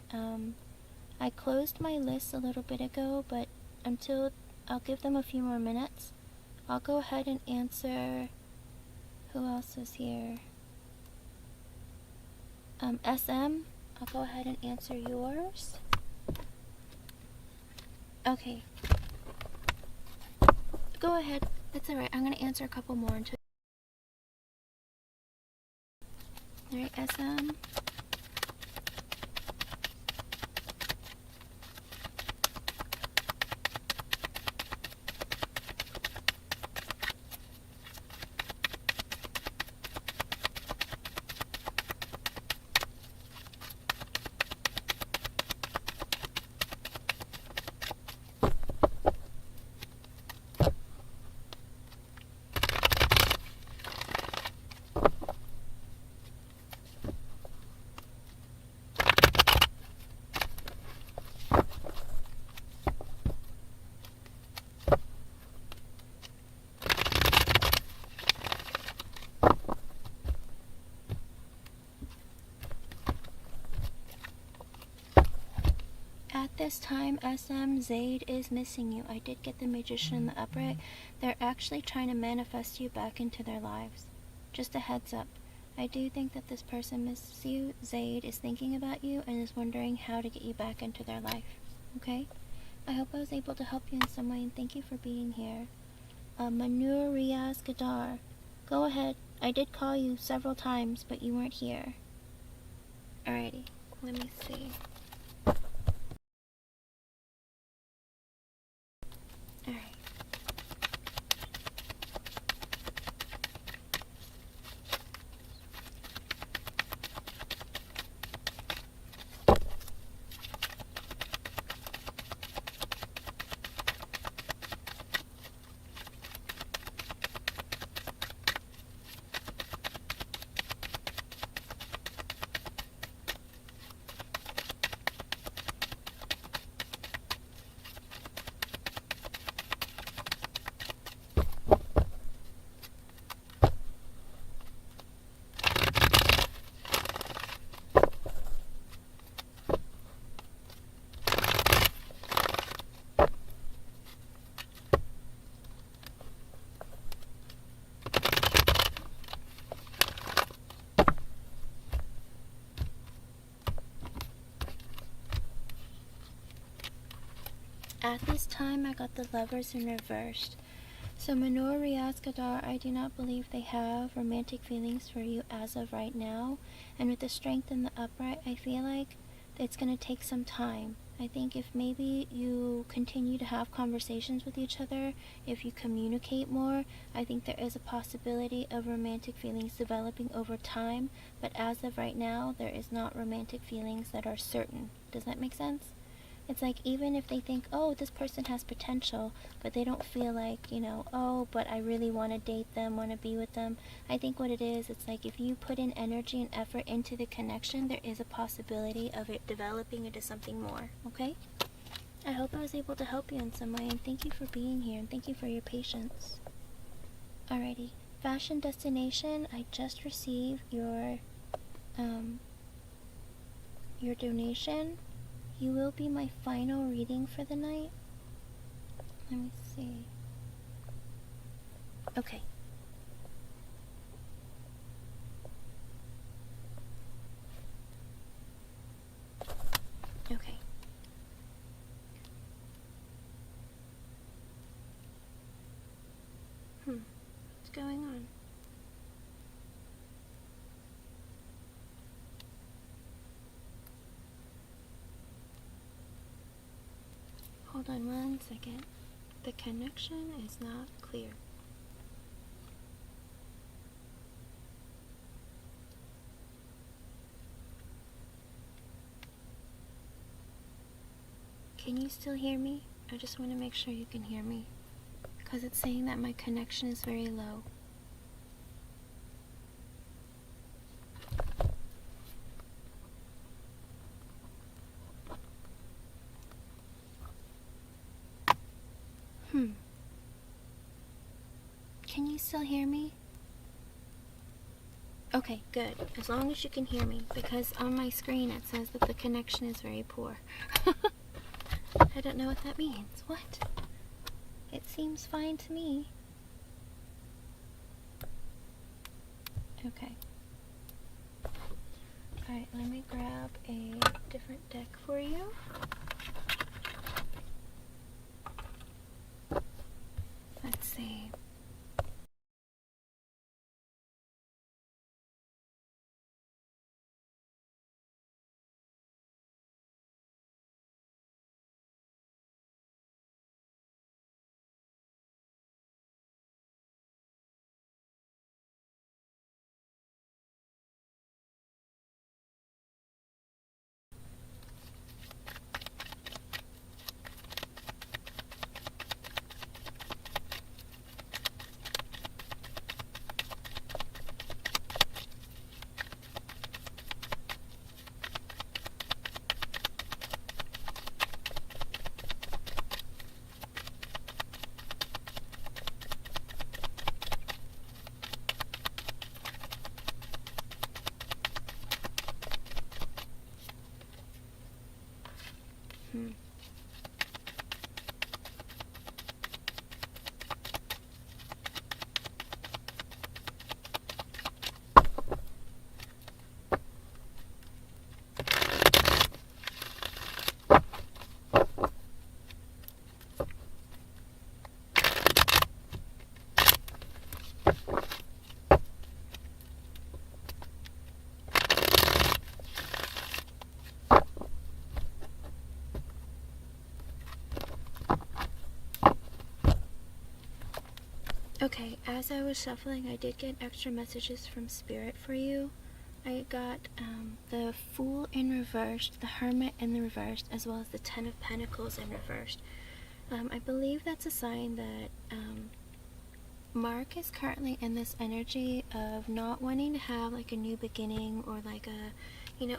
I closed my list a little bit ago, but I'll give them a few more minutes. I'll go ahead and answer. Who else is here? SM, I'll go ahead and answer yours. Okay. Go ahead. It's alright. I'm gonna answer a couple more until. Alright, SM. At this time, SM, Zaid is missing you. I did get the Magician in the upright. They're actually trying to manifest you back into their lives. Just a heads up. I do think that this person misses you. Zaid is thinking about you and is wondering how to get you back into their life. Okay? I hope I was able to help you in some way, and thank you for being here. Manur Riaz Gadar. Go ahead. I did call you several times, but you weren't here. Alrighty. Let me see. Alright. At this time, I got the Lovers in reversed. So Manor Riaz Gadar, I do not believe they have romantic feelings for you as of right now. And with the Strength in the upright, I feel like it's going to take some time. I think if maybe you continue to have conversations with each other, if you communicate more, I think there is a possibility of romantic feelings developing over time. But as of right now, there is not romantic feelings that are certain. Does that make sense? It's like, even if they think, oh, this person has potential, but they don't feel like, oh, but I really want to date them, want to be with them. I think what it is, it's like if you put in energy and effort into the connection, there is a possibility of it developing into something more, okay? I hope I was able to help you in some way, and thank you for being here, and thank you for your patience. Alrighty. Fashion Destination, I just received your donation. You will be my final reading for the night. Let me see. Okay. Okay. What's going on? Hold on 1 second. The connection is not clear. Can you still hear me? I just want to make sure you can hear me, because it's saying that my connection is very low. Can you still hear me? Okay, good. As long as you can hear me, because on my screen it says that the connection is very poor. I don't know what that means. What? It seems fine to me. Okay. Alright, let me grab a different deck for you. Let's see. Okay, as I was shuffling, I did get extra messages from Spirit for you. I got the Fool in reversed, the Hermit in the reversed, as well as the Ten of Pentacles in reversed. I believe that's a sign that Mark is currently in this energy of not wanting to have like a new beginning or like a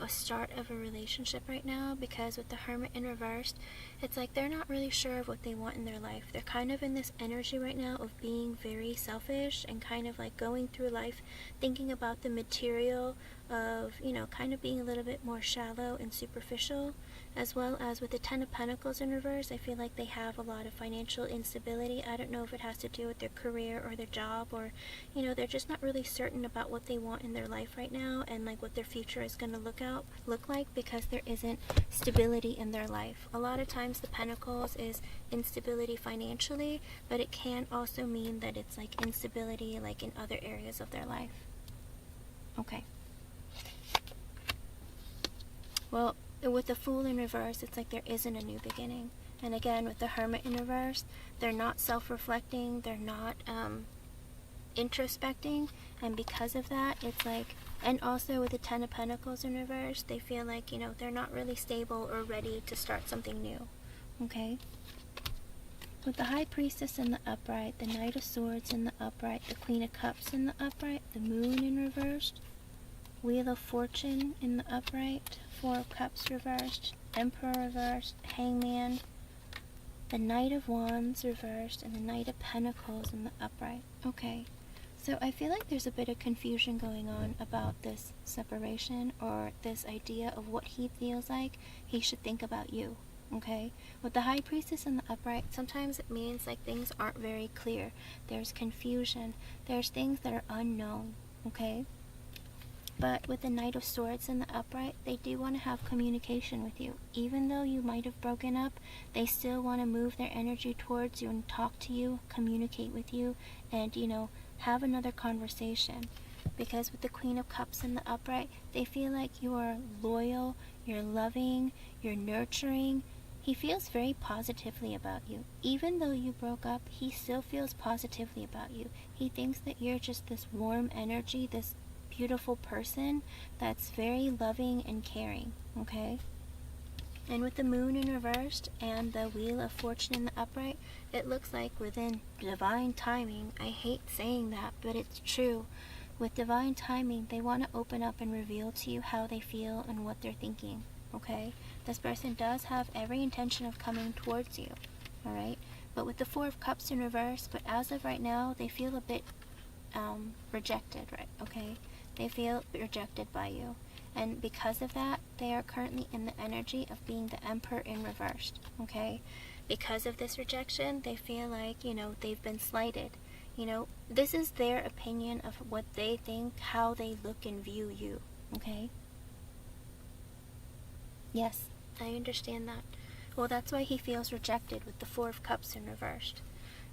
start of a relationship right now, because with the Hermit in reversed, it's like they're not really sure of what they want in their life. They're kind of in this energy right now of being very selfish and kind of like going through life thinking about the material of, kind of being a little bit more shallow and superficial. As well as with the Ten of Pentacles in reverse, I feel like they have a lot of financial instability. I don't know if it has to do with their career or their job, or they're just not really certain about what they want in their life right now and like what their future is going to look like, because there isn't stability in their life. A lot of times the Pentacles is instability financially, but it can also mean that it's like instability like in other areas of their life. Okay. Well, with the Fool in reverse, it's like there isn't a new beginning. And again, with the Hermit in reverse, they're not self-reflecting, they're not introspecting, and because of that, it's like, and also with the Ten of Pentacles in reverse, they feel like, they're not really stable or ready to start something new. Okay? With the High Priestess in the upright, the Knight of Swords in the upright, the Queen of Cups in the upright, the Moon in reversed, Wheel of Fortune in the upright, Four of Cups reversed, Emperor reversed, Hangman, the Knight of Wands reversed, and the Knight of Pentacles in the upright. Okay, so I feel like there's a bit of confusion going on about this separation, or this idea of what he feels like he should think about you. okay? With the High Priestess in the upright, sometimes it means like things aren't very clear. There's confusion. There's things that are unknown, okay? But with the Knight of Swords in the upright, they do want to have communication with you. Even though you might have broken up, they still want to move their energy towards you and talk to you, communicate with you, and, have another conversation. Because with the Queen of Cups in the upright, they feel like you are loyal, you're loving, you're nurturing. He feels very positively about you. Even though you broke up, he still feels positively about you. He thinks that you're just this warm energy, this beautiful person that's very loving and caring, okay? And with the Moon in reversed and the Wheel of Fortune in the upright, it looks like within divine timing, I hate saying that, but it's true. With divine timing, they want to open up and reveal to you how they feel and what they're thinking, okay? This person does have every intention of coming towards you, alright? But with the Four of Cups in reverse, but as of right now, they feel a bit rejected, right? Okay? They feel rejected by you. And because of that, they are currently in the energy of being the Emperor in reversed, okay? Because of this rejection, they feel like, they've been slighted. This is their opinion of what they think, how they look and view you, okay? Yes, I understand that. Well, that's why he feels rejected with the Four of Cups in reversed,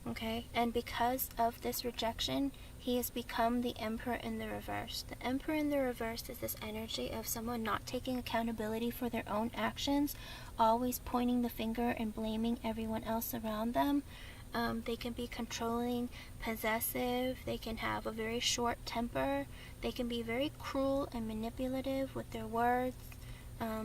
okay? And because of this rejection, he has become the Emperor in the reverse. The Emperor in the reverse is this energy of someone not taking accountability for their own actions, always pointing the finger and blaming everyone else around them. They can be controlling, possessive, they can have a very short temper, they can be very cruel and manipulative with their words,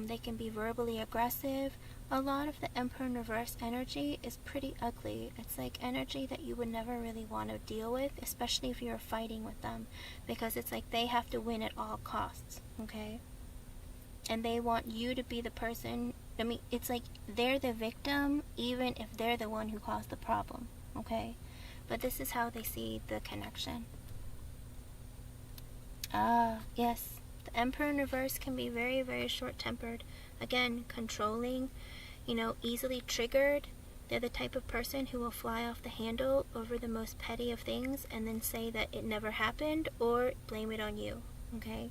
they can be verbally aggressive. A lot of the Emperor in reverse energy is pretty ugly. It's like energy that you would never really want to deal with, especially if you're fighting with them, because it's like they have to win at all costs, okay? And they want you to be the person. I mean, it's like they're the victim even if they're the one who caused the problem, okay? But this is how they see the connection. Yes. The Emperor in reverse can be very, very short-tempered. Again, controlling, easily triggered. They're the type of person who will fly off the handle over the most petty of things and then say that it never happened or blame it on you, okay?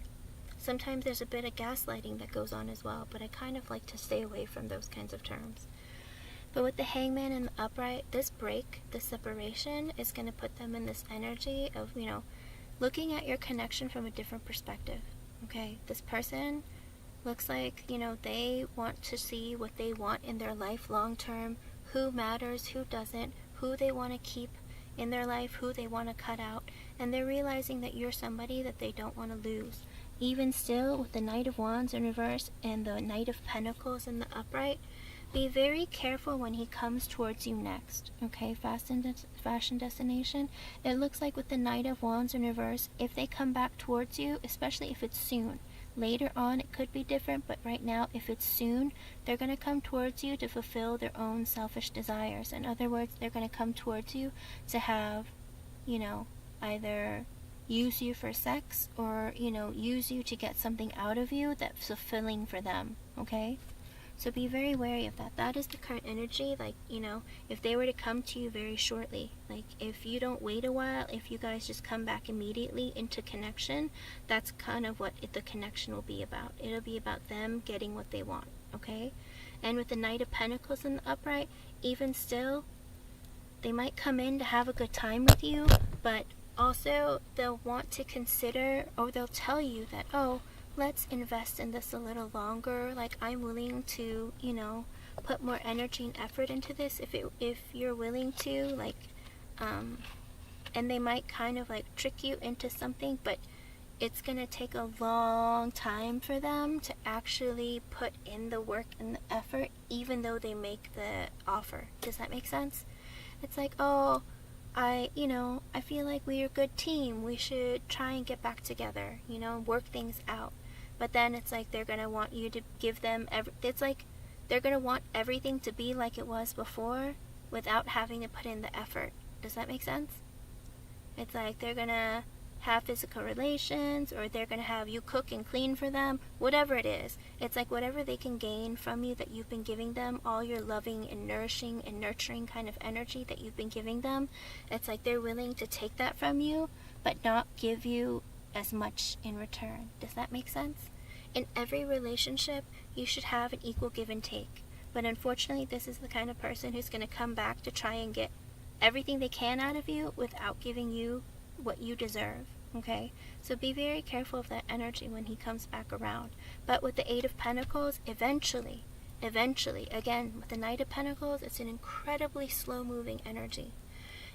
Sometimes there's a bit of gaslighting that goes on as well, but I kind of like to stay away from those kinds of terms. But with the Hangman in the upright, this break, this separation, is going to put them in this energy of, looking at your connection from a different perspective, okay? This person looks like, they want to see what they want in their life long term, who matters, who doesn't, who they want to keep in their life, who they want to cut out, and they're realizing that you're somebody that they don't want to lose. Even still, with the Knight of Wands in reverse and the Knight of Pentacles in the upright, be very careful when he comes towards you next, okay? Fashion destination. It looks like with the Knight of Wands in reverse, if they come back towards you, especially if it's soon, later on it could be different, but right now, if it's soon, they're going to come towards you to fulfill their own selfish desires. In other words, they're going to come towards you to have, either use you for sex or, use you to get something out of you that's fulfilling for them, okay? So be very wary of that. That is the current energy, like, if they were to come to you very shortly, like, if you don't wait a while, if you guys just come back immediately into connection, that's kind of what the connection will be about. It'll be about them getting what they want, okay? And with the Knight of Pentacles in the upright, even still, they might come in to have a good time with you, but also they'll want to consider, or they'll tell you that, oh, let's invest in this a little longer, like I'm willing to, put more energy and effort into this if you're willing to, like, and they might kind of like trick you into something, but it's gonna take a long time for them to actually put in the work and the effort, even though they make the offer. Does that make sense? It's like, oh, I feel like we're a good team, we should try and get back together, work things out. But then it's like they're going to want you to give them it's like they're going to want everything to be like it was before without having to put in the effort. Does that make sense? It's like they're going to have physical relations, or they're going to have you cook and clean for them, whatever it is. It's like whatever they can gain from you that you've been giving them, all your loving and nourishing and nurturing kind of energy that you've been giving them, it's like they're willing to take that from you, but not give you as much in return. Does that make sense? In every relationship, you should have an equal give and take. But unfortunately, this is the kind of person who's going to come back to try and get everything they can out of you without giving you what you deserve. Okay, so be very careful of that energy when he comes back around. But with the Eight of Pentacles, eventually, again, with the Knight of Pentacles, it's an incredibly slow-moving energy.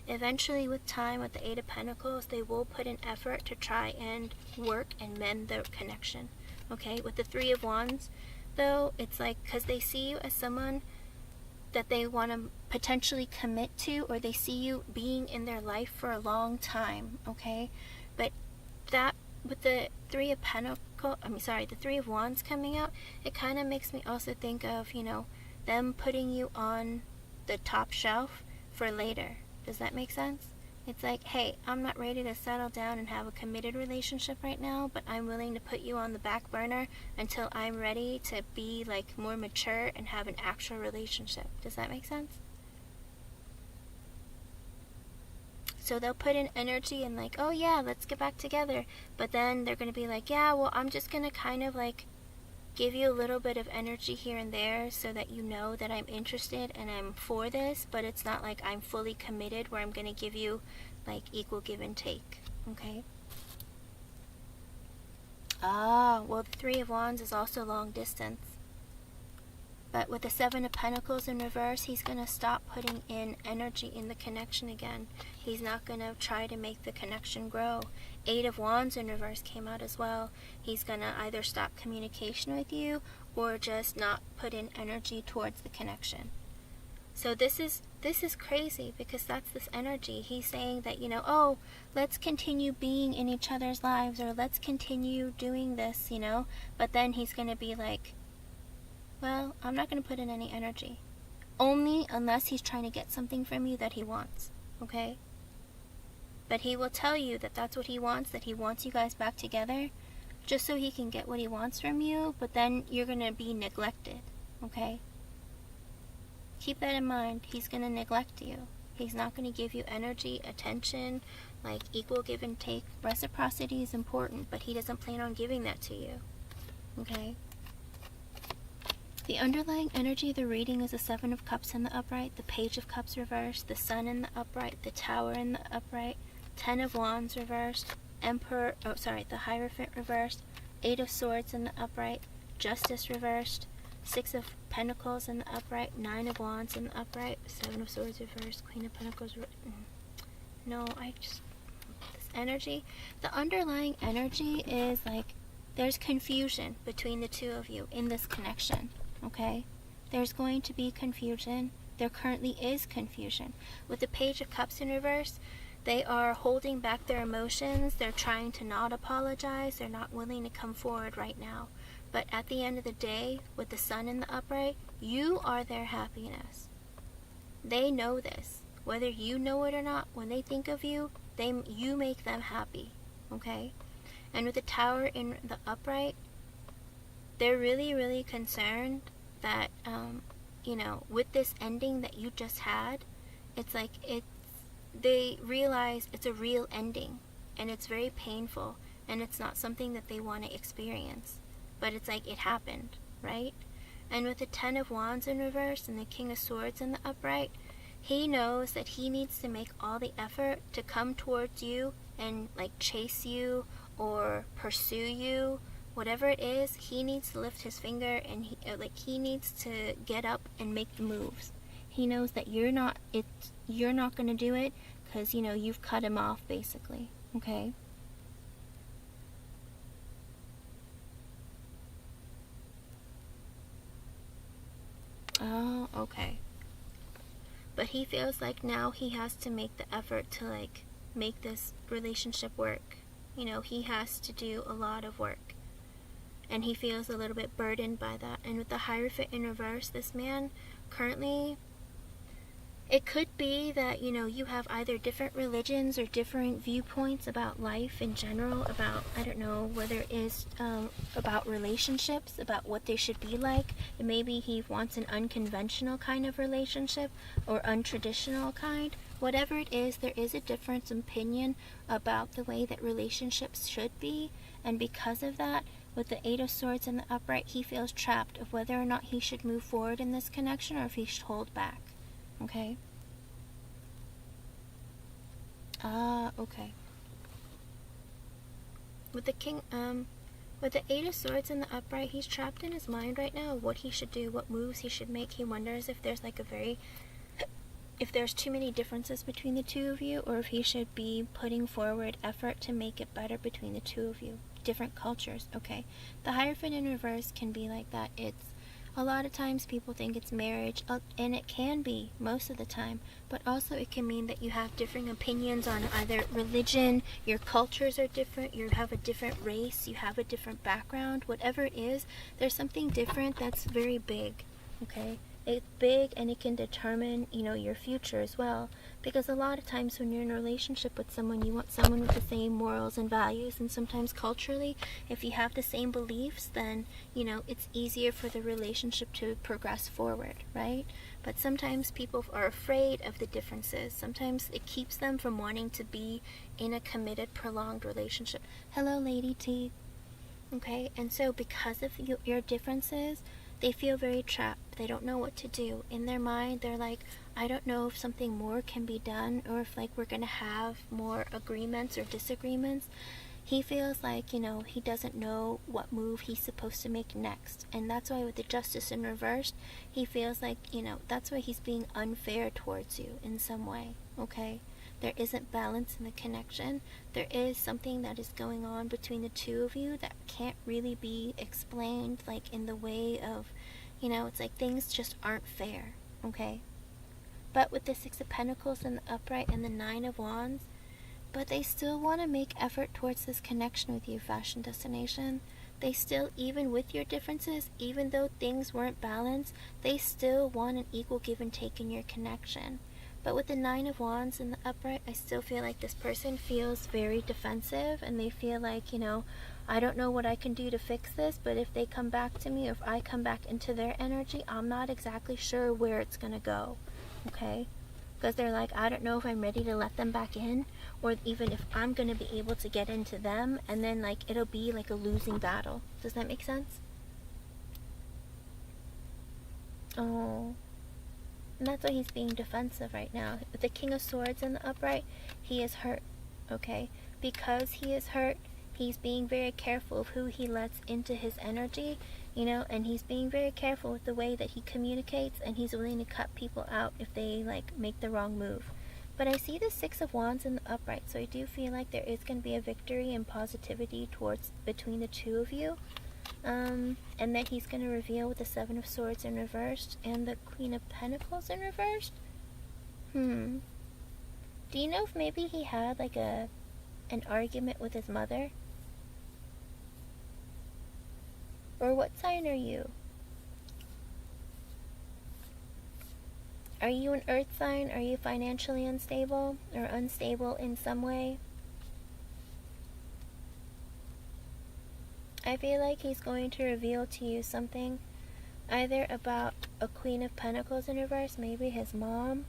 Eventually, with time, with the Eight of Pentacles, they will put an effort to try and work and mend their connection. Okay, with the Three of Wands, though, it's like, because they see you as someone that they want to potentially commit to, or they see you being in their life for a long time, okay? But that, with the Three of the Three of Wands coming out, it kind of makes me also think of, you know, them putting you on the top shelf for later. Does that make sense? It's like, hey, I'm not ready to settle down and have a committed relationship right now, but I'm willing to put you on the back burner until I'm ready to be like more mature and have an actual relationship. Does that make sense? So they'll put in energy and like, oh yeah, let's get back together. But then they're going to be like, yeah, well, I'm just going to kind of like give you a little bit of energy here and there so that you know that I'm interested and I'm for this, but it's not like I'm fully committed where I'm going to give you like equal give and take. Okay? Well, the Three of Wands is also long distance. But with the Seven of Pentacles in reverse, he's going to stop putting in energy in the connection again. He's not going to try to make the connection grow. Eight of Wands in reverse came out as well. He's going to either stop communication with you or just not put in energy towards the connection. So this is crazy, because that's this energy. He's saying that, you know, oh, let's continue being in each other's lives, or let's continue doing this, you know. But then he's going to be like, well, I'm not going to put in any energy. Only unless he's trying to get something from you that he wants, okay? But he will tell you that that's what he wants, that he wants you guys back together, just so he can get what he wants from you, but then you're going to be neglected, okay? Keep that in mind. He's going to neglect you. He's not going to give you energy, attention, like equal give and take. Reciprocity is important, but he doesn't plan on giving that to you, okay? The underlying energy of the reading is the Seven of Cups in the upright, the Page of Cups reversed, the Sun in the upright, the Tower in the upright, Ten of Wands reversed, the Hierophant reversed, Eight of Swords in the upright, Justice reversed, Six of Pentacles in the upright, Nine of Wands in the upright, Seven of Swords reversed, Queen of Pentacles this energy, the underlying energy is like there's confusion between the two of you in this connection. Okay, there's going to be confusion. There currently is confusion. With the Page of Cups in reverse, they are holding back their emotions. They're trying to not apologize. They're not willing to come forward right now. But at the end of the day, with the Sun in the upright, you are their happiness. They know this. Whether you know it or not, when they think of you, you make them happy. Okay? And with the Tower in the upright, they're really, really concerned that, you know, with this ending that you just had, it's like they realize it's a real ending, and it's very painful, and it's not something that they want to experience. But it's like it happened, right? And with the Ten of Wands in reverse and the King of Swords in the upright, he knows that he needs to make all the effort to come towards you and like chase you or pursue you. Whatever it is, he needs to lift his finger, and he needs to get up and make the moves. He knows that you're not going to do it because, you know, you've cut him off basically, okay? Oh, okay. But he feels like now he has to make the effort to like make this relationship work. You know, he has to do a lot of work. And he feels a little bit burdened by that. And with the Hierophant in reverse, this man currently, It could be that, you have either different religions or different viewpoints about life in general, about, I don't know, whether it is about relationships, about what they should be like. And maybe he wants an unconventional kind of relationship or untraditional kind. Whatever it is, there is a difference in opinion about the way that relationships should be. And because of that, with the Eight of Swords and the upright, he feels trapped of whether or not he should move forward in this connection or if he should hold back. Okay? Okay. With the Eight of Swords and the upright, he's trapped in his mind right now of what he should do, what moves he should make. He wonders if there's if there's too many differences between the two of you, or if he should be putting forward effort to make it better between the two of you. Different cultures, okay? The Hierophant in reverse can be like that. It's a lot of times people think it's marriage, and it can be most of the time, but also it can mean that you have differing opinions on either religion, your cultures are different, you have a different race, you have a different background, whatever it is, there's something different that's very big, okay? It's big, and it can determine, your future as well. Because a lot of times when you're in a relationship with someone, you want someone with the same morals and values. And sometimes culturally, if you have the same beliefs, then, it's easier for the relationship to progress forward, right? But sometimes people are afraid of the differences. Sometimes it keeps them from wanting to be in a committed, prolonged relationship. Hello, Lady T. Okay, and so because of your differences, they feel very trapped. They don't know what to do. In their mind, they're like, I don't know if something more can be done, or if we're going to have more agreements or disagreements. He feels like, he doesn't know what move he's supposed to make next. And that's why with the Justice in reverse, he feels like, that's why he's being unfair towards you in some way, okay? There isn't balance in the connection. There is something that is going on between the two of you that can't really be explained, like in the way of, it's like things just aren't fair, okay? But with the Six of Pentacles and the upright and the Nine of Wands, but they still want to make effort towards this connection with you, Fashion Destination. They still, even with your differences, even though things weren't balanced, they still want an equal give and take in your connection. But with the Nine of Wands and the upright, I still feel like this person feels very defensive, and they feel like, I don't know what I can do to fix this, but if they come back to me, or if I come back into their energy, I'm not exactly sure where it's going to go, okay? Because they're like, I don't know if I'm ready to let them back in, or even if I'm going to be able to get into them, and then, it'll be like a losing battle. Does that make sense? Oh. And that's why he's being defensive right now. With the King of Swords in the upright, he is hurt, okay? Because he is hurt, he's being very careful of who he lets into his energy, and he's being very careful with the way that he communicates, and he's willing to cut people out if they, make the wrong move. But I see the Six of Wands in the upright, so I do feel like there is going to be a victory and positivity between the two of you. And then he's going to reveal with the Seven of Swords in reversed and the Queen of Pentacles in reversed. Do you know if maybe he had an argument with his mother? Or what sign are you? Are you an earth sign? Are you financially unstable or unstable in some way? I feel like he's going to reveal to you something, either about a Queen of Pentacles in reverse, maybe his mom,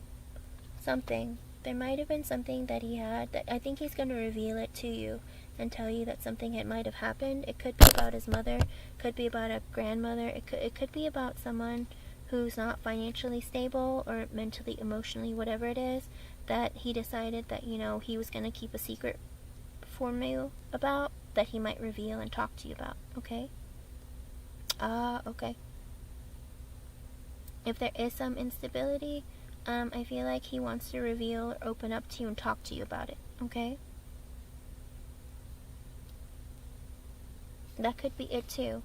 something. There might have been something that he had that I think he's going to reveal it to you and tell you that something might have happened. It could be about his mother, could be about a grandmother, it could be about someone who's not financially stable or mentally, emotionally, whatever it is, that he decided that, he was going to keep a secret from you about, that he might reveal and talk to you about, okay? Okay. If there is some instability, I feel like he wants to reveal or open up to you and talk to you about it, okay? That could be it too.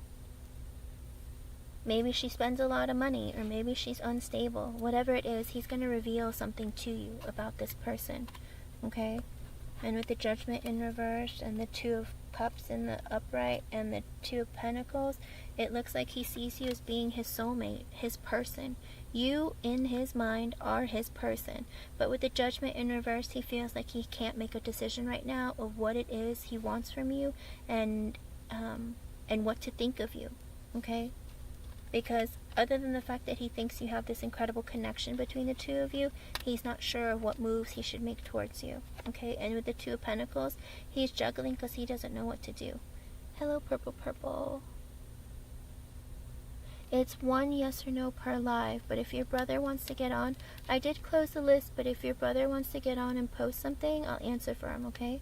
Maybe she spends a lot of money, or maybe she's unstable. Whatever it is, he's going to reveal something to you about this person, okay? And with the Judgment in reverse and the Two of Cups in the upright and the Two of Pentacles, it looks like he sees you as being his soulmate, his person. You, in his mind, are his person. But with the Judgment in reverse, he feels like he can't make a decision right now of what it is he wants from you and what to think of you, okay? Because other than the fact that he thinks you have this incredible connection between the two of you, he's not sure of what moves he should make towards you, okay? And with the Two of Pentacles, he's juggling because he doesn't know what to do. Hello, Purple Purple. It's one yes or no per live, but if your brother wants to get on, I did close the list, but if your brother wants to get on and post something, I'll answer for him, okay?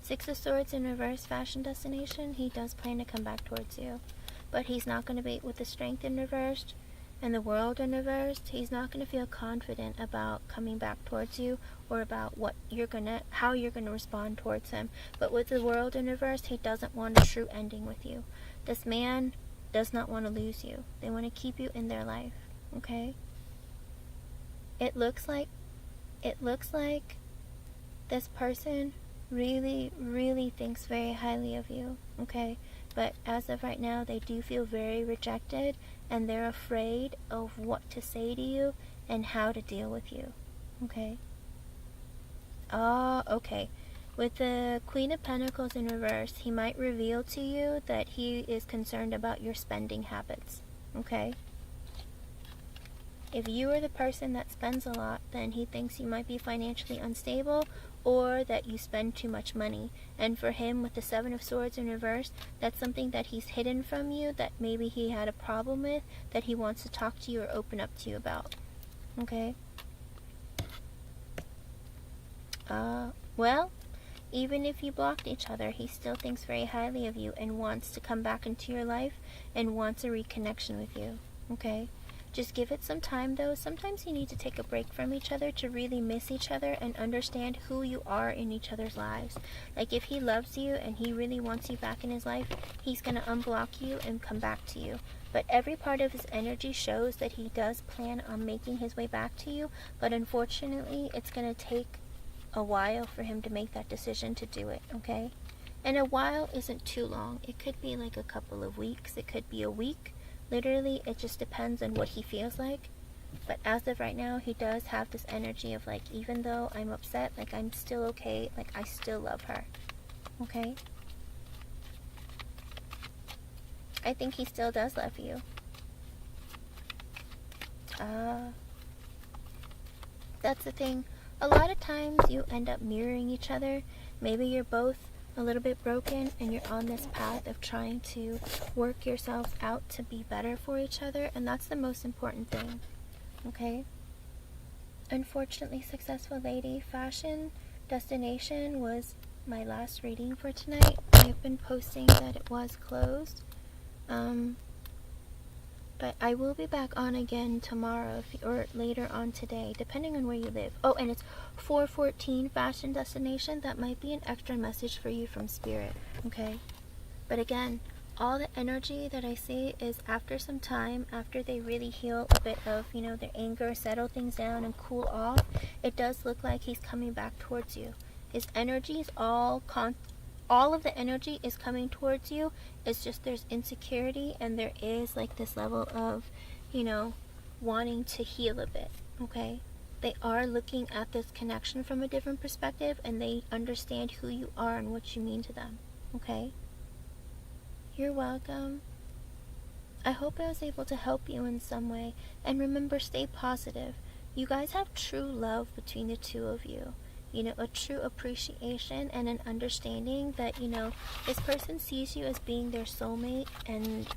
Six of Swords in reverse, fashion destination, he does plan to come back towards you. But he's not going to be, with the Strength in reversed and the World in reversed, he's not going to feel confident about coming back towards you or about how you're going to respond towards him. But with the World in reversed, he doesn't want a true ending with you. This man does not want to lose you. They want to keep you in their life, okay? It looks like this person really, really thinks very highly of you, okay? But as of right now, they do feel very rejected, and they're afraid of what to say to you and how to deal with you, okay? Okay. With the Queen of Pentacles in reverse, he might reveal to you that he is concerned about your spending habits, okay? If you are the person that spends a lot, then he thinks you might be financially unstable or that you spend too much money. And for him, with the Seven of Swords in reverse, that's something that he's hidden from you, that maybe he had a problem with, that he wants to talk to you or open up to you about, okay? Well, even if you blocked each other, he still thinks very highly of you and wants to come back into your life and wants a reconnection with you, okay? Just give it some time, though. Sometimes you need to take a break from each other to really miss each other and understand who you are in each other's lives. Like, if he loves you and he really wants you back in his life, he's going to unblock you and come back to you. But every part of his energy shows that he does plan on making his way back to you, but unfortunately, it's going to take a while for him to make that decision to do it, okay? And a while isn't too long. It could be like a couple of weeks. It could be a week. Literally, it just depends on what he feels like. But as of right now, he does have this energy of like, even though I'm upset, like I'm still okay, like I still love her, okay? I think he still does love you. That's the thing. A lot of times you end up mirroring each other. Maybe you're both a little bit broken and you're on this path of trying to work yourselves out to be better for each other, and that's the most important thing, okay? Unfortunately, Successful Lady, fashion destination was my last reading for tonight. I've been posting that it was closed, but I will be back on again tomorrow or later on today, depending on where you live. Oh, and it's 414 fashion destination. That might be an extra message for you from Spirit, okay? But again, all the energy that I see is after some time, after they really heal a bit of, their anger, settle things down and cool off, it does look like he's coming back towards you. His energy is all of the energy is coming towards you. It's just there's insecurity and there is like this level of, wanting to heal a bit, okay? They are looking at this connection from a different perspective and they understand who you are and what you mean to them, okay? You're welcome. I hope I was able to help you in some way. And remember, stay positive. You guys have true love between the two of you. A true appreciation and an understanding that, this person sees you as being their soulmate and,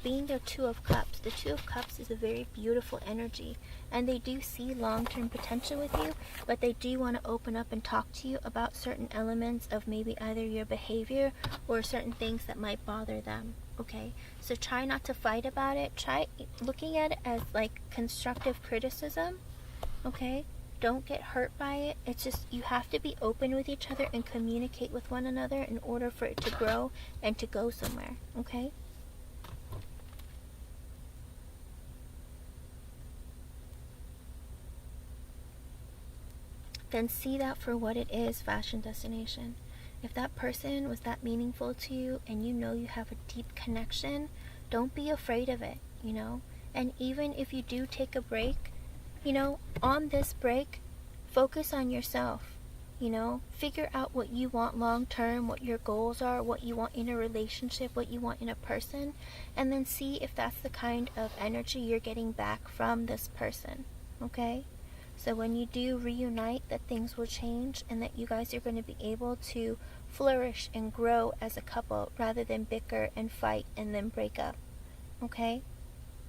being their Two of Cups. The Two of Cups is a very beautiful energy, and they do see long-term potential with you, but they do want to open up and talk to you about certain elements of maybe either your behavior or certain things that might bother them, okay? So try not to fight about it. Try looking at it as like constructive criticism, okay? Don't get hurt by it. It's just you have to be open with each other and communicate with one another in order for it to grow and to go somewhere, okay? then see that for what it is, fashion destination. If that person was that meaningful to you and you know you have a deep connection, don't be afraid of it, you know? And even if you do take a break, you know, on this break, focus on yourself. You know, figure out what you want long term, what your goals are, what you want in a relationship, what you want in a person, and then see if that's the kind of energy you're getting back from this person, okay? So when you do reunite, that things will change and that you guys are going to be able to flourish and grow as a couple rather than bicker and fight and then break up, okay?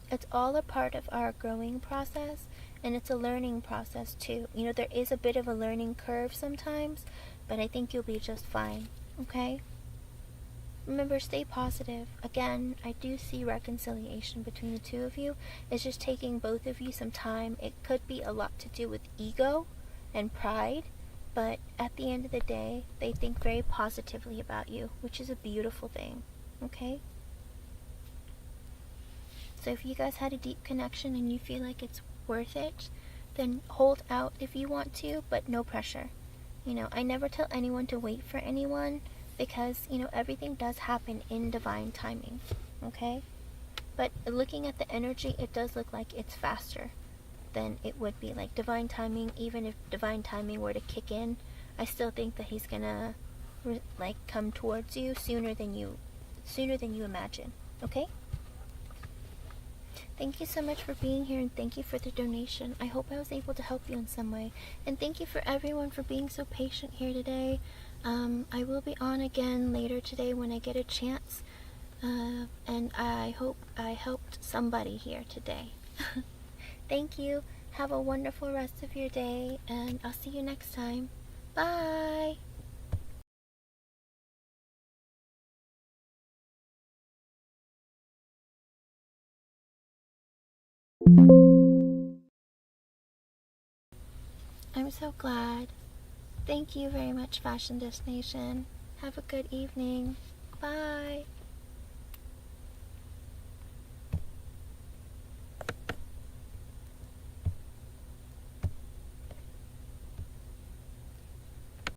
It's all a part of our growing process, and it's a learning process too. You know, there is a bit of a learning curve sometimes, but I think you'll be just fine, okay? Remember, stay positive. Again, I do see reconciliation between the two of you. It's just taking both of you some time. It could be a lot to do with ego and pride, but at the end of the day, they think very positively about you, which is a beautiful thing, okay? So if you guys had a deep connection and you feel like it's worth it, then hold out if you want to, but no pressure. You know, I never tell anyone to wait for anyone because, you know, everything does happen in divine timing, okay? But looking at the energy, it does look like it's faster than it would be. Like divine timing, even if divine timing were to kick in, I still think that he's gonna like come towards you sooner than you imagine, okay? Thank you so much for being here, and thank you for the donation. I hope I was able to help you in some way. And thank you for everyone for being so patient here today. I will be on again later today when I get a chance. And I hope I helped somebody here today. Thank you. Have a wonderful rest of your day, and I'll see you next time. Bye! I'm so glad. Thank you very much, Fashion Destination. Have a good evening. Bye.